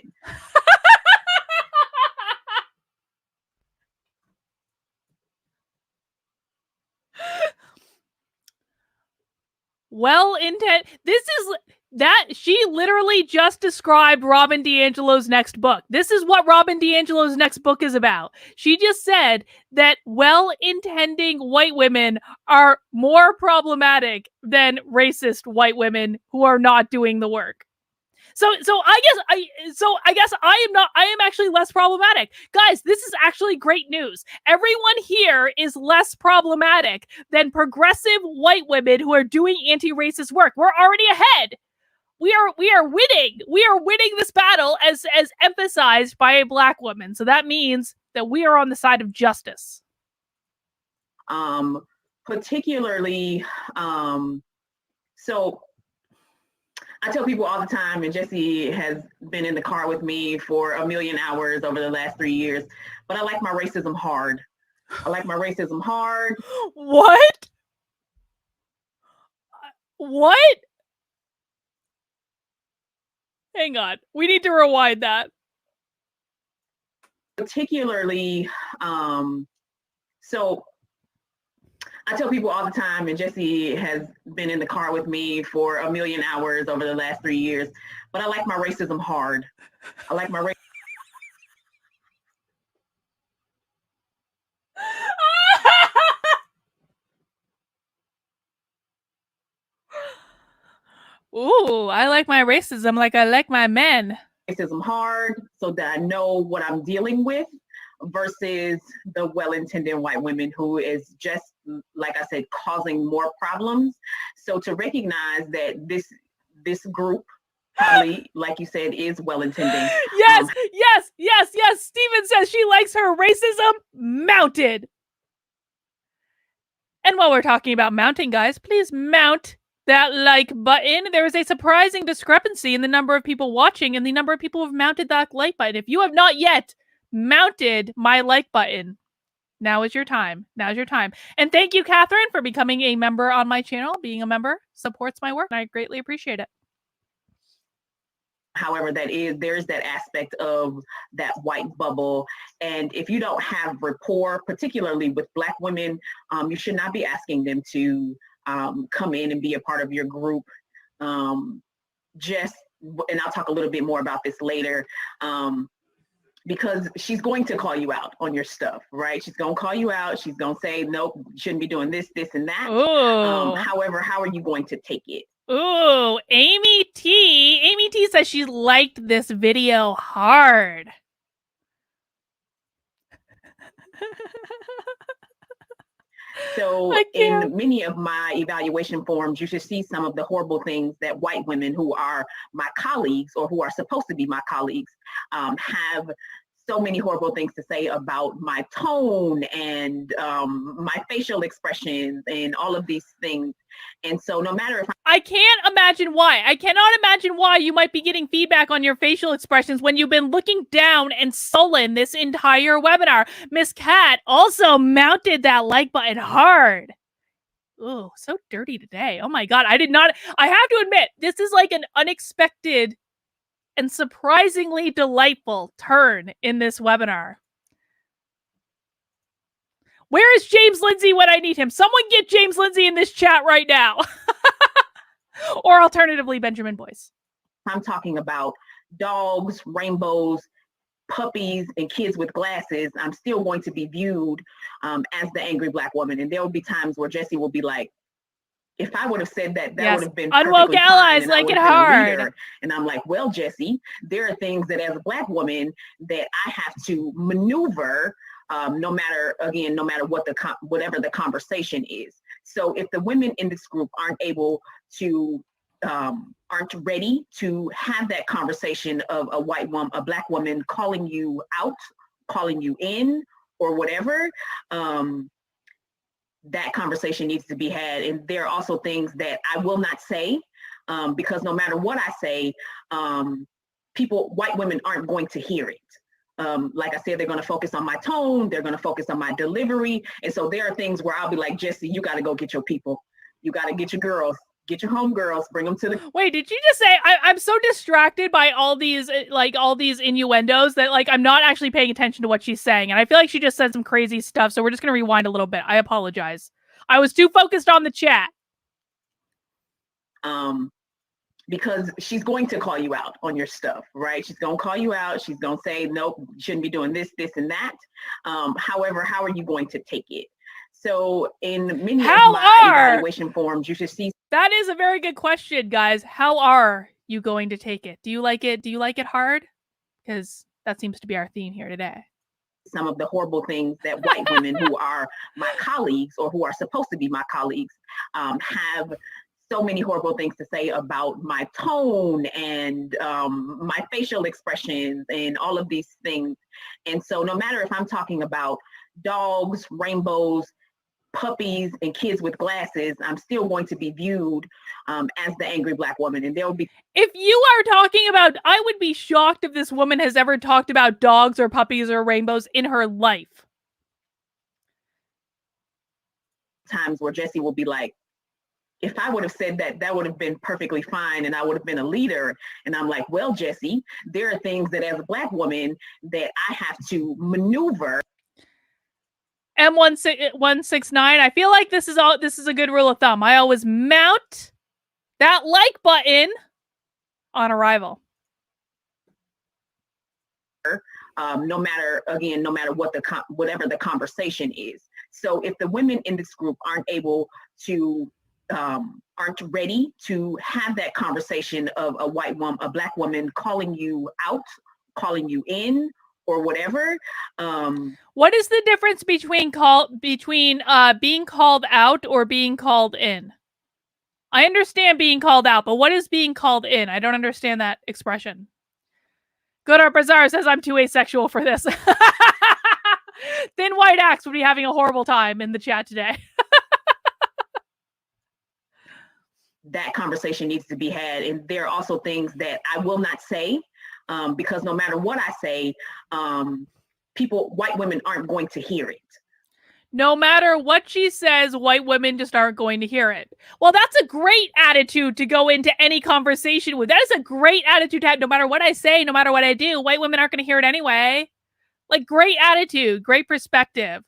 She literally just described Robin DiAngelo's next book. This is what Robin DiAngelo's next book is about. She just said that well-intending white women are more problematic than racist white women who are not doing the work. So I guess I am actually less problematic. Guys, this is actually great news. Everyone here is less problematic than progressive white women who are doing anti-racist work. We're already ahead. We are winning. We are winning this battle as emphasized by a Black woman. So that means that we are on the side of justice. Particularly, so I tell people all the time, and Jesse has been in the car with me for 1 million hours over the last 3 years, but I like my racism hard. I like my racism hard. What? What? Hang on. We need to rewind that. Particularly, so I tell people all the time, and Jesse has been in the car with me for 1 million hours over the last 3 years, but I like my racism hard. I like my racism. Ooh, I like my racism like I like my men. Racism hard so that I know what I'm dealing with versus the well-intended white women who is just, like I said, causing more problems. So to recognize that this group probably, like you said, is well-intending. Yes. Steven says she likes her racism mounted. And while we're talking about mounting, guys, please mount that like button. There is a surprising discrepancy in the number of people watching and the number of people who have mounted that like button. If you have not yet mounted my like button, now is your time. Now's your time. And thank you, Catherine, for becoming a member on my channel. Being a member supports my work, and I greatly appreciate it. However, there's that aspect of that white bubble. And if you don't have rapport, particularly with Black women, you should not be asking them to come in and be a part of your group. And I'll talk a little bit more about this later, because she's going to call you out on your stuff, right? She's going to call you out. She's going to say, nope, you shouldn't be doing this, and that. However, how are you going to take it? Ooh, Amy T says she liked this video hard. So in many of my evaluation forms, you should see some of the horrible things that white women who are my colleagues or who are supposed to be my colleagues have so many horrible things to say about my tone and my facial expressions and all of these things. And so no matter if I can't imagine why. I cannot imagine why you might be getting feedback on your facial expressions when you've been looking down and sullen this entire webinar. Miss Cat also mounted that like button hard. Ooh, so dirty today. Oh my God. I have to admit, this is like an unexpected and surprisingly delightful turn in this webinar. Where is James Lindsay when I need him? Someone get James Lindsay in this chat right now. Or alternatively, Benjamin Boyce. I'm talking about dogs, rainbows, puppies and kids with glasses, I'm still going to be viewed as the angry Black woman. And there will be times where Jesse will be like, if I would have said that, that would have been unwoke perfectly allies fine, and like I would it have been a hard. leader. And I'm like, well, Jesse, there are things that as a Black woman that I have to maneuver, no matter what whatever the conversation is. So if the women in this group aren't able to aren't ready to have that conversation of a Black woman calling you out, calling you in, or whatever, that conversation needs to be had. And there are also things that I will not say, because no matter what I say, white women aren't going to hear it. Like I said, they're going to focus on my tone, they're going to focus on my delivery. And so there are things where I'll be like, Jesse, you got to go get your people. You got to get your girls, get your homegirls, bring them to the. Wait, did you just say I'm so distracted by all these innuendos that I'm not actually paying attention to what she's saying, and I feel like she just said some crazy stuff. So we're just gonna rewind a little bit. I apologize. I was too focused on the chat. Because she's going to call you out on your stuff, right? She's going to call you out. She's going to say, nope, you shouldn't be doing this, this, and that. However, how are you going to take it? So in many of my evaluation forms, you should see. That is a very good question, guys. How are you going to take it? Do you like it? Do you like it hard? Because that seems to be our theme here today. Some of the horrible things that white women who are my colleagues, or who are supposed to be my colleagues, have so many horrible things to say about my tone and my facial expressions and all of these things. And so no matter if I'm talking about dogs, rainbows, puppies, and kids with glasses, I'm still going to be viewed as the angry Black woman. And there will be. If you are talking about, I would be shocked if this woman has ever talked about dogs or puppies or rainbows in her life. Times where Jesse will be like, if I would have said that, that would have been perfectly fine, and I would have been a leader. And I'm like, well, Jesse, there are things that as a Black woman that I have to maneuver. M169, I feel like this is a good rule of thumb. I always mount that like button on arrival. No matter what whatever the conversation is. So if the women in this group aren't able to aren't ready to have that conversation of a Black woman calling you out, calling you in, or whatever. What is the difference between being called out or being called in? I understand being called out, but what is being called in? I don't understand that expression. Good Art Bazaar says I'm too asexual for this. Thin White Axe would be having a horrible time in the chat today. That conversation needs to be had. And there are also things that I will not say, because no matter what I say, white women aren't going to hear it. No matter what she says, white women just aren't going to hear it. Well, that's a great attitude to go into any conversation with. That is a great attitude to have. No matter what I say, no matter what I do, white women aren't going to hear it anyway. Like, great attitude, great perspective.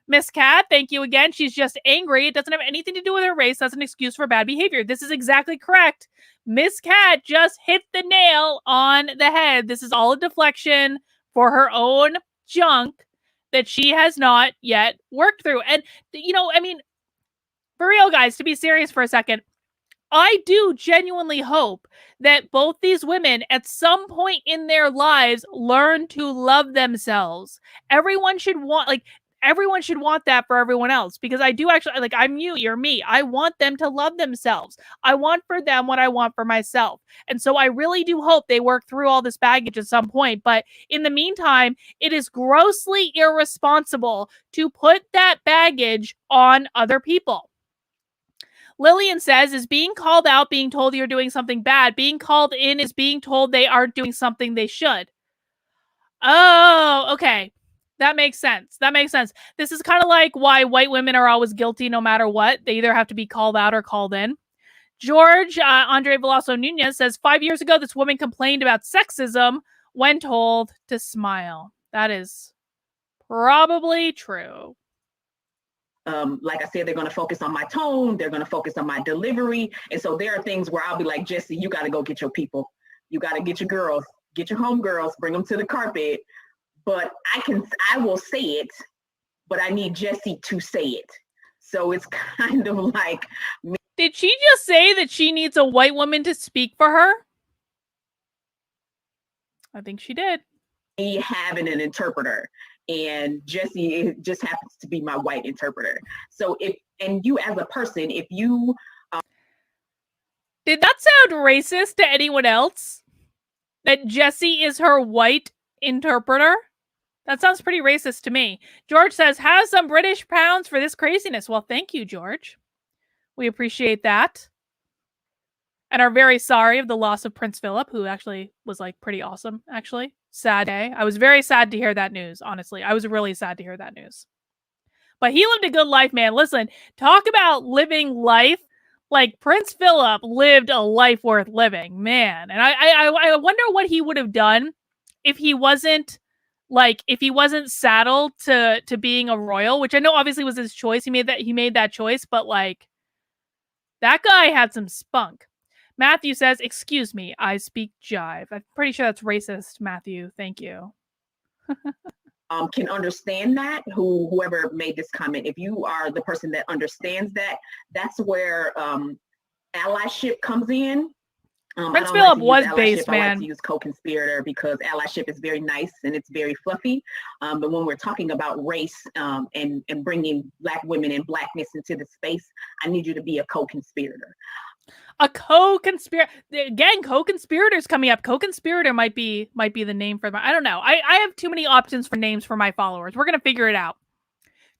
Miss Cat, thank you again. She's just angry. It doesn't have anything to do with her race. That's an excuse for bad behavior. This is exactly correct. Miss Cat just hit the nail on the head. This is all a deflection for her own junk that she has not yet worked through. And, for real, guys, to be serious for a second, I do genuinely hope that both these women at some point in their lives learn to love themselves. Everyone should want that for everyone else, because I do actually, I'm you, you're me. I want them to love themselves. I want for them what I want for myself. And so I really do hope they work through all this baggage at some point. But in the meantime, it is grossly irresponsible to put that baggage on other people. Lillian says, is being called out being told you're doing something bad? Being called in is being told they aren't doing something they should. Oh, okay. That makes sense. This is kind of like why white women are always guilty no matter what. They either have to be called out or called in. George, Andre Veloso Nunez says, 5 years ago, this woman complained about sexism when told to smile. That is probably true. Like I said, they're going to focus on my tone. They're going to focus on my delivery. And so there are things where I'll be like, Jesse, you got to go get your people. You got to get your girls, get your homegirls, bring them to the carpet, but I will say it, but I need Jesse to say it. So it's kind of like. Did she just say that she needs a white woman to speak for her? I think she did. Me having an interpreter, and Jesse just happens to be my white interpreter. So and you as a person, if you. Did that sound racist to anyone else? That Jesse is her white interpreter? That sounds pretty racist to me. George says, has some British pounds for this craziness. Well, thank you, George. We appreciate that. And are very sorry of the loss of Prince Philip, who actually was like pretty awesome, actually. Sad day. I was very sad to hear that news, honestly. I was really sad to hear that news. But he lived a good life, man. Listen, talk about living life. Like, Prince Philip lived a life worth living, man. And I wonder what he would have done if he wasn't saddled to being a royal, which I know obviously was his choice. He made that choice, but like, that guy had some spunk. Matthew says, excuse me, I speak jive. I'm pretty sure that's racist, Matthew. Thank you. Can understand that, whoever made this comment. If you are the person that understands that, that's where allyship comes in. Prince Philip was based, man. I like to use co-conspirator because allyship is very nice and it's very fluffy. But when we're talking about race and bringing Black women and Blackness into the space, I need you to be a co-conspirator. A co-conspirator. Again, co-conspirators coming up. Co-conspirator might be the name for them. I don't know. I have too many options for names for my followers. We're going to figure it out.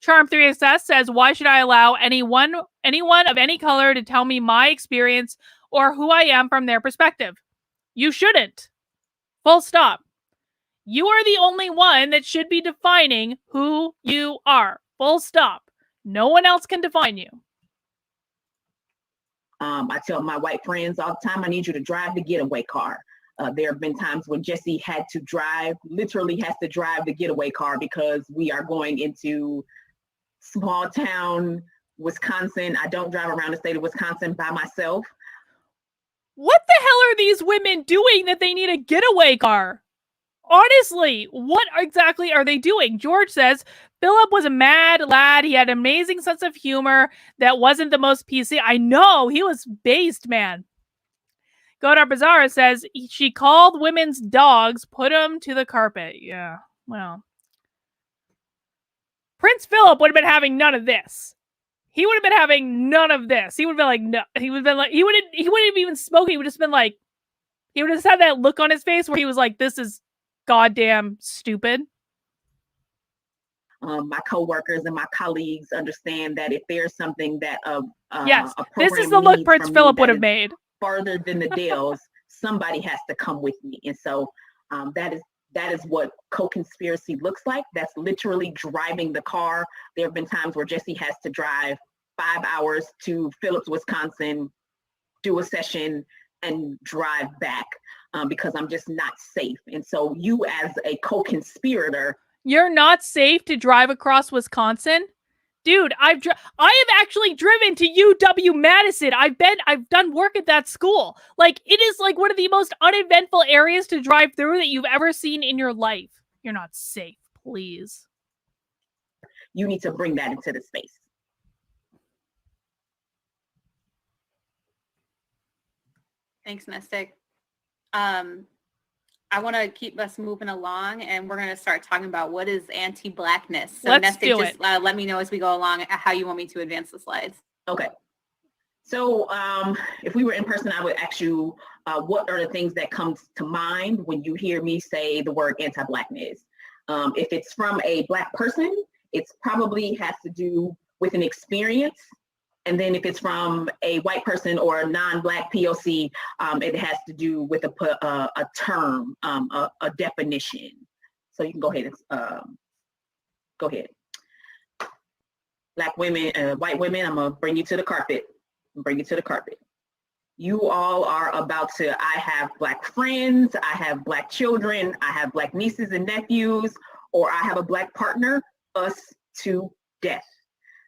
Charm3SS says, why should I allow anyone of any color to tell me my experience or who I am from their perspective? You shouldn't. Full stop. You are the only one that should be defining who you are. Full stop. No one else can define you. I tell my white friends all the time, I need you to drive the getaway car. There have been times when Jesse had to literally has to drive the getaway car because we are going into small town Wisconsin. I don't drive around the state of Wisconsin by myself. What the hell are these women doing that they need a getaway car? Honestly, what exactly are they doing? George says, Philip was a mad lad. He had an amazing sense of humor that wasn't the most PC. I know, he was based, man. Godar Bazaar says, she called women's dogs, put them to the carpet. Yeah, well. Prince Philip would have been having none of this. He would have been having none of this. He would have been like, no. He wouldn't have even spoken. He would have just been like, he would have just had that look on his face where he was like, this is goddamn stupid. My coworkers and my colleagues understand that if there's something that yes, this is the look Prince Philip would have made. Further than the Dales, somebody has to come with me, and so that is what co-conspiracy looks like. That's literally driving the car. There have been times where Jesse has to drive 5 hours to Phillips, Wisconsin, do a session, and drive back because I'm just not safe. And so you as a co-conspirator. You're not safe to drive across Wisconsin? Dude, I have actually driven to UW-Madison. I've done work at that school. Like, it is like one of the most uneventful areas to drive through that you've ever seen in your life. You're not safe, please. You need to bring that into the space. Thanks, Mystic. I want to keep us moving along, and we're going to start talking about what is anti-blackness. So Let's do it. Let me know as we go along how you want me to advance the slides. Okay. So if we were in person, I would ask you, what are the things that comes to mind when you hear me say the word anti-blackness? If it's from a Black person, it's probably has to do with an experience. And then if it's from a white person or a non-Black POC, it has to do with a term, a definition. So you can go ahead and go ahead. Black women, white women, I'm gonna bring you to the carpet. You all are about to, I have Black friends, I have Black children, I have Black nieces and nephews, or I have a Black partner, us to death.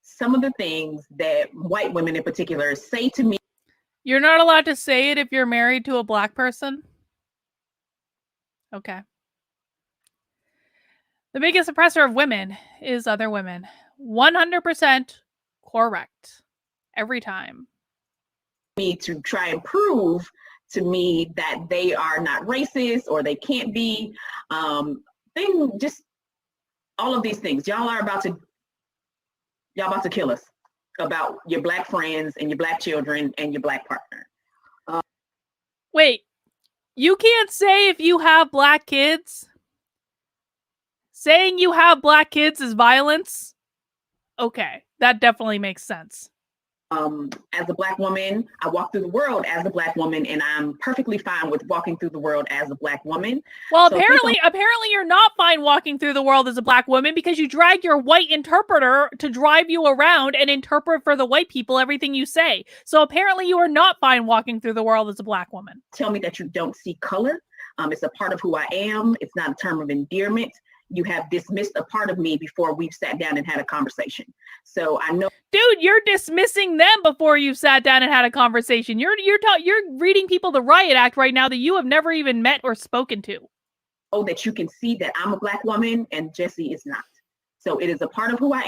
Some of the things that white women in particular say to me. You're not allowed to say it if you're married to a Black person? Okay. The biggest oppressor of women is other women. 100% correct. Every time. Me to try and prove to me that they are not racist or they can't be. Just all of these things. Y'all about to kill us about your Black friends and your Black children and your Black partner. Wait, you can't say if you have Black kids? Saying you have Black kids is violence? Okay, that definitely makes sense. As a Black woman, I walk through the world as a Black woman, and I'm perfectly fine with walking through the world as a Black woman. Well, so apparently you're not fine walking through the world as a Black woman because you drag your white interpreter to drive you around and interpret for the white people everything you say. So apparently you are not fine walking through the world as a Black woman. Tell me that you don't see color. It's a part of who I am. It's not a term of endearment. You have dismissed a part of me before we've sat down and had a conversation. So I know. Dude, you're dismissing them before you've sat down and had a conversation. You're reading people the riot act right now that you have never even met or spoken to. Oh, that you can see that I'm a Black woman and Jessie is not. So it is a part of who I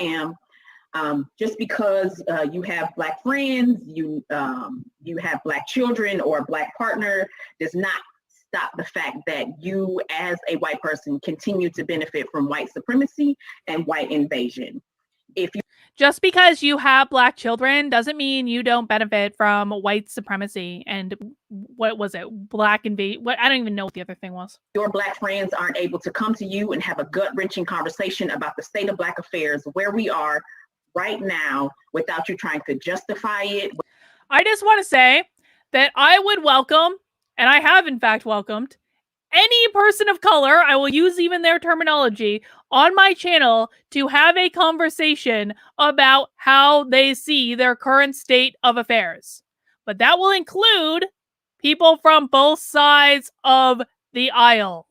am. Just because you have Black friends, you have Black children or a Black partner does not stop the fact that you as a white person continue to benefit from white supremacy and white invasion. Just because you have Black children doesn't mean you don't benefit from white supremacy and what was it? Black invasion. I don't even know what the other thing was. Your Black friends aren't able to come to you and have a gut-wrenching conversation about the state of Black affairs where we are right now without you trying to justify it. I just want to say that I would welcome, and I have in fact welcomed, any person of color, I will use even their terminology, on my channel to have a conversation about how they see their current state of affairs. But that will include people from both sides of the aisle.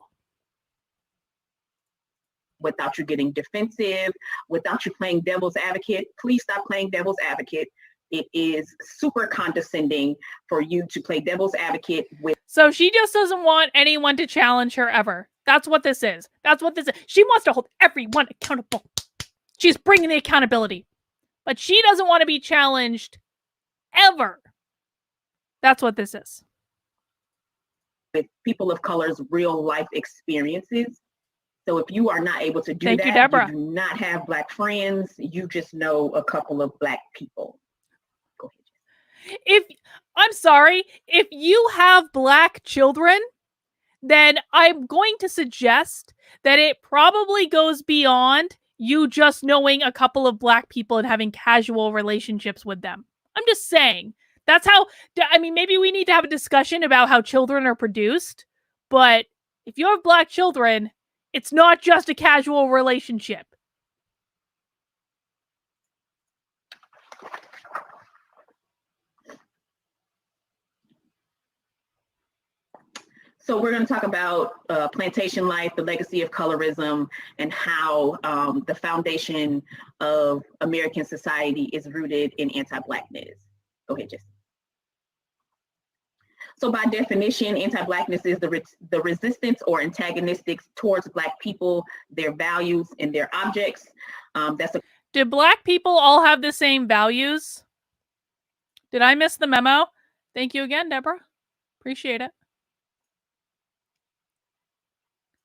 Without you getting defensive, without you playing devil's advocate, please stop playing devil's advocate. It is super condescending for you to play devil's advocate with. So she just doesn't want anyone to challenge her ever. That's what this is. That's what this is. She wants to hold everyone accountable. She's bringing the accountability. But she doesn't want to be challenged ever. That's what this is. With people of color's real life experiences. So if you are not able to do Thank that, you, Deborah. You do not have Black friends, you just know a couple of Black people. I'm sorry, if you have Black children, then I'm going to suggest that it probably goes beyond you just knowing a couple of Black people and having casual relationships with them. I'm just saying. That's how, I mean, maybe we need to have a discussion about how children are produced, but if you have Black children, it's not just a casual relationship. So we're going to talk about plantation life, the legacy of colorism, and how the foundation of American society is rooted in anti-blackness. Go ahead, Jesse. So by definition, anti-blackness is the resistance or antagonistic towards Black people, their values, and their objects. Do Black people all have the same values? Did I miss the memo? Thank you again, Deborah. Appreciate it.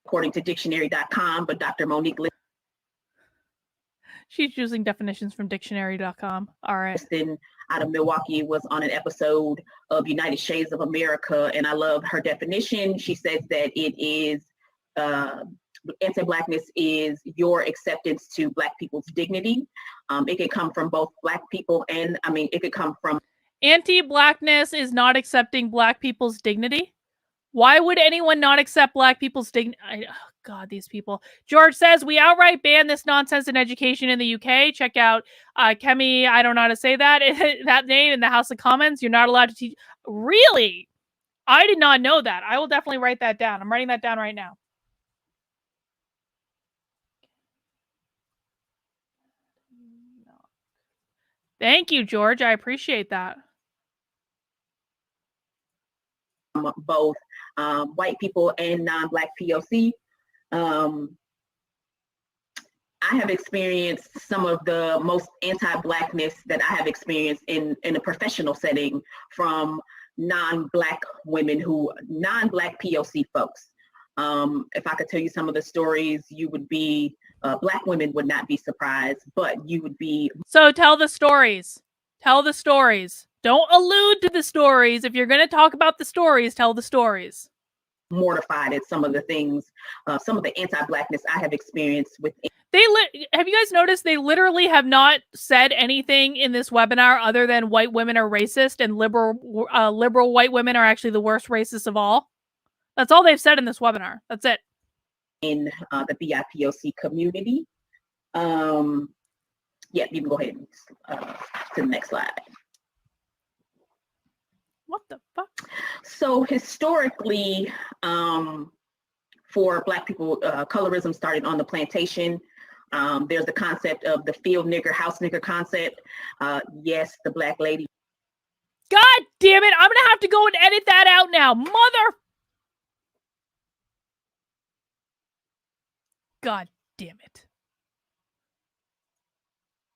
According to dictionary.com, but Dr. Monique She's using definitions from dictionary.com. All right. Liston out of Milwaukee was on an episode of United Shades of America, and I love her definition. She says that it is anti-blackness is your acceptance to Black people's dignity. It can come from both Black people and, it could come from... Anti-blackness is not accepting Black people's dignity? Why would anyone not accept Black people's dignity? Oh, God, these people. George says, we outright ban this nonsense in education in the UK. Check out Kemi, I don't know how to say that, that name in the House of Commons. You're not allowed to teach. Really? I did not know that. I will definitely write that down. I'm writing that down right now. Thank you, George. I appreciate that. Both white people and non-Black POC. I have experienced some of the most anti-Blackness that I have experienced in a professional setting from non-Black women non-Black POC folks. If I could tell you some of the stories, you would be, Black women would not be surprised, but you would be. So tell the stories. Tell the stories. Don't allude to the stories. If you're going to talk about the stories, tell the stories. Mortified at some of the things, some of the anti-Blackness I have experienced with. Have you guys noticed they literally have not said anything in this webinar other than white women are racist and liberal white women are actually the worst racists of all? That's all they've said in this webinar. That's it. In the BIPOC community. Yeah, you can go ahead and to the next slide. What the fuck? So historically, for Black people, colorism started on the plantation. There's the concept of the field nigger, house nigger concept. Yes, the Black lady. God damn it. I'm going to have to go and edit that out now. God damn it.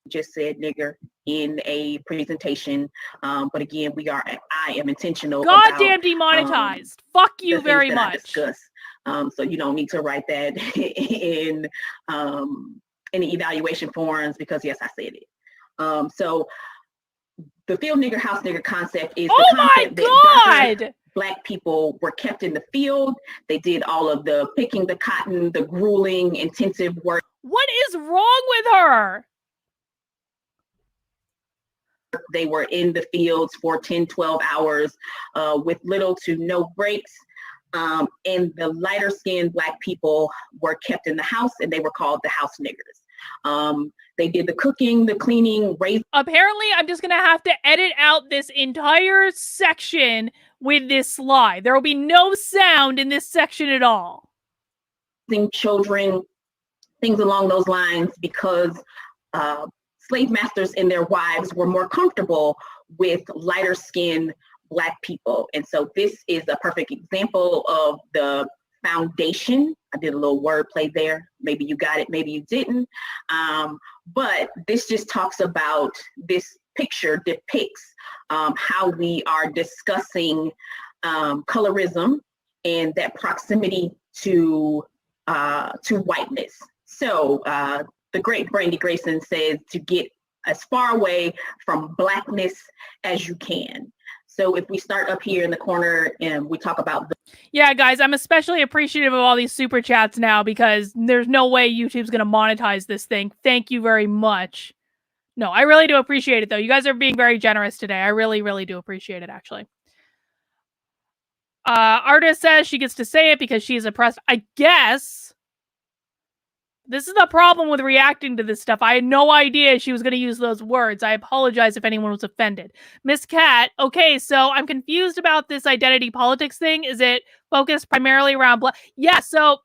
Just said nigger in a presentation. But again, I am intentional. Goddamn demonetized. Fuck you very much. So you don't need to write that in the evaluation forums because yes, I said it. So the field nigger, house nigger concept is the concept that Black people were kept in the field. They did all of the picking the cotton, the grueling, intensive work. What is wrong with her? They were in the fields for 10, 12 hours with little to no breaks. And the lighter skinned Black people were kept in the house and they were called the house niggers. They did the cooking, the cleaning, Apparently, I'm just going to have to edit out this entire section with this slide. There will be no sound in this section at all. Children, things along those lines, because slave masters and their wives were more comfortable with lighter skinned Black people. And so this is a perfect example of the foundation. I did a little wordplay there. Maybe you got it, maybe you didn't. But this just talks about, this picture depicts how we are discussing colorism and that proximity to whiteness. So the great Brandy Grayson says to get as far away from Blackness as you can. So if we start up here in the corner and we talk about yeah, guys, I'm especially appreciative of all these super chats now because there's no way YouTube's going to monetize this thing. Thank you very much. No, I really do appreciate it, though. You guys are being very generous today. I really, really do appreciate it, actually. Artist says she gets to say it because she is oppressed. I guess. This is the problem with reacting to this stuff. I had no idea she was going to use those words. I apologize if anyone was offended. Miss Cat, okay, so I'm confused about this identity politics thing. Is it focused primarily around Black? Yeah, so,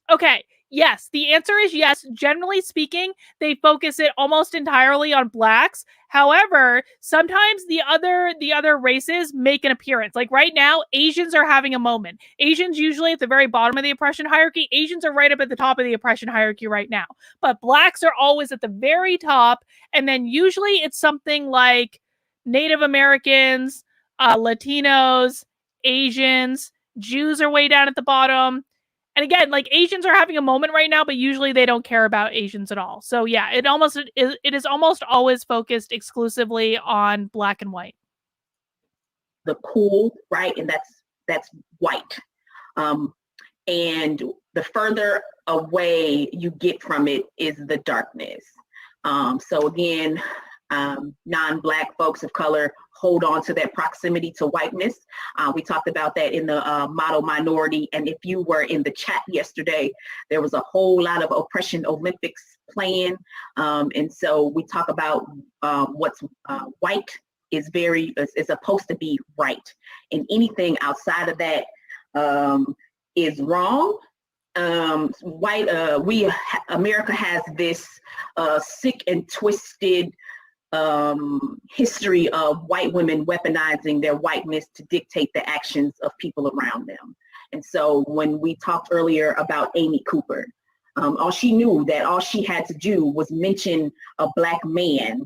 okay, yes. The answer is yes. Generally speaking, they focus it almost entirely on Blacks. However, sometimes the other races make an appearance. Like right now, Asians are having a moment. Asians usually at the very bottom of the oppression hierarchy. Asians are right up at the top of the oppression hierarchy right now. But Blacks are always at the very top. And then usually it's something like Native Americans, Latinos, Asians, Jews are way down at the bottom. And again, like Asians are having a moment right now, but usually they don't care about Asians at all. So yeah, it is almost always focused exclusively on Black and white. The cool, right? And that's white. And the further away you get from it is the darkness. So again, non-Black folks of color hold on to that proximity to whiteness. We talked about that in the model minority. And if you were in the chat yesterday, there was a whole lot of oppression Olympics playing. And so we talk about what's white is supposed to be right. And anything outside of that is wrong. America has this sick and twisted history of white women weaponizing their whiteness to dictate the actions of people around them. And so when we talked earlier about Amy Cooper, all she knew that all she had to do was mention a Black man,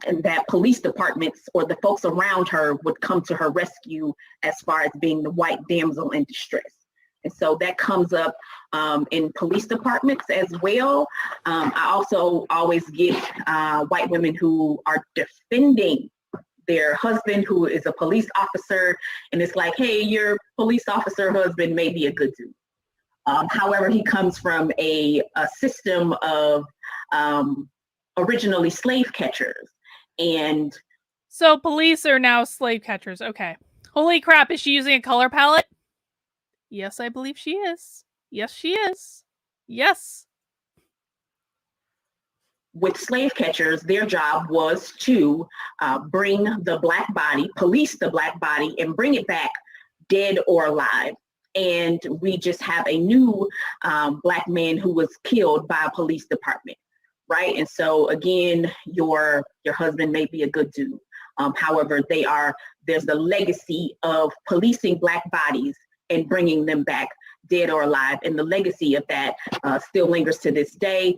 and that police departments or the folks around her would come to her rescue as far as being the white damsel in distress. And so that comes up in police departments as well. I also always get white women who are defending their husband who is a police officer, and it's like, hey, your police officer husband may be a good dude. However, he comes from a system of originally slave catchers. And so police are now slave catchers. Okay. Holy crap. Is she using a color palette? Yes, I believe she is. Yes, she is. Yes. With slave catchers, their job was to bring the Black body, police the Black body, and bring it back dead or alive. And we just have a new Black man who was killed by a police department. Right. And so again, your husband may be a good dude. However, there's the legacy of policing Black bodies and bringing them back dead or alive. And the legacy of that still lingers to this day.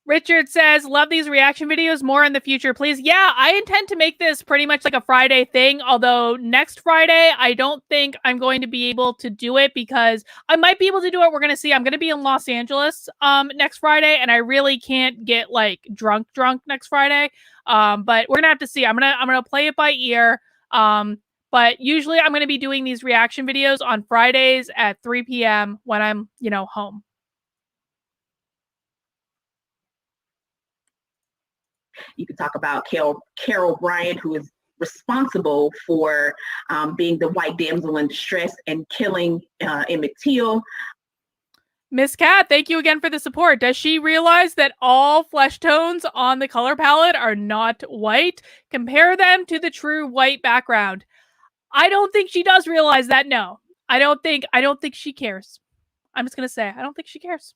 Richard says, love these reaction videos, more in the future, please. Yeah, I intend to make this pretty much like a Friday thing, although next Friday, I don't think I'm going to be able to do it because I might be able to do it. We're going to see. I'm going to be in Los Angeles next Friday, and I really can't get like drunk next Friday. But we're going to have to see. I'm going to play it by ear. But usually I'm going to be doing these reaction videos on Fridays at 3 p.m. when I'm, home. You can talk about Carol Bryant, who is responsible for being the white damsel in distress and killing Emmett Till. Miss Cat, thank you again for the support. Does she realize that all flesh tones on the color palette are not white? Compare them to the true white background. I don't think she does realize that. No, I don't think she cares. I'm just going to say, I don't think she cares.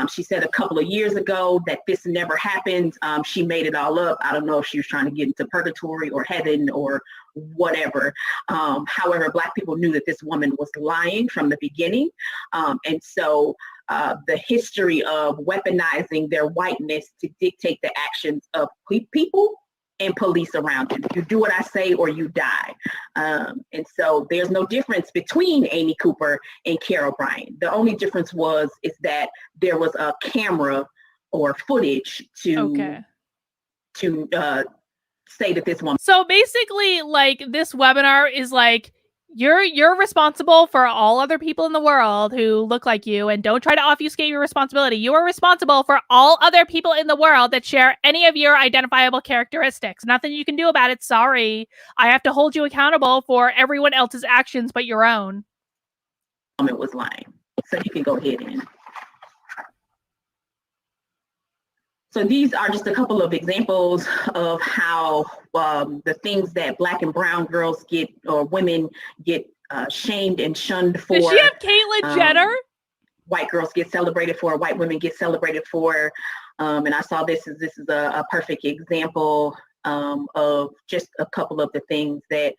She said a couple of years ago that this never happened. She made it all up. I don't know if she was trying to get into purgatory or heaven or whatever. However, Black people knew that this woman was lying from the beginning. And so the history of weaponizing their whiteness to dictate the actions of people and police around you. You do what I say or you die. And so there's no difference between Amy Cooper and Carol Bryant. The only difference is that there was a camera or footage to say that this woman. So basically, like, this webinar is like, you're responsible for all other people in the world who look like you, and don't try to obfuscate your responsibility. You are responsible for all other people in the world that share any of your identifiable characteristics. Nothing you can do about it. Sorry. I have to hold you accountable for everyone else's actions but your own. It was lying. So you can go ahead and. So these are just a couple of examples of how the things that Black and brown girls get, or women get shamed and shunned for. Does she have Caitlyn Jenner? White girls get celebrated for, white women get celebrated for. And I saw this is a perfect example of just a couple of the things that,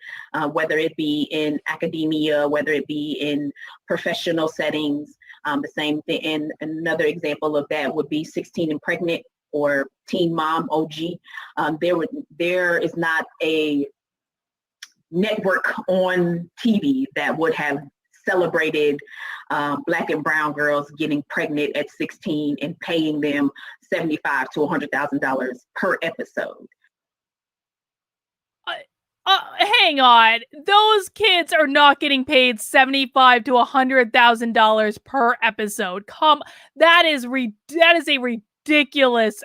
whether it be in academia, whether it be in professional settings, the same thing. And another example of that would be 16 and Pregnant, or Teen Mom OG. There is not a network on TV that would have celebrated Black and brown girls getting pregnant at 16 and paying them $75,000 to $100,000 per episode. Hang on. Those kids are not getting paid $75,000 to $100,000 per episode. That is a ridiculous.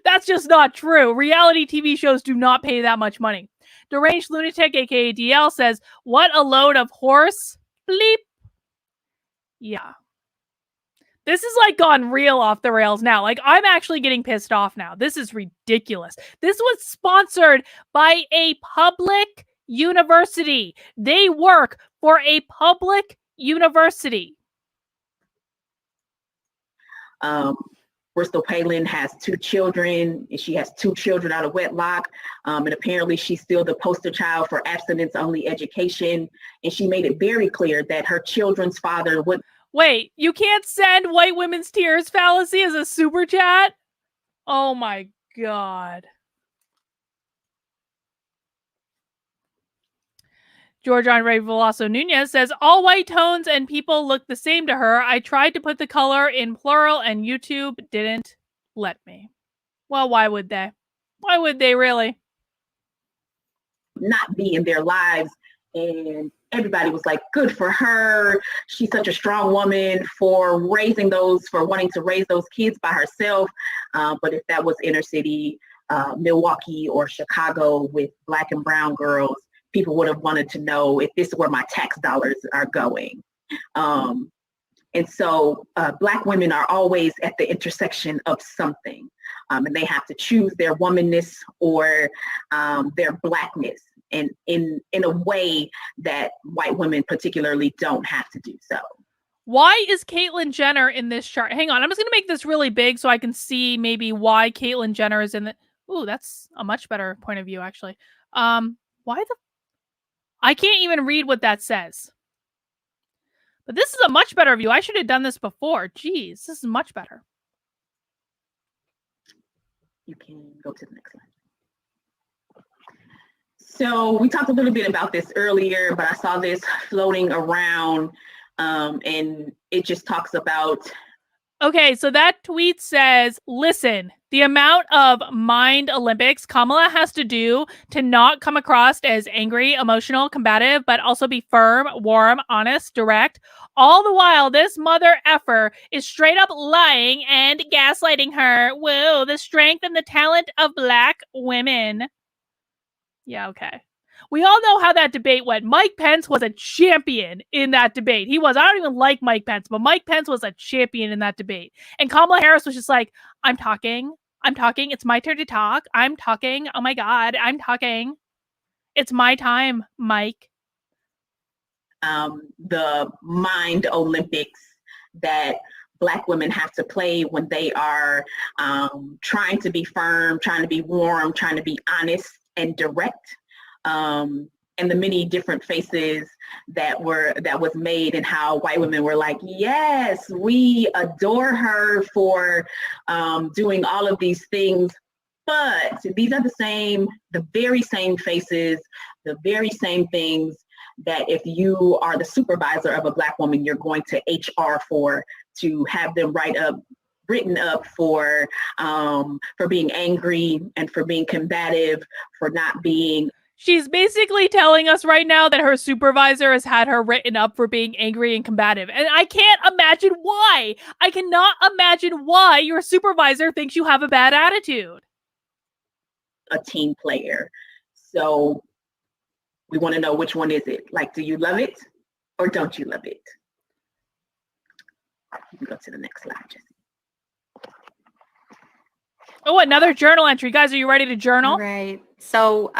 That's just not true. Reality TV shows do not pay that much money. Deranged Lunatic, aka DL, says, "What a load of horse bleep." Yeah. This is like gone real off the rails now. Like, I'm actually getting pissed off now. This is ridiculous. This was sponsored by a public university. They work for a public university. Bristol Palin has 2 children, and she has 2 children out of wedlock. And apparently she's still the poster child for abstinence-only education. And she made it very clear that her children's father would... Wait, you can't send white women's tears fallacy as a super chat? Oh my God. George Andre Veloso Nunez says, all white tones and people look the same to her. I tried to put the color in plural and YouTube didn't let me. Well, why would they? Why would they really? Not be in their lives. And everybody was like, good for her. She's such a strong woman for wanting to raise those kids by herself. But if that was inner city, Milwaukee or Chicago with Black and brown girls, people would have wanted to know if this is where my tax dollars are going. And so Black women are always at the intersection of something. And they have to choose their womanness or their Blackness, and in a way that white women particularly don't have to do so. Why is Caitlyn Jenner in this chart? Hang on, I'm just going to make this really big so I can see maybe why Caitlyn Jenner is in the... Ooh, that's a much better point of view, actually. Why the... I can't even read what that says. But this is a much better view. I should have done this before. Jeez, this is much better. You can go to the next slide. So we talked a little bit about this earlier, but I saw this floating around, and it just talks about... Okay, so that tweet says, listen, the amount of mind Olympics Kamala has to do to not come across as angry, emotional, combative, but also be firm, warm, honest, direct. All the while, this mother effer is straight up lying and gaslighting her. Whoa, the strength and the talent of Black women. Yeah, okay. We all know how that debate went. Mike Pence was a champion in that debate. He was. I don't even like Mike Pence, but Mike Pence was a champion in that debate. And Kamala Harris was just like, I'm talking. It's my turn to talk. I'm talking. Oh my God, I'm talking. It's my time, Mike. The mind Olympics that Black women have to play when they are trying to be firm, trying to be warm, trying to be honest and direct. And the many different faces that was made, and how white women were like, yes, we adore her for doing all of these things. But these are the very same faces, the very same things that if you are the supervisor of a Black woman, you're going to HR for, to have them written up for being angry and for being combative, for not being... She's basically telling us right now that her supervisor has had her written up for being angry and combative. And I can't imagine why. I cannot imagine why your supervisor thinks you have a bad attitude. A team player. So we want to know, which one is it? Like, do you love it or don't you love it? You can go to the next slide, Jesse. Oh, another journal entry. Guys, are you ready to journal? All right. So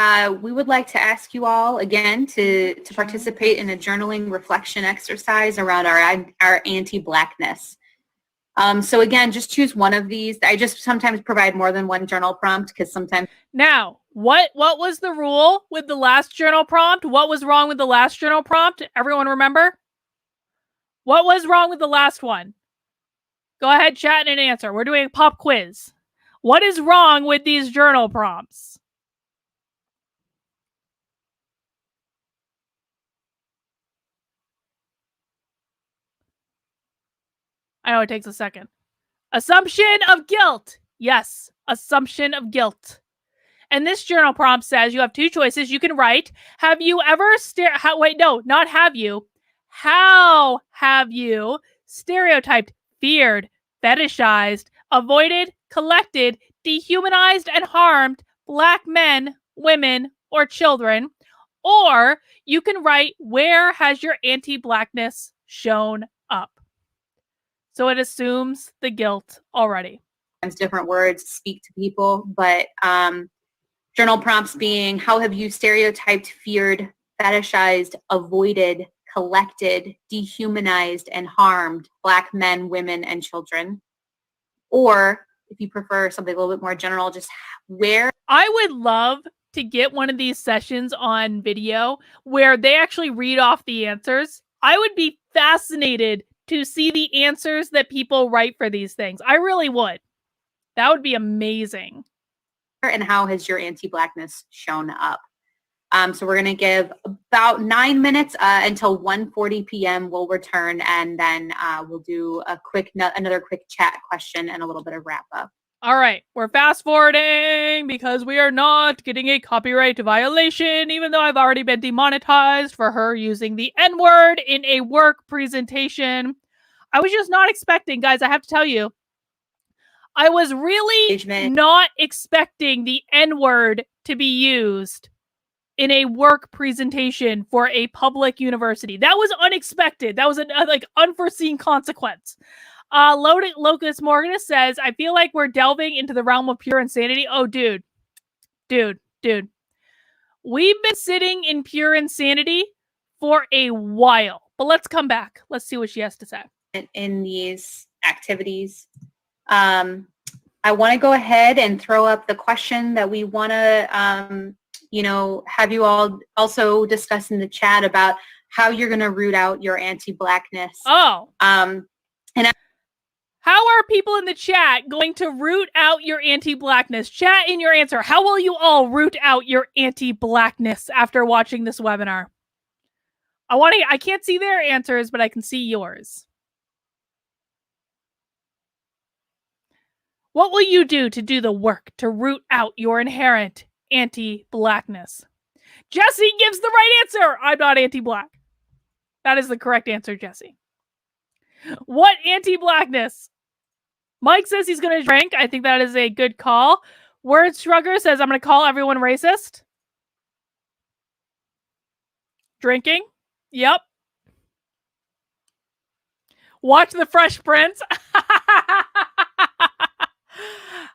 we would like to ask you all again to participate in a journaling reflection exercise around our anti-blackness. So again, just choose one of these. I just sometimes provide more than one journal prompt because sometimes... Now, what was the rule with the last journal prompt? What was wrong with the last journal prompt? Everyone remember? What was wrong with the last one? Go ahead, chat and answer. We're doing a pop quiz. What is wrong with these journal prompts? I know it takes a second. Assumption of guilt. Yes, assumption of guilt. And this journal prompt says you have 2 choices. You can write, have you ever wait, no, not have you. How have you stereotyped, feared, fetishized, avoided, collected, dehumanized, and harmed Black men, women, or children? Or you can write, where has your anti-Blackness shown up? So it assumes the guilt already. Different words speak to people, but journal prompts being, how have you stereotyped, feared, fetishized, avoided, collected, dehumanized, and harmed Black men, women, and children? or if you prefer something a little bit more general, just where. I would love to get one of these sessions on video where they actually read off the answers. I would be fascinated to see the answers that people write for these things. I really would. That would be amazing. And how has your anti-blackness shown up? So we're going to give about 9 minutes until 1:40 p.m. We'll return, and then we'll do another quick chat question and a little bit of wrap up. All right, we're fast forwarding because we are not getting a copyright violation, even though I've already been demonetized for her using the N-word in a work presentation. I was just not expecting, guys, I have to tell you, I was really not expecting the N-word to be used in a work presentation for a public university. That was unexpected. That was an unforeseen consequence. Locust Morgan says, I feel like we're delving into the realm of pure insanity. Oh, dude. We've been sitting in pure insanity for a while. But let's come back. Let's see what she has to say. In these activities, I want to go ahead and throw up the question that we want to, have you all also discuss in the chat about how you're going to root out your anti-blackness. Oh. How are people in the chat going to root out your anti-blackness? Chat in your answer. How will you all root out your anti-blackness after watching this webinar? I can't see their answers, but I can see yours. What will you do to do the work to root out your inherent anti-blackness? Jesse gives the right answer. I'm not anti-black. That is the correct answer, Jesse. What anti-blackness? Mike says he's going to drink. I think that is a good call. Word Shrugger says, I'm going to call everyone racist. Drinking. Yep. Watch The Fresh Prince.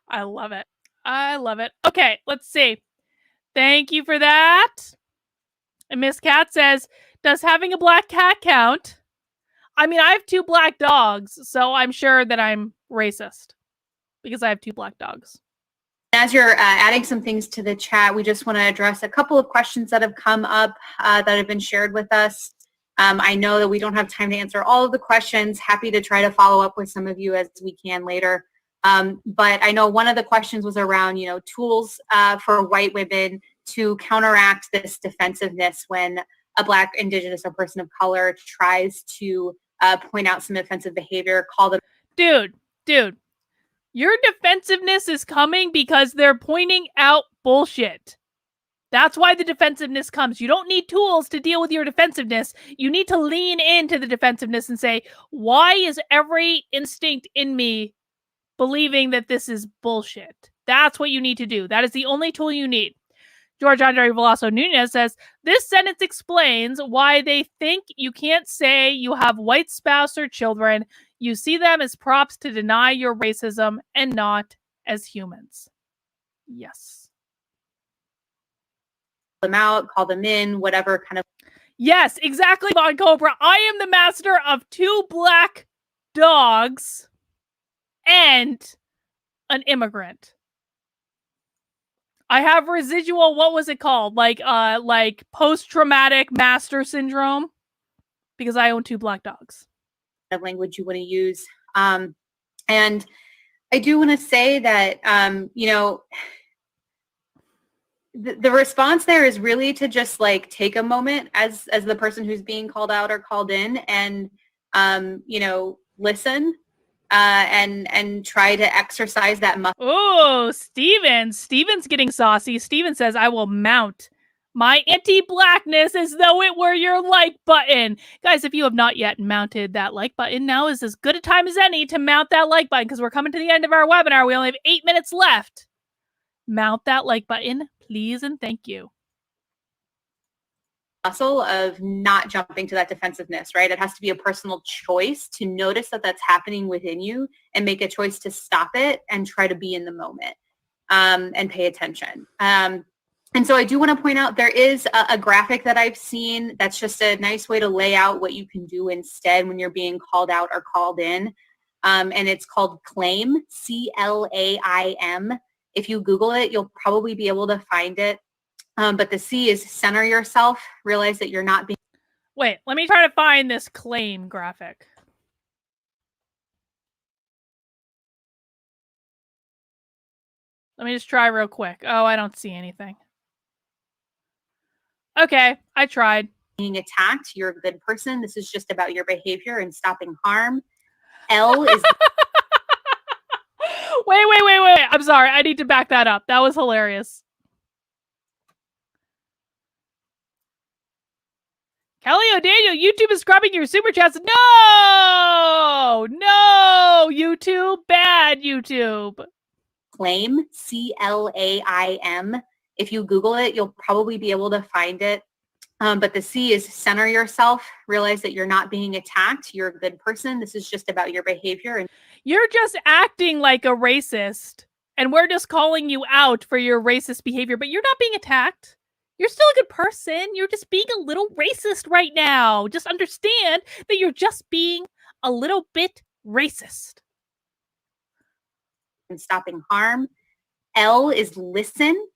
I love it. I love it. Okay, let's see. Thank you for that. And Miss Cat says, does having a black cat count? I mean, I have 2 black dogs, so I'm sure that I'm racist because I have 2 black dogs. As you're adding some things to the chat, we just want to address a couple of questions that have come up that have been shared with us. I know that we don't have time to answer all of the questions. Happy to try to follow up with some of you as we can later. But I know one of the questions was around, tools for white women to counteract this defensiveness when a Black, Indigenous, or person of color tries to point out some offensive behavior, call them. Dude, your defensiveness is coming because they're pointing out bullshit. That's why the defensiveness comes. You don't need tools to deal with your defensiveness. You need to lean into the defensiveness and say, why is every instinct in me believing that this is bullshit? That's what you need to do. That is the only tool you need. George Andre Veloso Nunez says, this sentence explains why they think you can't say you have white spouse or children. You see them as props to deny your racism and not as humans. Yes. Call them out, call them in, whatever kind of. Yes, exactly, Von Cobra. I am the master of 2 black dogs and an immigrant. I have residual, what was it called? Like post-traumatic master syndrome because I own 2 black dogs. Of language you want to use. And I do want to say that, the response there is really to just take a moment as the person who's being called out or called in and, listen. And try to exercise that muscle. Oh, Steven's getting saucy. Steven says, I will mount my anti-blackness as though it were your like button. Guys, if you have not yet mounted that like button, now is as good a time as any to mount that like button because we're coming to the end of our webinar. We only have 8 minutes left. Mount that like button, please, and thank you. Muscle of not jumping to that defensiveness, right? It has to be a personal choice to notice that that's happening within you and make a choice to stop it and try to be in the moment and pay attention. And so I do want to point out there is a graphic that I've seen that's just a nice way to lay out what you can do instead when you're being called out or called in. and it's called CLAIM, CLAIM. If you Google it, you'll probably be able to find it. But the C is center yourself, realize that you're not being... Wait, let me try to find this claim graphic. Let me just try real quick. Oh, I don't see anything. Okay, I tried. Being attacked, you're a good person. This is just about your behavior and stopping harm. L is... Wait. I'm sorry. I need to back that up. That was hilarious. Kelly O'Daniel, YouTube is scrubbing your super chats. No, YouTube, bad YouTube. CLAIM, CLAIM. If you Google it, you'll probably be able to find it. But the C is center yourself, realize that you're not being attacked. You're a good person. This is just about your behavior. And you're just acting like a racist, and we're just calling you out for your racist behavior, but you're not being attacked. You're still a good person. You're just being a little racist right now. Just understand that you're just being a little bit racist. And stopping harm. L is listen.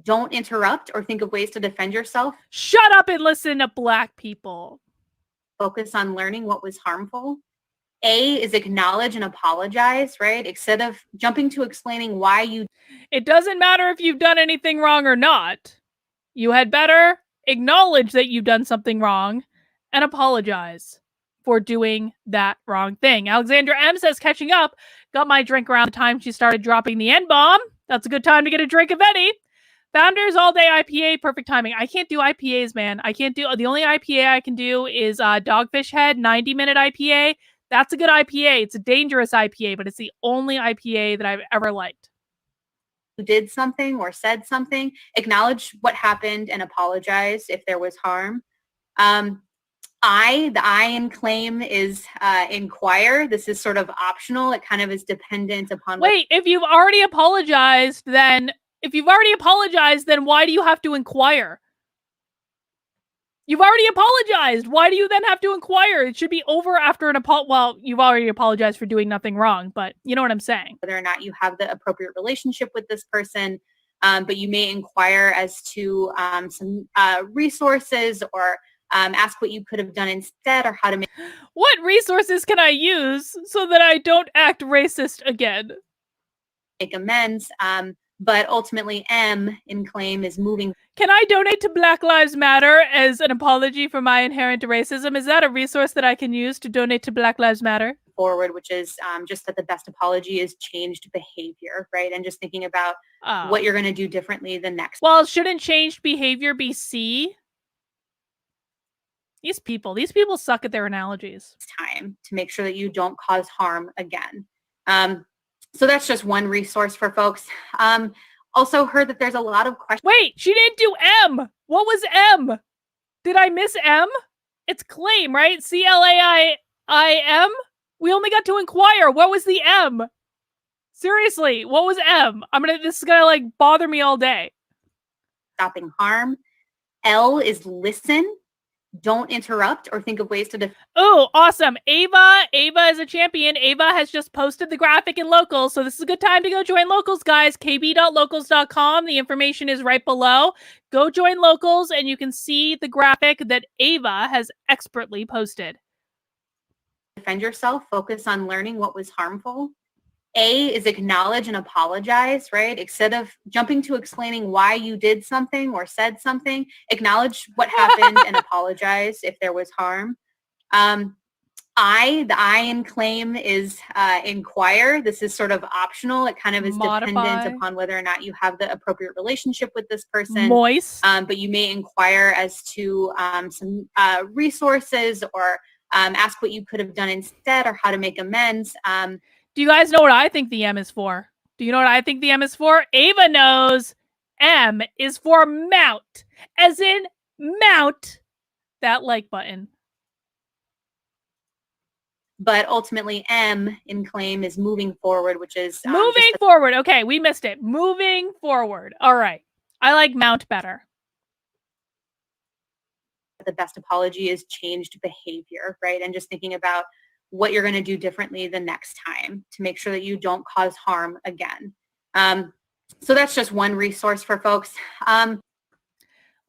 Don't interrupt or think of ways to defend yourself. Shut up and listen to Black people. Focus on learning what was harmful. A is acknowledge and apologize, right? Instead of jumping to explaining why you... It doesn't matter if you've done anything wrong or not. You had better acknowledge that you've done something wrong and apologize for doing that wrong thing. Alexandra M says, catching up, got my drink around the time she started dropping the N-bomb. That's a good time to get a drink, if any. Founders all day IPA, perfect timing. I can't do IPAs, man. I can't do... The only IPA I can do is Dogfish Head, 90-minute IPA. That's a good IPA. It's a dangerous IPA, but it's the only IPA that I've ever liked. You did something or said something, acknowledge what happened and apologize if there was harm. The I in claim is inquire. This is sort of optional. It kind of is dependent upon... Wait, if you've already apologized, then why do you have to inquire? You've already apologized. Why do you then have to inquire? It should be over after an well, you've already apologized for doing nothing wrong, but you know what I'm saying. Whether or not you have the appropriate relationship with this person, but you may inquire as to some resources or ask what you could have done instead or how to make... What resources can I use so that I don't act racist again? Make amends. But ultimately, M in claim is moving... Can I donate to Black Lives Matter as an apology for my inherent racism? Is that a resource that I can use to donate to Black Lives Matter? Forward, which is just that the best apology is changed behavior, right? And just thinking about what you're going to do differently the next. Well, shouldn't changed behavior be C? These people suck at their analogies. Time to make sure that you don't cause harm again. So that's just one resource for folks. Also heard that there's a lot of questions. Wait, she didn't do M. What was M? Did I miss M? It's claim, right? CLAIM? We only got to inquire. What was the M? Seriously, what was M? This is gonna like bother me all day. Stopping harm. L is listen. Don't interrupt or think of ways to... Oh, awesome. Ava is a champion. Ava has just posted the graphic in Locals, so this is a good time to go join Locals, guys. kb.locals.com. The information is right below. Go join Locals, and you can see the graphic that Ava has expertly posted. Defend yourself. Focus on learning what was harmful. A is acknowledge and apologize, right? Instead of jumping to explaining why you did something or said something, acknowledge what happened and apologize if there was harm. The I in claim is inquire. This is sort of optional. It kind of is dependent upon whether or not you have the appropriate relationship with this person. Moist. But you may inquire as to some resources or ask what you could have done instead or how to make amends. Do you guys know what I think the M is for? Do you know what I think the M is for? Ava knows M is for mount, as in mount that like button. But ultimately, M in claim is moving forward, which is... moving forward. Okay, we missed it. Moving forward. All right. I like mount better. The best apology is changed behavior, right? And just thinking about what you're going to do differently the next time to make sure that you don't cause harm again. So that's just one resource for folks.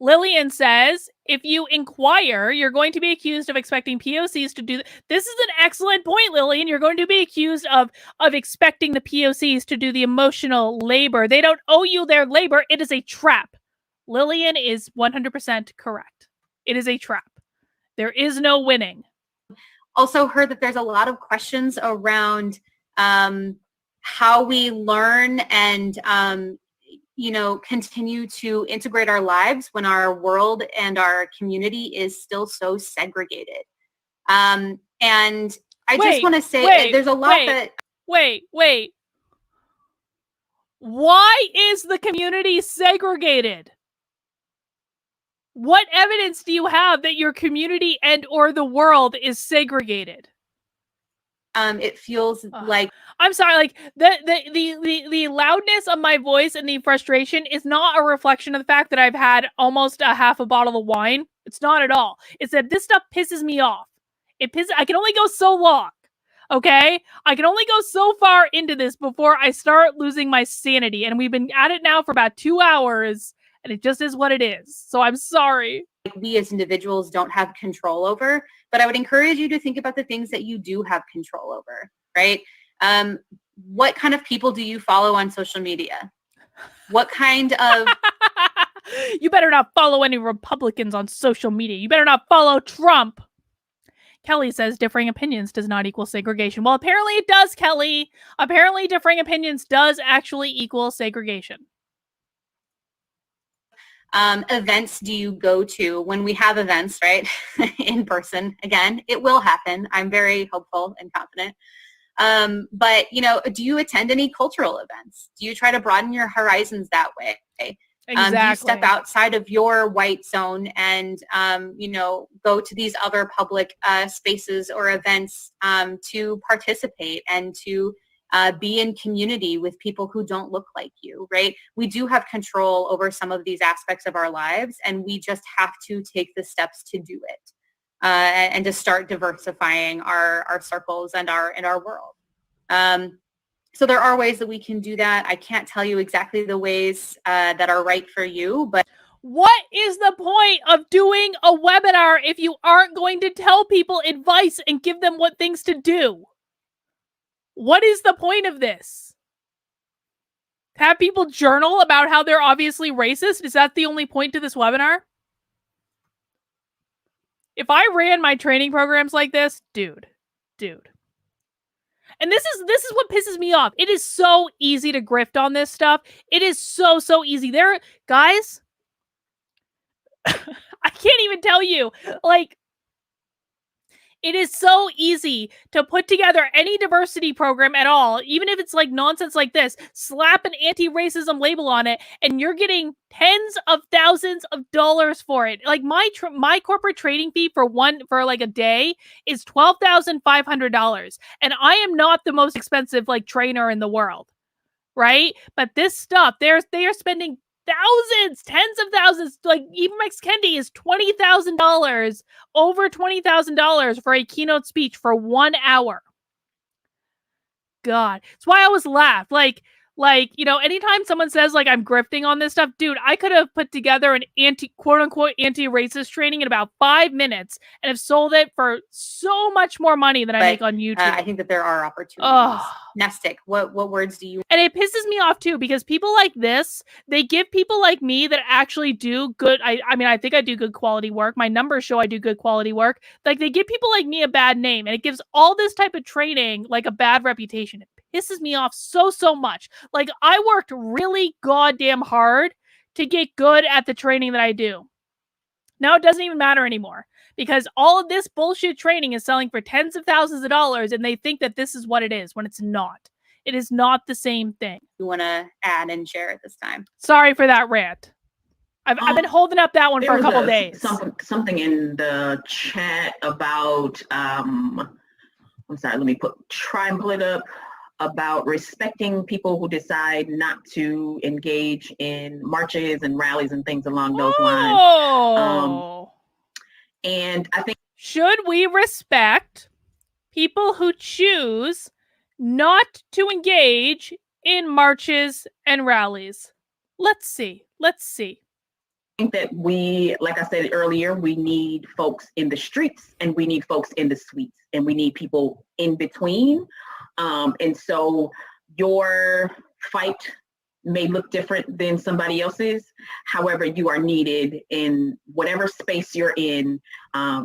Lillian says, if you inquire, you're going to be accused of expecting POCs to do... This is an excellent point, Lillian. You're going to be accused of expecting the POCs to do the emotional labor. They don't owe you their labor. It is a trap. Lillian is 100% correct. It is a trap. There is no winning. Also heard that there's a lot of questions around how we learn and continue to integrate our lives when our world and our community is still so segregated. And I just want to say there's a lot that... Wait. Why is the community segregated? What evidence do you have that your community and or the world is segregated? It feels like... I'm sorry, like the loudness of my voice and the frustration is not a reflection of the fact that I've had almost a half a bottle of wine. It's not at all. It's that this stuff pisses me off. I can only go so long. Okay? I can only go so far into this before I start losing my sanity. And we've been at it now for about 2 hours, and it just is what it is. So I'm sorry. We as individuals don't have control over, but I would encourage you to think about the things that you do have control over, right? What kind of people do you follow on social media? What kind of... You better not follow any Republicans on social media. You better not follow Trump. Kelly says differing opinions does not equal segregation. Well, apparently it does, Kelly. Apparently differing opinions does actually equal segregation. Events do you go to when we have events, right? In person, again, it will happen. I'm very hopeful and confident. But, do you attend any cultural events? Do you try to broaden your horizons that way? Exactly. Do you step outside of your white zone and, go to these other public spaces or events to participate and to be in community with people who don't look like you, right? We do have control over some of these aspects of our lives, and we just have to take the steps to do it and to start diversifying our circles and our world. So there are ways that we can do that. I can't tell you exactly the ways that are right for you, but... What is the point of doing a webinar if you aren't going to tell people advice and give them what things to do? What is the point of this? Have people journal about how they're obviously racist? Is that the only point to this webinar? If I ran my training programs like this, dude. And this is what pisses me off. It is so easy to grift on this stuff. It is so easy. Guys, I can't even tell you. Like, it is so easy to put together any diversity program at all, even if it's like nonsense like this, slap an anti-racism label on it, and you're getting tens of thousands of dollars for it. Like my corporate trading fee for like a day is $12,500, and I am not the most expensive like trainer in the world, right? But this stuff, they are spending thousands, tens of thousands. Like even Mike's Kendi is $20,000, over $20,000 for a keynote speech for 1 hour. God, that's why I always laugh. Like, anytime someone says like I'm grifting on this stuff, dude, I could have put together an quote unquote anti-racist training in about 5 minutes and have sold it for so much more money than I make on YouTube. I think that there are opportunities. Nestic, what words do you... And it pisses me off too, because people like this, they give people like me that actually do good. I mean, I think I do good quality work. My numbers show I do good quality work. Like they give people like me a bad name, and it gives all this type of training like a bad reputation. It pisses me off so much. Like I worked really goddamn hard to get good at the training that I do. Now it doesn't even matter anymore because all of this bullshit training is selling for tens of thousands of dollars, and they think that this is what it is when it's not. It is not the same thing. You want to add and share at this time? Sorry for that rant. I've been holding up that one for a couple days. Something in the chat about I'm sorry, let me try and pull it up, about respecting people who decide not to engage in marches and rallies and things along those lines. And I think, should we respect people who choose not to engage in marches and rallies? Let's see. Let's see. I think that we, like I said earlier, we need folks in the streets and we need folks in the suites and we need people in between. And so your fight may look different than somebody else's. However, you are needed in whatever space you're in.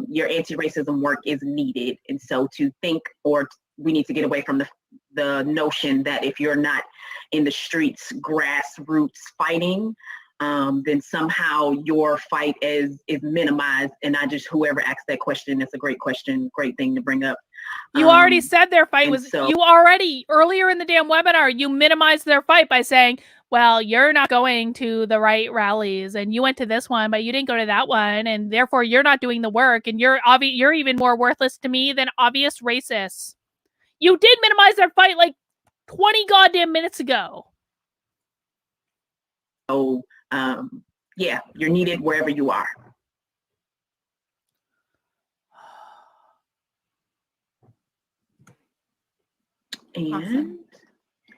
Your anti-racism work is needed. And so to think, or we need to get away from the notion that if you're not in the streets, grassroots fighting, then somehow your fight is minimized. And whoever asked that question, that's a great question, great thing to bring up. You already said their fight was, you already, earlier in the damn webinar, you minimized their fight by saying, well, you're not going to the right rallies and you went to this one, but you didn't go to that one. And therefore you're not doing the work and you're even more worthless to me than obvious racists. You did minimize their fight like 20 goddamn minutes ago. So, yeah, you're needed wherever you are. And Awesome.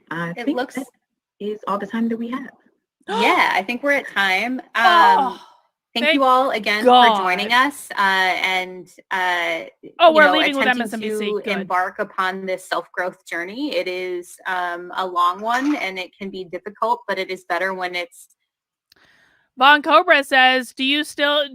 I It think looks that is all the time that we have. Yeah, I think we're at time. Thank you thank all again God. for joining us. We're leaving with attempting MSNBC. to Good. embark upon this self-growth journey. It is a long one and it can be difficult, but it is better when it's Von Cobra says, do you still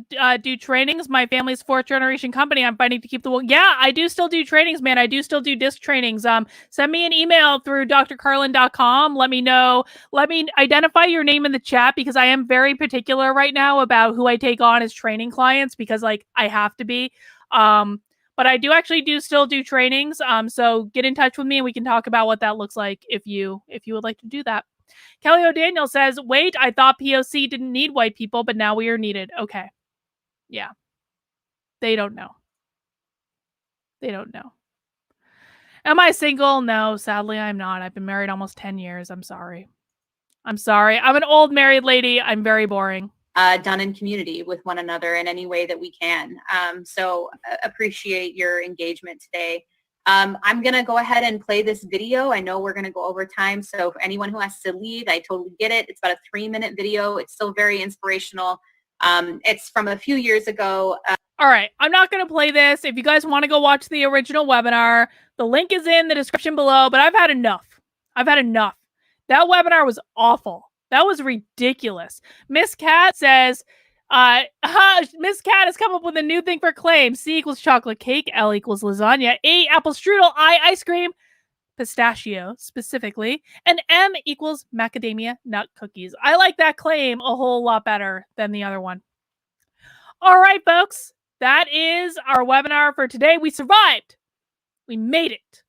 do trainings? My family's 4th generation company. I'm fighting to keep the world. Yeah, I do still do trainings, man. I do still do disc trainings. Send me an email through drcarlin.com. Let me know. Let me identify your name in the chat because I am very particular right now about who I take on as training clients because like I have to be. But I do still do trainings. So get in touch with me and we can talk about what that looks like if you would like to do that. Kelly O'Daniel says, wait, I thought POC didn't need white people, but now we are needed. Okay. Yeah. They don't know. They don't know. Am I single? No, sadly, I'm not. I've been married almost 10 years. I'm sorry. I'm sorry. I'm an old married lady. I'm very boring. done in community with one another in any way that we can. So appreciate your engagement today. I'm going to go ahead and play this video. I know we're going to go over time. So for anyone who has to leave, I totally get it. It's about a 3-minute video. It's still very inspirational. It's from a few years ago. All right. I'm not going to play this. If you guys want to go watch the original webinar, the link is in the description below, but I've had enough. I've had enough. That webinar was awful. That was ridiculous. Miss Cat says, Miss Cat has come up with a new thing for claims. C equals chocolate cake. L equals lasagna. A apple strudel. I ice cream. Pistachio specifically. And M equals macadamia nut cookies. I like that claim a whole lot better than the other one. All right, folks. That is our webinar for today. We survived. We made it.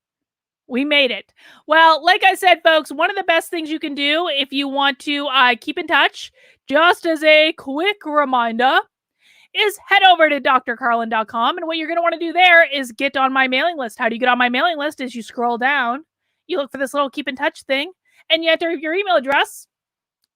We made it. Well, like I said, folks, one of the best things you can do if you want to keep in touch, just as a quick reminder, is head over to drcarlin.com. And what you're going to want to do there is get on my mailing list. How do you get on my mailing list? Is you scroll down, you look for this little keep in touch thing, and you enter your email address,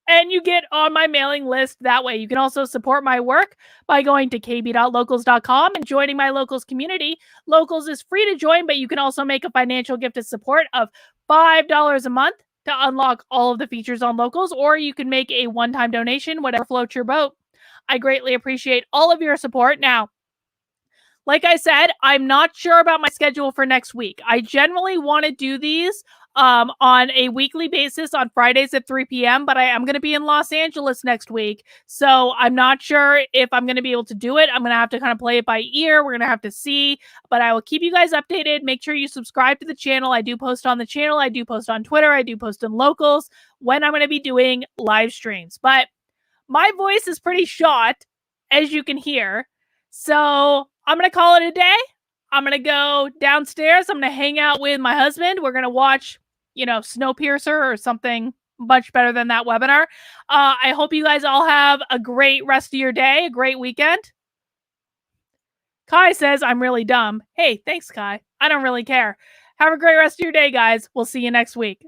and you get on my mailing list that way. You can also support my work by going to kb.locals.com and joining my Locals community. Locals is free to join, but you can also make a financial gift of support of $5 a month to unlock all of the features on Locals, or you can make a one-time donation, whatever floats your boat. I greatly appreciate all of your support. Now, like I said, I'm not sure about my schedule for next week. I generally want to do these on a weekly basis on Fridays at 3 p.m., but I am going to be in Los Angeles next week. So I'm not sure if I'm going to be able to do it. I'm going to have to kind of play it by ear. We're going to have to see, but I will keep you guys updated. Make sure you subscribe to the channel. I do post on the channel. I do post on Twitter. I do post in Locals when I'm going to be doing live streams. But my voice is pretty shot, as you can hear. So I'm going to call it a day. I'm going to go downstairs. I'm going to hang out with my husband. We're going to watch, Snowpiercer or something much better than that webinar. I hope you guys all have a great rest of your day, a great weekend. Kai says, I'm really dumb. Hey, thanks, Kai. I don't really care. Have a great rest of your day, guys. We'll see you next week.